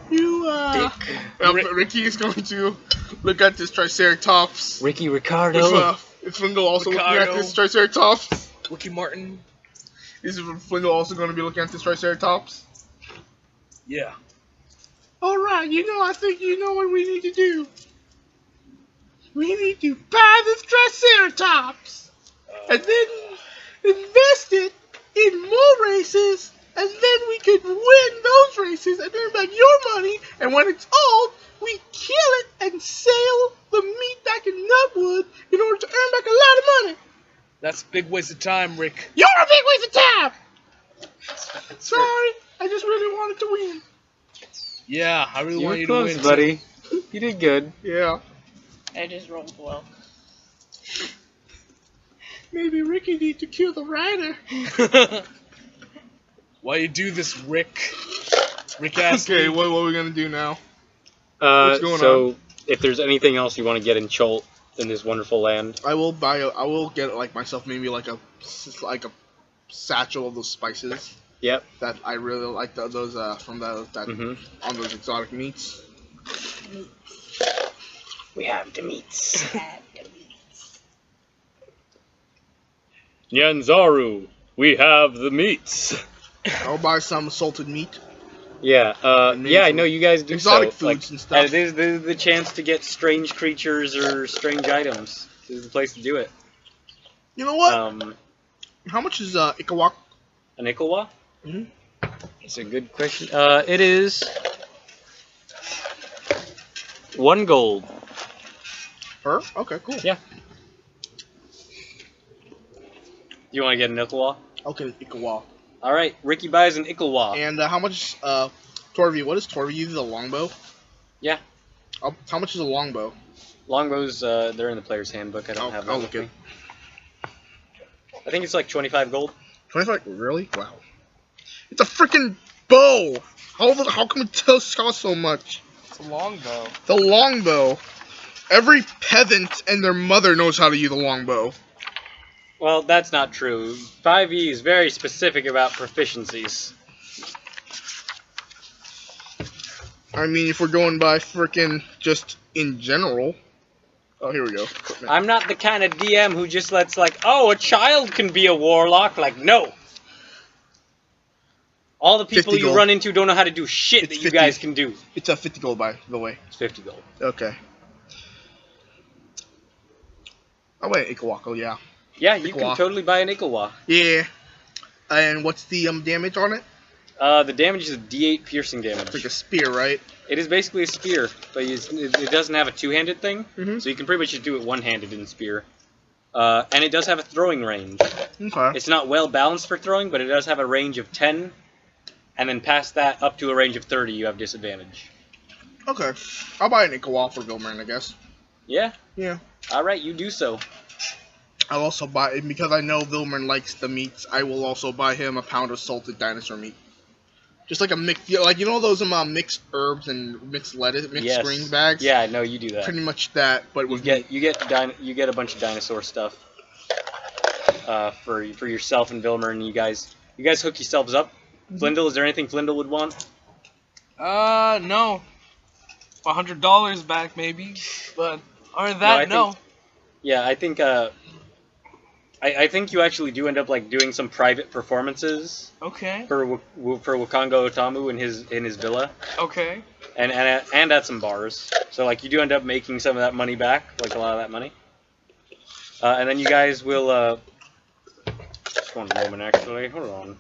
Speaker 4: You,
Speaker 2: Ricky is going to look at this Triceratops.
Speaker 1: Ricky Ricardo.
Speaker 2: Is Flyndal also looking
Speaker 5: Ricardo.
Speaker 2: at this Triceratops?
Speaker 5: Ricky Martin.
Speaker 2: Is Flyndal also going to be looking at this Triceratops?
Speaker 5: Yeah.
Speaker 4: alright, I think you know what we need to do. We need to buy this Triceratops. And then invest it in more races. And then we could win those races and earn back your money. And when it's old, we kill it and sell the meat back in Nutwood in order to earn back a lot of money.
Speaker 5: That's a big waste of time, Rick.
Speaker 4: You're a big waste of time! Sorry, I just really wanted to win.
Speaker 5: Yeah, I really
Speaker 1: You
Speaker 5: want
Speaker 1: were
Speaker 5: you
Speaker 1: close,
Speaker 5: to win,
Speaker 1: buddy. You did good.
Speaker 4: Yeah.
Speaker 3: I just rolled well.
Speaker 4: Maybe Ricky needs to kill the rider.
Speaker 5: too. Why you do this, Rick? Rick asked
Speaker 4: Okay,
Speaker 5: me.
Speaker 4: what are we gonna do now? What's going
Speaker 1: So, if there's anything else you want to get in Chult in this wonderful land,
Speaker 4: I will get like myself maybe like a satchel of those spices
Speaker 1: yep.
Speaker 4: that I really like those from that
Speaker 1: Mm-hmm.
Speaker 4: on those exotic meats.
Speaker 1: We have the meats.
Speaker 3: Had the meats.
Speaker 1: Nyanzaru, we have the meats.
Speaker 4: I'll buy some salted meat.
Speaker 1: Yeah,
Speaker 4: maybe
Speaker 1: yeah, I
Speaker 4: some
Speaker 1: know you guys do
Speaker 4: exotic
Speaker 1: so.
Speaker 4: foods and stuff.
Speaker 1: This is the chance to get strange creatures or strange items. This is the place to do it.
Speaker 4: You know what? How much is Ikawak?
Speaker 1: An Ikawa?
Speaker 4: Mhm.
Speaker 1: It's a good question. It is 1 gold.
Speaker 4: Her? Okay, cool.
Speaker 1: Yeah. You want to get an Ikawa?
Speaker 4: Okay, Ikawa.
Speaker 1: All right, Ricky buys an Ikawa.
Speaker 4: And how much? Torvi. What is Torvi? Use the longbow.
Speaker 1: Yeah.
Speaker 4: How much is a longbow?
Speaker 1: Longbows, they're in the player's handbook. I don't have that
Speaker 4: I'll
Speaker 1: with
Speaker 4: look
Speaker 1: me. I think it's like 25 gold.
Speaker 4: 25? Really? Wow. It's a freaking bow. How come it cost so much?
Speaker 5: It's a longbow.
Speaker 4: The longbow. Every peasant and their mother knows how to use a longbow.
Speaker 1: Well, that's not true. 5e is very specific about proficiencies.
Speaker 4: I mean, if we're going by freaking just in general. Oh, here we go.
Speaker 1: I'm not the kind of DM who just lets like, oh, a child can be a warlock. Like, no. All the people
Speaker 4: 50
Speaker 1: you
Speaker 4: gold.
Speaker 1: run into don't know how to do shit
Speaker 4: It's
Speaker 1: that you
Speaker 4: 50.
Speaker 1: guys can do.
Speaker 4: It's a 50 gold, by the way.
Speaker 1: It's 50 gold.
Speaker 4: Okay. Oh, wait, Ikawako, yeah.
Speaker 1: Yeah, you can
Speaker 4: Ikawa.
Speaker 1: totally buy an Ikawa.
Speaker 4: Yeah. And what's the damage on it?
Speaker 1: The damage is D8 piercing damage.
Speaker 4: It's like a spear, right?
Speaker 1: It is basically a spear, but it doesn't have a two-handed thing,
Speaker 4: Mhm.
Speaker 1: so you can pretty much just do it one-handed in spear. And it does have a throwing range.
Speaker 4: Okay.
Speaker 1: It's not well balanced for throwing, but it does have a range of 10, and then past that, up to a range of 30, you have disadvantage.
Speaker 4: Okay. I'll buy an Ikawa for Vilman, I guess.
Speaker 1: Yeah?
Speaker 4: Yeah.
Speaker 1: Alright, you do so.
Speaker 4: I'll also buy, because I know Vilman likes the meats, I will also buy him a pound of salted dinosaur meat. Just like a mix, like, you know those mixed herbs and mixed lettuce, mixed
Speaker 1: Yes.
Speaker 4: greens bags?
Speaker 1: Yeah, no, you do that.
Speaker 4: Pretty much that, but
Speaker 1: You
Speaker 4: with
Speaker 1: get a bunch of dinosaur stuff for yourself and Vilmer, and you guys hook yourselves up. Flyndal, is there anything Flyndal would want?
Speaker 5: No. $100 back maybe, but other than that,
Speaker 1: No, Yeah, I think I think you actually do end up like doing some private performances
Speaker 5: Okay.
Speaker 1: for Wakango Otamu in his villa,
Speaker 5: Okay.
Speaker 1: and at some bars. So like you do end up making some of that money back, like a lot of that money. And then you guys will just one moment actually, hold on.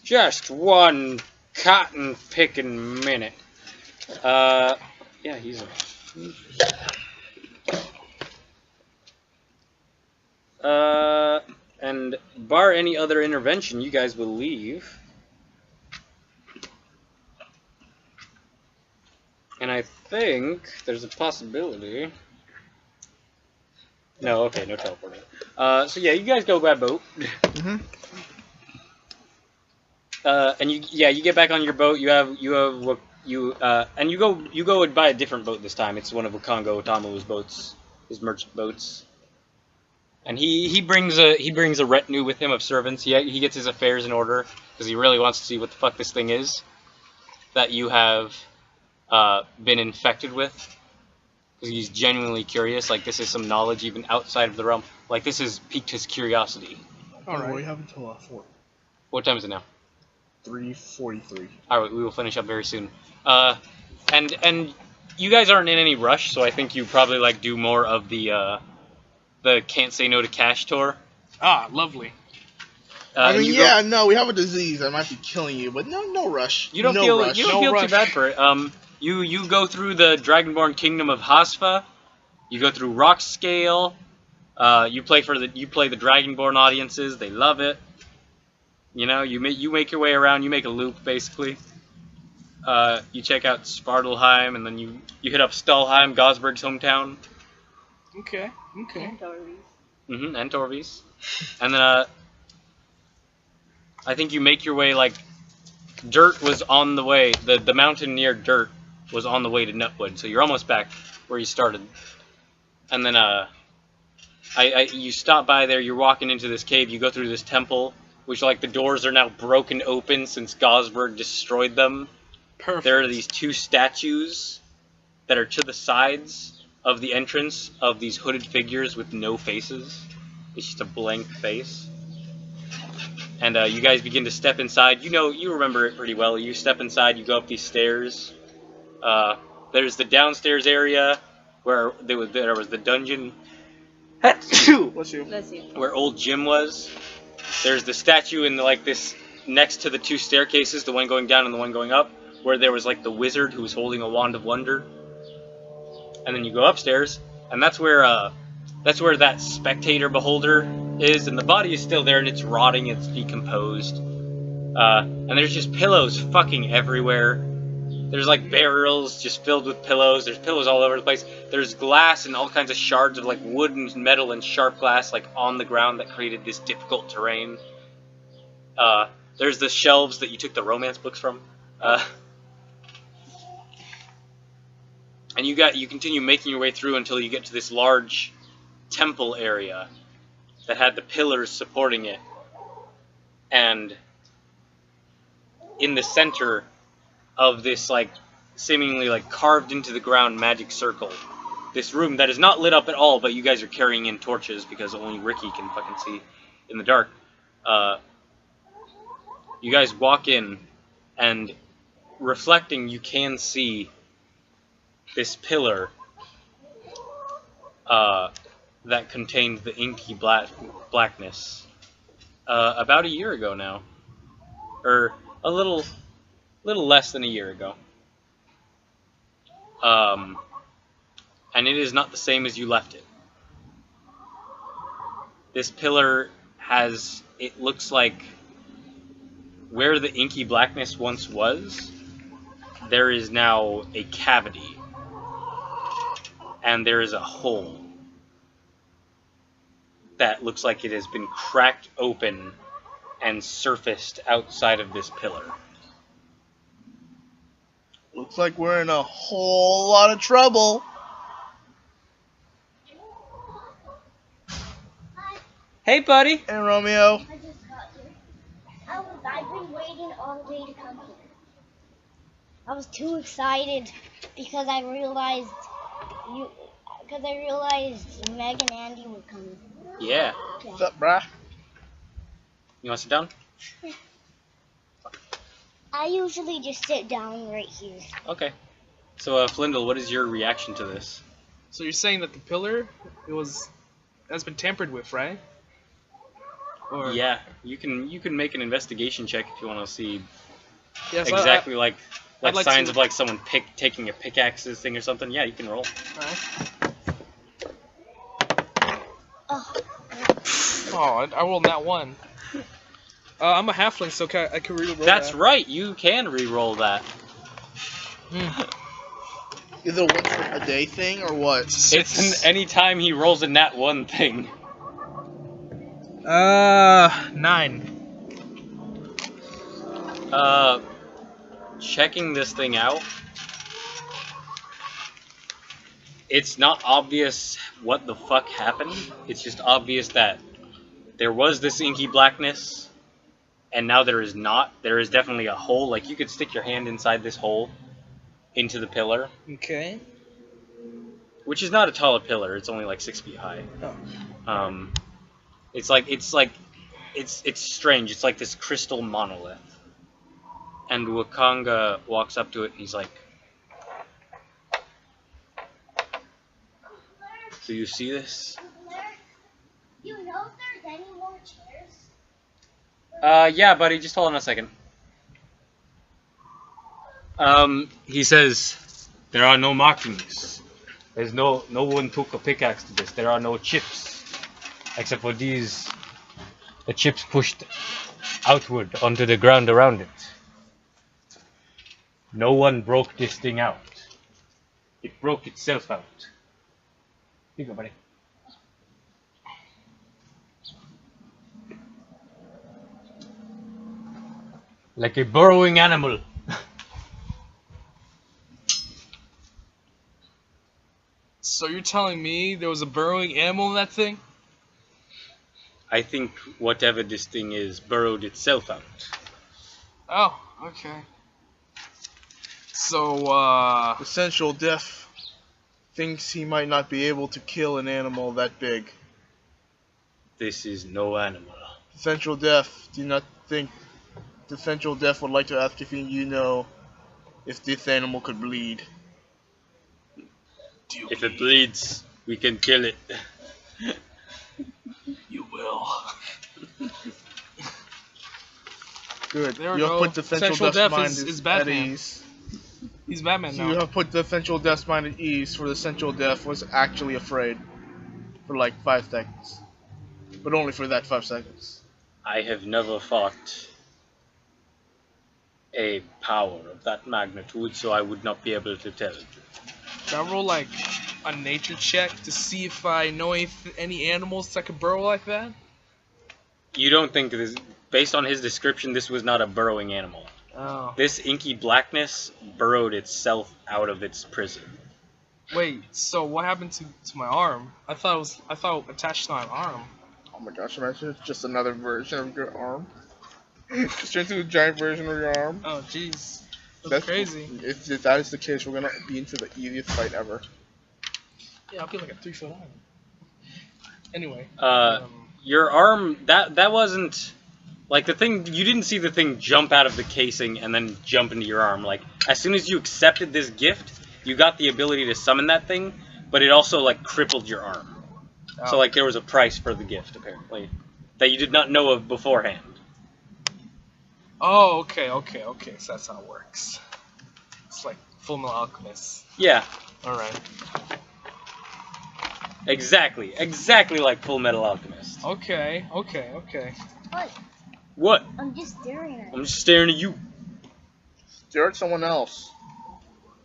Speaker 1: Just one cotton picking minute. Yeah, he's a and bar any other intervention, you guys will leave. And I think there's a possibility. No, okay, no teleporting. So yeah, you guys go by boat.
Speaker 4: Mhm.
Speaker 1: And you get back on your boat. And you go and buy a different boat this time. It's one of Wakango Otamu's boats, his merchant boats. And he brings a retinue with him of servants. He gets his affairs in order because he really wants to see what the fuck this thing is that you have been infected with. Because he's genuinely curious. Like this is some knowledge even outside of the realm. Like this has piqued his curiosity.
Speaker 4: Alright. We have until 4.
Speaker 1: What time is it now?
Speaker 4: 3:43.
Speaker 1: Alright, we will finish up very soon. And you guys aren't in any rush, so I think you probably like do more of the Can't Say No to Cash tour.
Speaker 5: Ah, lovely.
Speaker 2: I mean,
Speaker 1: you
Speaker 2: yeah, no, we have a disease that might be killing you, but no rush.
Speaker 1: You don't
Speaker 2: no
Speaker 1: feel
Speaker 2: rush.
Speaker 1: you don't
Speaker 5: No
Speaker 1: feel
Speaker 5: rush.
Speaker 1: too bad for it. You go through the Dragonborn Kingdom of Hasfa. You go through Rockscale. You play the Dragonborn audiences. They love it. You know, you make your way around. You make a loop basically. You check out Svartalheim, and then you hit up Stalheim, Gosberg's hometown.
Speaker 5: Okay.
Speaker 1: And Torvi's. And then I think you make your way like. Dirt was on the way. The mountain near Dirt was on the way to Nutwood, so you're almost back where you started. And then you stop by there. You're walking into this cave. You go through this temple, which like the doors are now broken open since Gosberg destroyed them.
Speaker 5: Perfect.
Speaker 1: There are these two statues that are to the sides of the entrance of these hooded figures with no faces. It's just a blank face. And you guys begin to step inside. You remember it pretty well. You step inside, you go up these stairs. There's the downstairs area where there was the dungeon.
Speaker 2: Bless you.
Speaker 1: Where old Jim was. There's the statue in this next to the two staircases, the one going down and the one going up, where there was like the wizard who was holding a wand of wonder. And then you go upstairs, and that's where that spectator beholder is, and the body is still there, and it's rotting, it's decomposed. And there's just pillows fucking everywhere. There's like barrels just filled with pillows. There's pillows all over the place. There's glass and all kinds of shards of like wood and metal and sharp glass like on the ground that created this difficult terrain. There's the shelves that you took the romance books from. And you continue making your way through until you get to this large temple area that had the pillars supporting it, and in the center of this like seemingly like carved into the ground magic circle, this room that is not lit up at all, but you guys are carrying in torches because only Ricky can fucking see in the dark. You guys walk in, and reflecting, you can see this pillar that contained the inky blackness about a year ago now, or a little less than a year ago. And it is not the same as you left it. This pillar it looks like where the inky blackness once was, there is now a cavity. And there is a hole that looks like it has been cracked open and surfaced outside of this pillar.
Speaker 2: Looks like we're in a whole lot of trouble.
Speaker 1: Hey, buddy.
Speaker 2: Hey, Romeo.
Speaker 6: I just got here. I've been waiting all day to come here. I was too excited because I realized Meg and Andy were coming.
Speaker 1: Yeah.
Speaker 2: What's up, brah?
Speaker 1: You want to sit down?
Speaker 6: I usually just sit down right here.
Speaker 1: Okay. So, Flyndal, what is your reaction to this?
Speaker 5: So you're saying that the pillar has been tampered with, right? Or
Speaker 1: Yeah, you can make an investigation check if you want to see
Speaker 5: yes,
Speaker 1: exactly like
Speaker 5: I'd like
Speaker 1: signs
Speaker 5: to-
Speaker 1: of like someone taking a pickaxe thing or something. Yeah, you can roll.
Speaker 5: Alright.
Speaker 6: Oh,
Speaker 5: Oh, I rolled that one. I'm a halfling, so I can re-roll
Speaker 1: That's
Speaker 5: that.
Speaker 1: right. You can re-roll that.
Speaker 2: Is it a once a day thing or what?
Speaker 1: It's anytime he rolls a nat 1 thing.
Speaker 5: 9.
Speaker 1: Checking this thing out, it's not obvious what the fuck happened. It's just obvious that there was this inky blackness, and now there is not. There is definitely a hole. Like, you could stick your hand inside this hole into the pillar,
Speaker 5: Okay.
Speaker 1: which is not a tall pillar. It's only like 6 feet high.
Speaker 5: Oh.
Speaker 1: It's strange. It's like this crystal monolith. And Wakanga walks up to it, and he's like, "Do you see this?"
Speaker 6: you know if there's any more chairs?
Speaker 1: Yeah, buddy, just hold on a second. He says, there are no markings. There's no one took a pickaxe to this. There are no chips. Except for these, the chips pushed outward onto the ground around it. No one broke this thing out. It broke itself out. Here you go, buddy. Like a burrowing animal.
Speaker 5: So you're telling me there was a burrowing animal in that thing?
Speaker 1: I think whatever this thing is burrowed itself out.
Speaker 5: Oh, okay. So,
Speaker 2: Essential Death thinks he might not be able to kill an animal that big.
Speaker 1: This is no animal.
Speaker 2: Essential Death, do you not think Essential Death would like to ask if you know if this animal could bleed?
Speaker 1: If it bleeds, we can kill it.
Speaker 5: you will.
Speaker 2: Good.
Speaker 5: There we
Speaker 2: You have
Speaker 5: go.
Speaker 2: put the Essential
Speaker 5: Essential
Speaker 2: Death's
Speaker 5: Death
Speaker 2: mind
Speaker 5: is
Speaker 2: at
Speaker 5: Batman.
Speaker 2: ease.
Speaker 5: He's Batman
Speaker 2: You
Speaker 5: now.
Speaker 2: have put the Essential Death's mind at ease, for the Essential Death was actually afraid for like 5 seconds. But only for that 5 seconds.
Speaker 1: I have never fought a power of that magnitude, so I would not be able to tell.
Speaker 5: Should I roll like a nature check to see if I know any animals that could burrow like that?
Speaker 1: You don't think this, based on his description, this was not a burrowing animal.
Speaker 5: Oh.
Speaker 1: This inky blackness burrowed itself out of its prison.
Speaker 5: Wait, so what happened to my arm? I thought it was attached to my arm.
Speaker 2: Oh my gosh, imagine it's just another version of your arm. Just turn into a giant version of your arm.
Speaker 5: Oh jeez. That's crazy.
Speaker 2: If that is the case, we're gonna be into the easiest fight ever.
Speaker 5: Yeah, I'll be like a 3-foot arm. Anyway.
Speaker 1: Your arm, that wasn't, like, the thing, you didn't see the thing jump out of the casing and then jump into your arm. Like, as soon as you accepted this gift, you got the ability to summon that thing, but it also, like, crippled your arm.
Speaker 5: Oh.
Speaker 1: So, like, there was a price for the gift, apparently, that you did not know of beforehand.
Speaker 5: Oh, okay, so that's how it works. It's like Fullmetal Alchemist.
Speaker 1: Yeah,
Speaker 5: Alright.
Speaker 1: exactly like Full Metal Alchemist.
Speaker 5: Okay.
Speaker 6: What?
Speaker 1: What?
Speaker 6: I'm just staring at
Speaker 1: I'm just staring at you.
Speaker 2: Stare at someone else.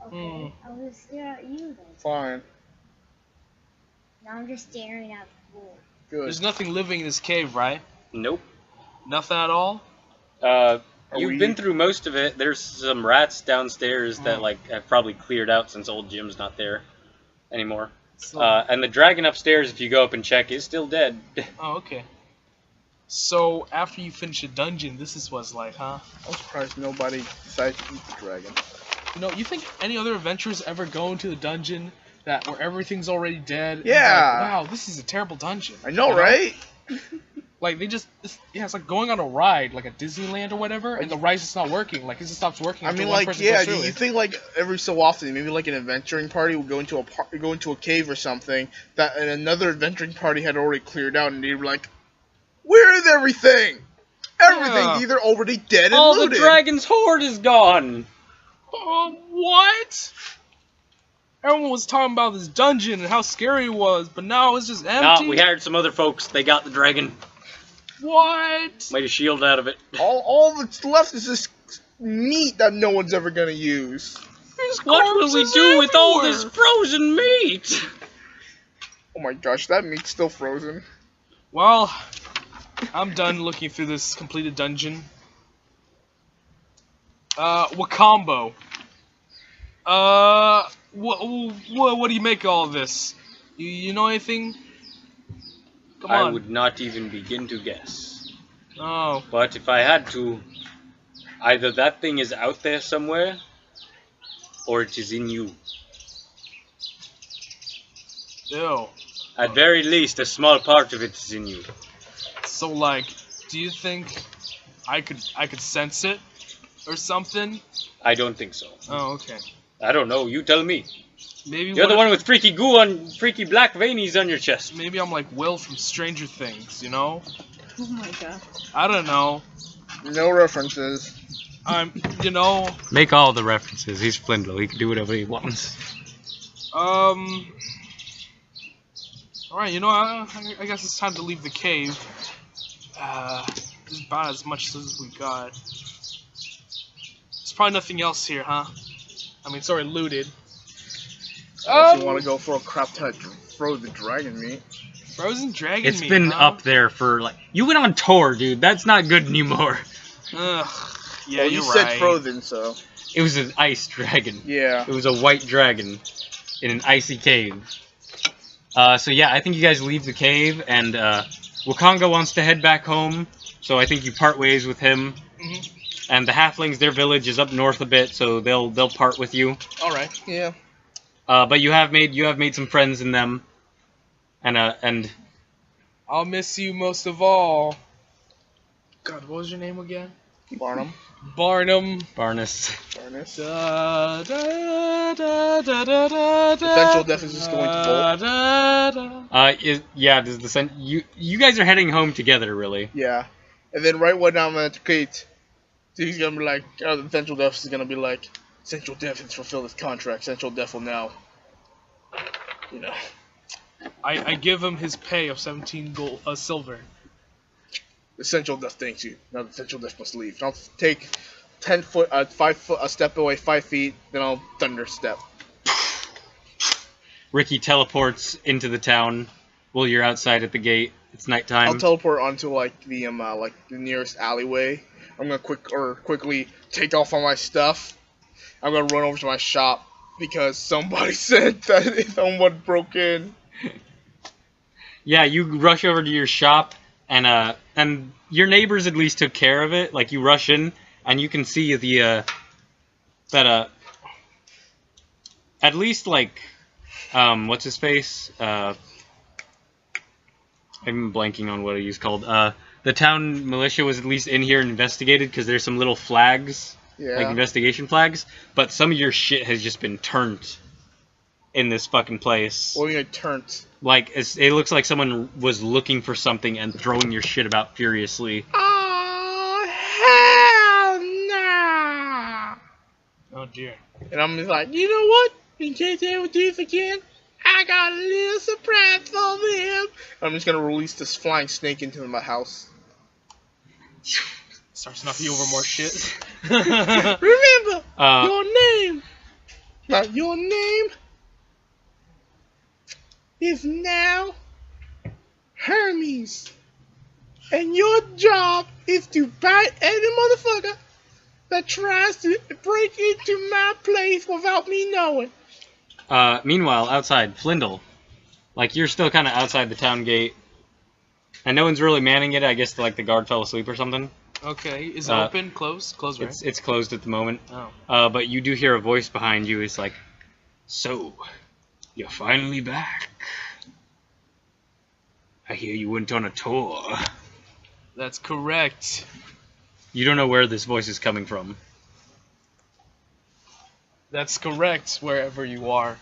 Speaker 6: it. Okay. I'm gonna stare at you then.
Speaker 2: Fine.
Speaker 6: Now I'm just staring at the floor.
Speaker 2: Good.
Speaker 5: There's nothing living in this cave, right?
Speaker 1: Nope.
Speaker 5: Nothing at all?
Speaker 1: You've been through most of it. There's some rats downstairs that, like, have probably cleared out since old Jim's not there anymore.
Speaker 5: So,
Speaker 1: And the dragon upstairs, if you go up and check, is still dead.
Speaker 5: oh, okay. So, after you finish a dungeon, this is what's like, huh?
Speaker 2: I'm surprised nobody decided to eat the dragon.
Speaker 5: You know, you think any other adventurers ever go into the dungeon where everything's already dead? and
Speaker 2: Yeah.
Speaker 5: like, wow, this is a terrible dungeon.
Speaker 2: I know,
Speaker 5: You
Speaker 2: right?
Speaker 5: Like, it's like going on a ride, like a Disneyland or whatever, and the ride just not working. Like, it just stops working.
Speaker 2: I
Speaker 5: after
Speaker 2: mean,
Speaker 5: one
Speaker 2: like,
Speaker 5: person
Speaker 2: yeah,
Speaker 5: goes through
Speaker 2: you
Speaker 5: it.
Speaker 2: think like every so often, maybe like an adventuring party will go into a cave or something that and another adventuring party had already cleared out, and they were like, "Where is everything? Everything's
Speaker 5: Yeah.
Speaker 2: either already dead and
Speaker 1: All
Speaker 2: looted."
Speaker 1: the dragon's hoard is gone!
Speaker 5: What? Everyone was talking about this dungeon and how scary it was, but now it's just empty.
Speaker 1: Nah, we hired some other folks. They got the dragon.
Speaker 5: What?
Speaker 1: Made a shield out of it.
Speaker 2: All that's left is this meat that no one's ever gonna use.
Speaker 1: What will we do with all this frozen meat?
Speaker 2: Oh my gosh, that meat's still frozen.
Speaker 5: Well, I'm done looking through this completed dungeon. Wakambo. What do you make of all this? You know anything? Come on.
Speaker 1: I would not even begin to guess.
Speaker 5: Oh.
Speaker 1: But if I had to, either that thing is out there somewhere, or it is in you.
Speaker 5: Ew.
Speaker 1: At very least, a small part of it is in you.
Speaker 5: So, like, do you think I could sense it or something?
Speaker 1: I don't think so.
Speaker 5: Oh, okay.
Speaker 1: I don't know. You tell me.
Speaker 5: Maybe
Speaker 1: You're the one with freaky goo on, freaky black veinies on your chest.
Speaker 5: Maybe I'm like Will from Stranger Things, you know?
Speaker 3: Oh my god.
Speaker 5: I don't know.
Speaker 2: No references.
Speaker 5: You know,
Speaker 1: Make all the references. He's Flyndal. He can do whatever he wants.
Speaker 5: Alright, you know, I guess it's time to leave the cave. This is about as much as we got. There's probably nothing else here, huh? I mean, it's already looted.
Speaker 2: If you want to go for a crap ton of frozen dragon meat.
Speaker 5: Frozen dragon
Speaker 1: It's
Speaker 5: meat,
Speaker 1: been
Speaker 5: huh?
Speaker 1: up there for like. You went on tour, dude. That's not good anymore.
Speaker 5: Ugh. Yeah,
Speaker 2: Well,
Speaker 5: you're
Speaker 2: you said
Speaker 5: right.
Speaker 2: frozen, so.
Speaker 1: It was an ice dragon.
Speaker 2: Yeah.
Speaker 1: It was a white dragon in an icy cave. So yeah, I think you guys leave the cave, and Wakanga wants to head back home. So I think you part ways with him.
Speaker 5: Mhm.
Speaker 1: And the halflings, their village is up north a bit, so they'll part with you.
Speaker 5: Alright.
Speaker 2: Yeah.
Speaker 1: But you have made some friends in them. And
Speaker 5: I'll miss you most of all. God, what was your name again?
Speaker 2: Barnum.
Speaker 5: Barnum.
Speaker 1: Barnus.
Speaker 2: Barnus.
Speaker 5: Da, da, da, da, da, da,
Speaker 2: Eventual death is just going to bolt.
Speaker 1: Yeah, does the you guys are heading home together, really?
Speaker 2: Yeah. And then right when I'm at the gate, he's gonna be like, Central Death is gonna be like, Central Death has fulfilled its contract. Central Death will now, you know.
Speaker 5: I give him his pay of 17 silver.
Speaker 2: The Central Death thanks you. Now the Central Death must leave. I'll take 5 foot, a step away, 5 feet, then I'll thunder step.
Speaker 1: Ricky teleports into the town while you're outside at the gate. It's nighttime.
Speaker 2: I'll teleport onto like the nearest alleyway. I'm gonna quickly take off all my stuff. I'm gonna run over to my shop because somebody said that someone broke in.
Speaker 1: Yeah, you rush over to your shop, and your neighbors at least took care of it. Like, you rush in, and you can see that at least, like, what's his face? I'm blanking on what he's called. The town militia was at least in here and investigated, because there's some little flags,
Speaker 2: Yeah.
Speaker 1: like investigation flags, but some of your shit has just been turned in this fucking place.
Speaker 2: Well, you turned.
Speaker 1: Like, it looks like someone was looking for something and throwing your shit about furiously.
Speaker 2: Oh hell nah!
Speaker 5: Oh dear.
Speaker 2: And I'm just like, you know what? In case they ever do this again, I got a little surprise for them. I'm just gonna release this flying snake into my house.
Speaker 5: Starts knocking over more shit.
Speaker 2: Remember
Speaker 1: Uh,
Speaker 2: your name. Now your name is now Hermes, and your job is to bite any motherfucker that tries to break into my place without me knowing.
Speaker 1: Meanwhile, outside, Flyndal. Like, you're still kind of outside the town gate. And no one's really manning it. I guess, like, the guard fell asleep or something.
Speaker 5: Okay, is it open? Closed? Closed, right?
Speaker 1: It's closed at the moment.
Speaker 5: Oh.
Speaker 1: But you do hear a voice behind you. It's like, so, you're finally back. I hear you went on a tour.
Speaker 5: That's correct.
Speaker 1: You don't know where this voice is coming from.
Speaker 5: That's correct, wherever you are.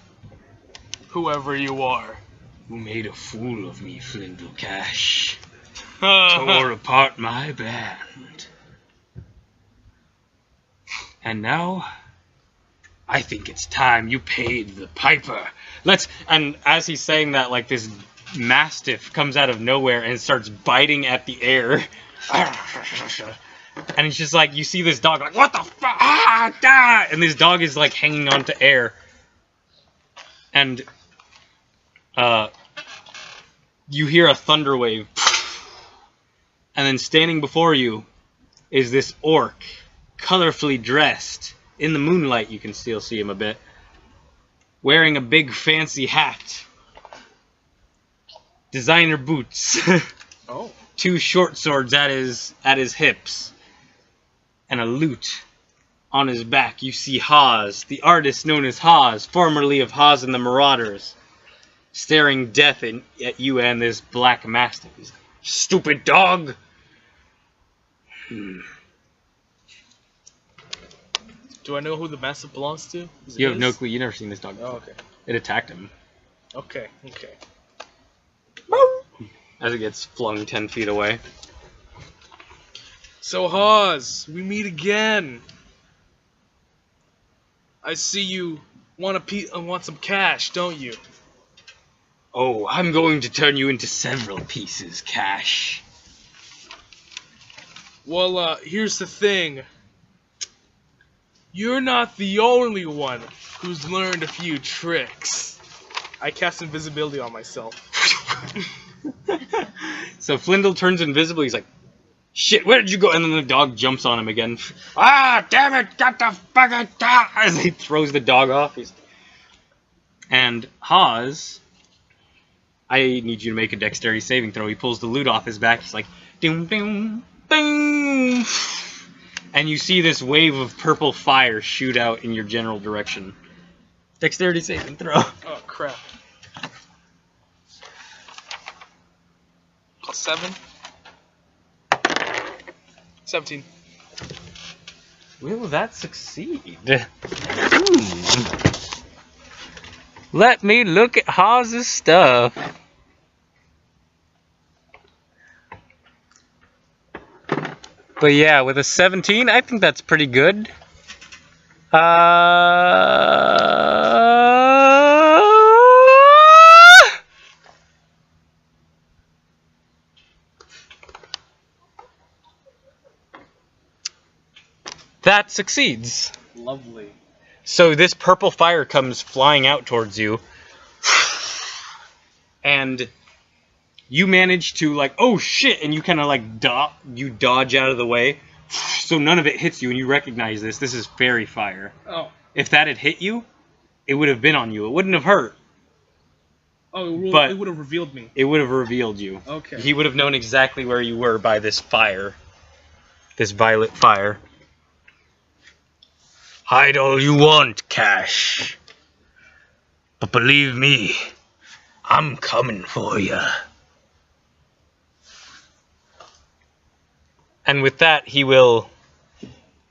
Speaker 5: Whoever you are.
Speaker 1: You made a fool of me, Flyndal Cash. Tore apart my band. And now, I think it's time you paid the piper. And as he's saying that, like, this mastiff comes out of nowhere and starts biting at the air. And it's just like, you see this dog like, what the fuck? Ah! And this dog is like hanging on to air. And you hear a thunder wave. And then standing before you is this orc, colorfully dressed. In the moonlight, you can still see him a bit. Wearing a big fancy hat. Designer boots.
Speaker 5: Oh.
Speaker 1: 2 short swords at his hips. And a lute on his back. You see Hawes, the artist known as Hawes, formerly of Hawes and the Marauders, staring death at you and this black mastiff. He's like, stupid dog!
Speaker 5: Do I know who the mastiff belongs to? Is it
Speaker 1: You have no
Speaker 5: his?
Speaker 1: clue. You've never seen this dog before.
Speaker 5: Oh, okay.
Speaker 1: It attacked him.
Speaker 5: Okay, okay.
Speaker 1: As it gets flung 10 feet away.
Speaker 5: So Hawes, we meet again. I see you want some cash, don't you?
Speaker 1: Oh, I'm going to turn you into several pieces, Cash.
Speaker 5: Well, here's the thing. You're not the only one who's learned a few tricks. I cast invisibility on myself.
Speaker 1: So Flyndal turns invisible. He's like, shit, where did you go? And then the dog jumps on him again. Ah, damn it, got the fucking dog. As he throws the dog off. And Hawes, I need you to make a dexterity saving throw. He pulls the loot off his back. He's like, doom, doom, bing. And you see this wave of purple fire shoot out in your general direction. Dexterity saving throw.
Speaker 5: Oh, crap. 7. 17.
Speaker 1: Will that succeed? Let me look at Hawes' stuff. But yeah, with a 17, I think that's pretty good. That succeeds.
Speaker 5: Lovely.
Speaker 1: So this purple fire comes flying out towards you. And you manage to, like, oh shit, and you kind of like dodge out of the way. So none of it hits you, and you recognize this. This is fairy fire.
Speaker 5: Oh.
Speaker 1: If that had hit you, it would have been on you. It wouldn't have hurt.
Speaker 5: Oh,
Speaker 1: But
Speaker 5: it would have revealed me.
Speaker 1: It would have revealed you.
Speaker 5: Okay.
Speaker 1: He would have known exactly where you were by this fire. This violet fire. Hide all you want, Cash. But believe me, I'm coming for you. And with that, he will...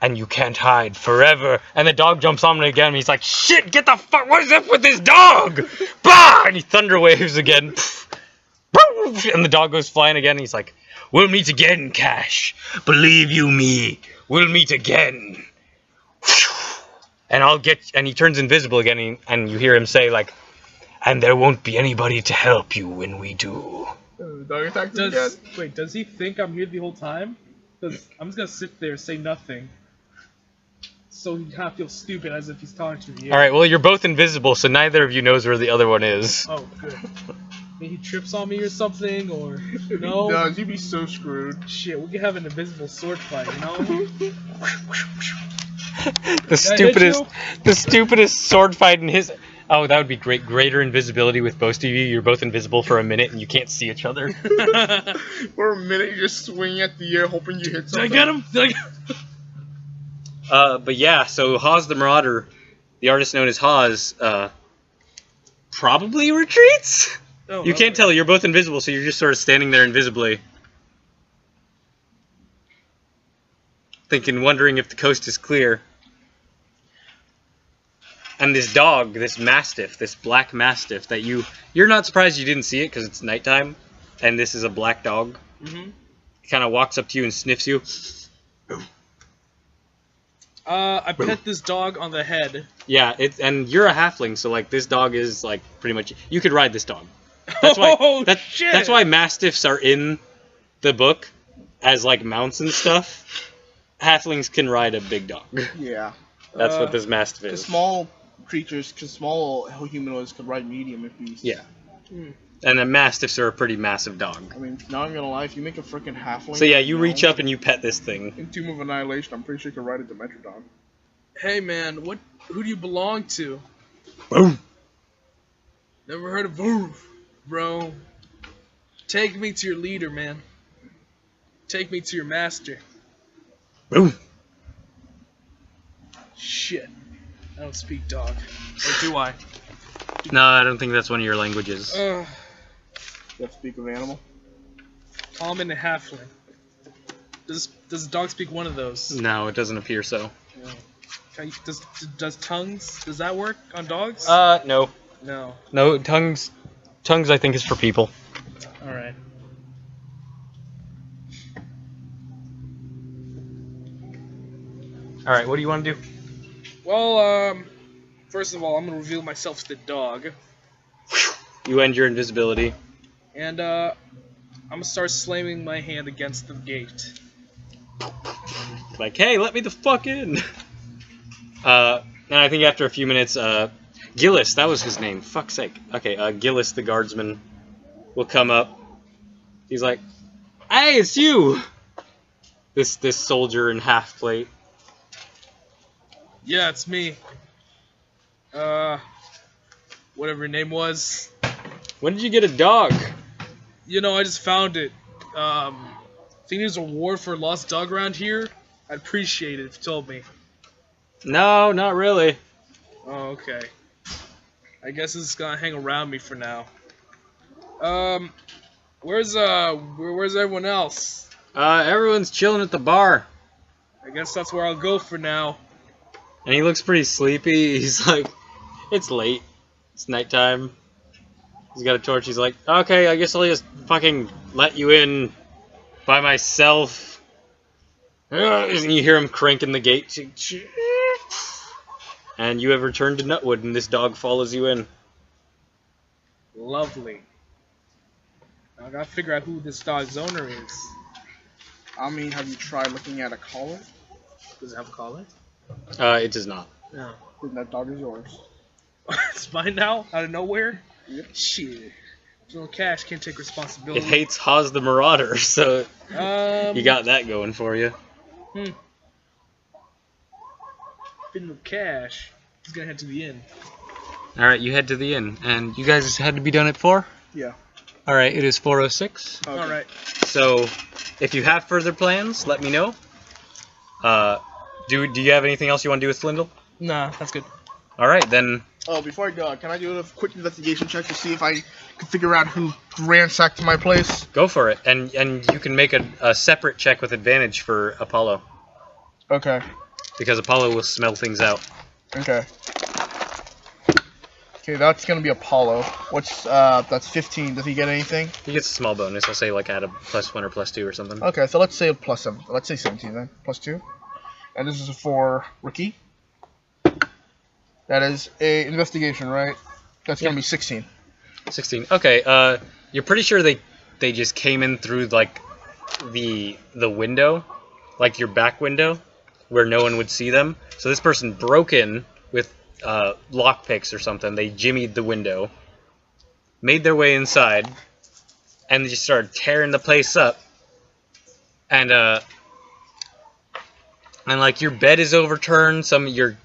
Speaker 1: And you can't hide forever. And the dog jumps on him again, and he's like, shit, get the fuck, what is up with this dog? Bah! And he thunder waves again. And the dog goes flying again, and he's like, we'll meet again, Cash. Believe you me, we'll meet again. And and he turns invisible again, and you hear him say, like, and there won't be anybody to help you when we do.
Speaker 2: Dog attack again.
Speaker 5: Wait, does he think I'm here the whole time? Because I'm just gonna sit there and say nothing. So he kind of feels stupid as if he's talking to me.
Speaker 1: Alright, well, you're both invisible, so neither of you knows where the other one is.
Speaker 5: Oh, good. Maybe he trips on me or something, or... No?
Speaker 2: No, you'd be so screwed.
Speaker 5: Shit, we could have an invisible sword fight, you know?
Speaker 1: The stupidest sword fight in his... Oh, that would be great. Greater invisibility with both of you. You're both invisible for a minute and you can't see each other.
Speaker 2: For a minute, you're just swinging at the air, hoping you hit something.
Speaker 5: Did I get him? Did I get him?
Speaker 1: But yeah, so Hawes the Marauder, the artist known as Hawes, probably retreats?
Speaker 5: Oh,
Speaker 1: You can't tell. You're both invisible, so you're just sort of standing there invisibly. Wondering if the coast is clear. And this dog, this mastiff, this black mastiff that you're not surprised you didn't see it because it's nighttime, and this is a black dog.
Speaker 5: Mm-hmm.
Speaker 1: He kind of walks up to you and sniffs you.
Speaker 5: I pet this dog on the head.
Speaker 1: Yeah, and you're a halfling, so like this dog is like pretty much you could ride this dog. That's why
Speaker 5: shit!
Speaker 1: That's why mastiffs are in the book as like mounts and stuff. Halflings can ride a big dog.
Speaker 2: Yeah.
Speaker 1: That's what this mastiff
Speaker 2: The
Speaker 1: is.
Speaker 2: small creatures, because small humanoids could ride medium if you...
Speaker 1: Yeah. And the mastiffs are a pretty massive dog.
Speaker 2: I mean, not even gonna lie, if you make a freaking halfling...
Speaker 1: So yeah, you reach up and you pet this thing.
Speaker 2: In Tomb of Annihilation, I'm pretty sure you could ride a Dimetrodon.
Speaker 5: Hey man, who do you belong to?
Speaker 1: Boom.
Speaker 5: Never heard of Voof, bro. Take me to your leader, man. Take me to your master.
Speaker 1: Boom.
Speaker 5: Shit. I don't speak dog. Or do I?
Speaker 1: No, I don't think that's one of your languages.
Speaker 2: You have to speak of animal?
Speaker 5: Common and halfling. Does the dog speak one of those?
Speaker 1: No, it doesn't appear so.
Speaker 5: Does tongues? Does that work on dogs?
Speaker 1: No.
Speaker 5: No.
Speaker 1: No, tongues I think is for people.
Speaker 5: Alright.
Speaker 1: All right, what do you want to do?
Speaker 5: Well, first of all, I'm gonna reveal myself as the dog,
Speaker 1: You end your invisibility.
Speaker 5: and I'm gonna start slamming my hand against the gate.
Speaker 1: Like, hey, let me the fuck in. And I think after a few minutes, Gillis, that was his name. Fuck's sake. Okay, Gillis, the guardsman, will come up. He's like, hey, it's you. This soldier in half plate.
Speaker 5: Yeah, it's me. Whatever your name was.
Speaker 1: When did you get a dog?
Speaker 5: You know, I just found it. Think there's a war for a lost dog around here? I'd appreciate it if you told me.
Speaker 1: No, not really.
Speaker 5: Oh, okay. I guess it's gonna hang around me for now. Where's everyone else?
Speaker 1: Everyone's chilling at the bar.
Speaker 5: I guess that's where I'll go for now.
Speaker 1: And he looks pretty sleepy. He's like, it's late. It's nighttime. He's got a torch. He's like, okay, I guess I'll just fucking let you in by myself. And you hear him cranking the gate. And you have returned to Nutwood, and this dog follows you in.
Speaker 5: Lovely. Now I gotta figure out who this dog's owner is.
Speaker 2: I mean, have you tried looking at a collar?
Speaker 5: Does it have a collar?
Speaker 1: It does not.
Speaker 5: No.
Speaker 2: Then that dog is yours.
Speaker 5: It's mine now? Out of nowhere?
Speaker 2: Yep.
Speaker 5: Shit. Flyndal Cash can't take responsibility.
Speaker 1: It hates Hawes the Marauder, so you got that going for you.
Speaker 5: Flyndal Cash. He's gonna head to the inn.
Speaker 1: Alright, you head to the inn. And you guys had to be done at 4?
Speaker 2: Yeah.
Speaker 1: Alright, it is 4:06.
Speaker 2: Okay.
Speaker 5: Alright.
Speaker 1: So, if you have further plans, let me know. Do you have anything else you want to do with Flyndal?
Speaker 5: Nah, that's good.
Speaker 1: Alright, then.
Speaker 2: Oh, before I go, can I do a quick investigation check to see if I can figure out who ransacked my place?
Speaker 1: Go for it. And you can make a separate check with advantage for Apollo.
Speaker 2: Okay.
Speaker 1: Because Apollo will smell things out.
Speaker 2: Okay. Okay, that's gonna be Apollo. What's that's 15. Does he get anything?
Speaker 1: He gets a small bonus. I'll say like add a +1 or +2 or something.
Speaker 2: Okay, so let's say a +7. Let's say 17 then. +2. And this is for Ricky. That is a investigation, right? That's gonna be 16.
Speaker 1: 16. Okay, you're pretty sure they just came in through like the window, like your back window, where no one would see them. So this person broke in with lockpicks or something. They jimmied the window, made their way inside, and they just started tearing the place up. And like your bed is overturned, some your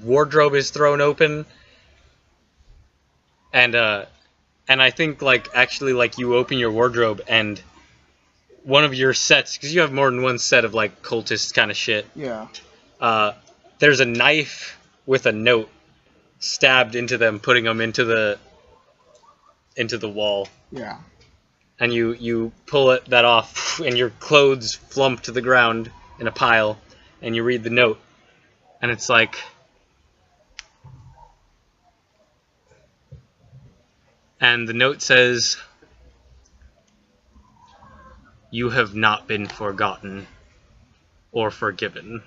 Speaker 1: wardrobe is thrown open, and I think like actually like you open your wardrobe and one of your sets, because you have more than one set of like cultist kind of shit.
Speaker 2: Yeah.
Speaker 1: There's a knife with a note stabbed into them, putting them into the wall.
Speaker 2: Yeah.
Speaker 1: And you pull that off, and your clothes flump to the ground in a pile, and you read the note, and it's like, and the note says, "You have not been forgotten or forgiven."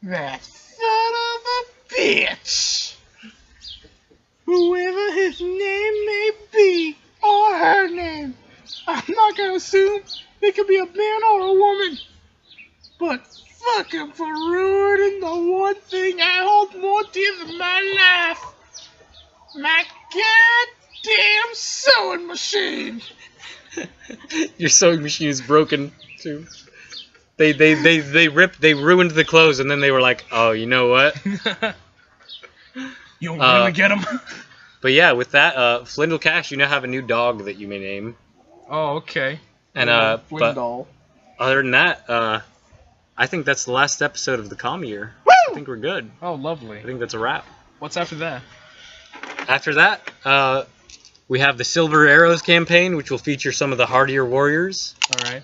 Speaker 2: That son of a bitch! Whoever his name may be, or her name, I'm not gonna assume it could be a man or a woman. But fuck him for ruining the one thing I hold more dear than my life. My goddamn sewing machine!
Speaker 1: Your sewing machine is broken too. They ruined the clothes, and then they were like, oh, you know what?
Speaker 5: You really get him?
Speaker 1: But yeah, with that, Flyndal Cash, you now have a new dog that you may name.
Speaker 5: Oh, okay.
Speaker 1: And but
Speaker 2: Flyndal.
Speaker 1: other than that, I think that's the last episode of the comm year.
Speaker 2: Woo!
Speaker 1: I think we're good.
Speaker 5: Oh, lovely.
Speaker 1: I think that's a wrap.
Speaker 5: What's after that?
Speaker 1: After that, we have the Silver Arrows campaign, which will feature some of the hardier warriors.
Speaker 5: Alright.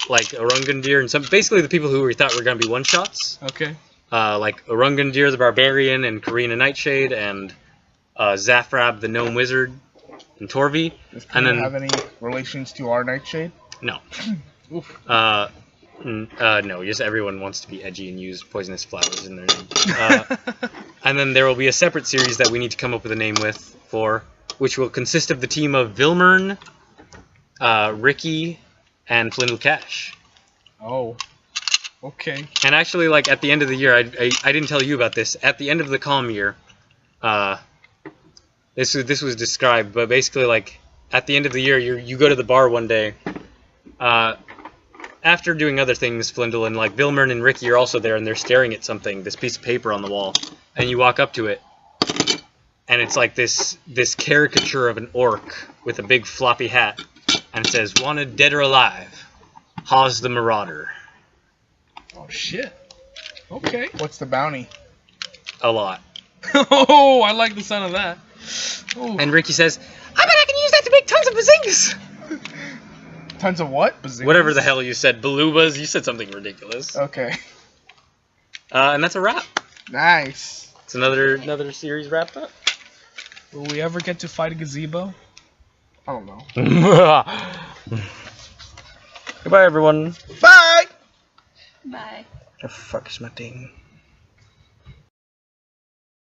Speaker 1: Like Orungandir and some, basically the people who we thought were going to be one-shots.
Speaker 5: Okay.
Speaker 1: Like Orungandir the Barbarian and Karina Nightshade and Zafrab the Gnome Wizard and Torvi.
Speaker 2: Does
Speaker 1: And
Speaker 2: Karina
Speaker 1: then
Speaker 2: have any relations to our Nightshade?
Speaker 1: no.
Speaker 5: Oof.
Speaker 1: No, just everyone wants to be edgy and use poisonous flowers in their name. And then there will be a separate series that we need to come up with a name for, which will consist of the team of Vilmern, Ricky, and Flyndal Cash.
Speaker 5: Oh. Okay.
Speaker 1: And actually, like, at the end of the year, I didn't tell you about this. At the end of the calm year, this was described, but basically, like, at the end of the year, you go to the bar one day. After doing other things, Flyndal and, like, Vilmern and Ricky are also there, and they're staring at something, this piece of paper on the wall. And you walk up to it, and it's like this caricature of an orc with a big floppy hat. And it says, "Wanted dead or alive, Hawes the Marauder."
Speaker 5: Oh, shit. Okay.
Speaker 2: What's the bounty?
Speaker 1: A lot.
Speaker 5: Oh, I like the sound of that. Oh.
Speaker 1: And Ricky says, "I bet I can use that to make tons of bazingas."
Speaker 2: Tons of what? Bazingas?
Speaker 1: Whatever the hell you said, balubas. You said something ridiculous.
Speaker 2: Okay.
Speaker 1: And that's a wrap.
Speaker 2: Nice.
Speaker 1: It's another series wrapped up.
Speaker 5: Will we ever get to fight a gazebo?
Speaker 2: I don't know.
Speaker 1: Goodbye, everyone.
Speaker 2: Bye!
Speaker 3: Bye.
Speaker 1: The fuck is my thing?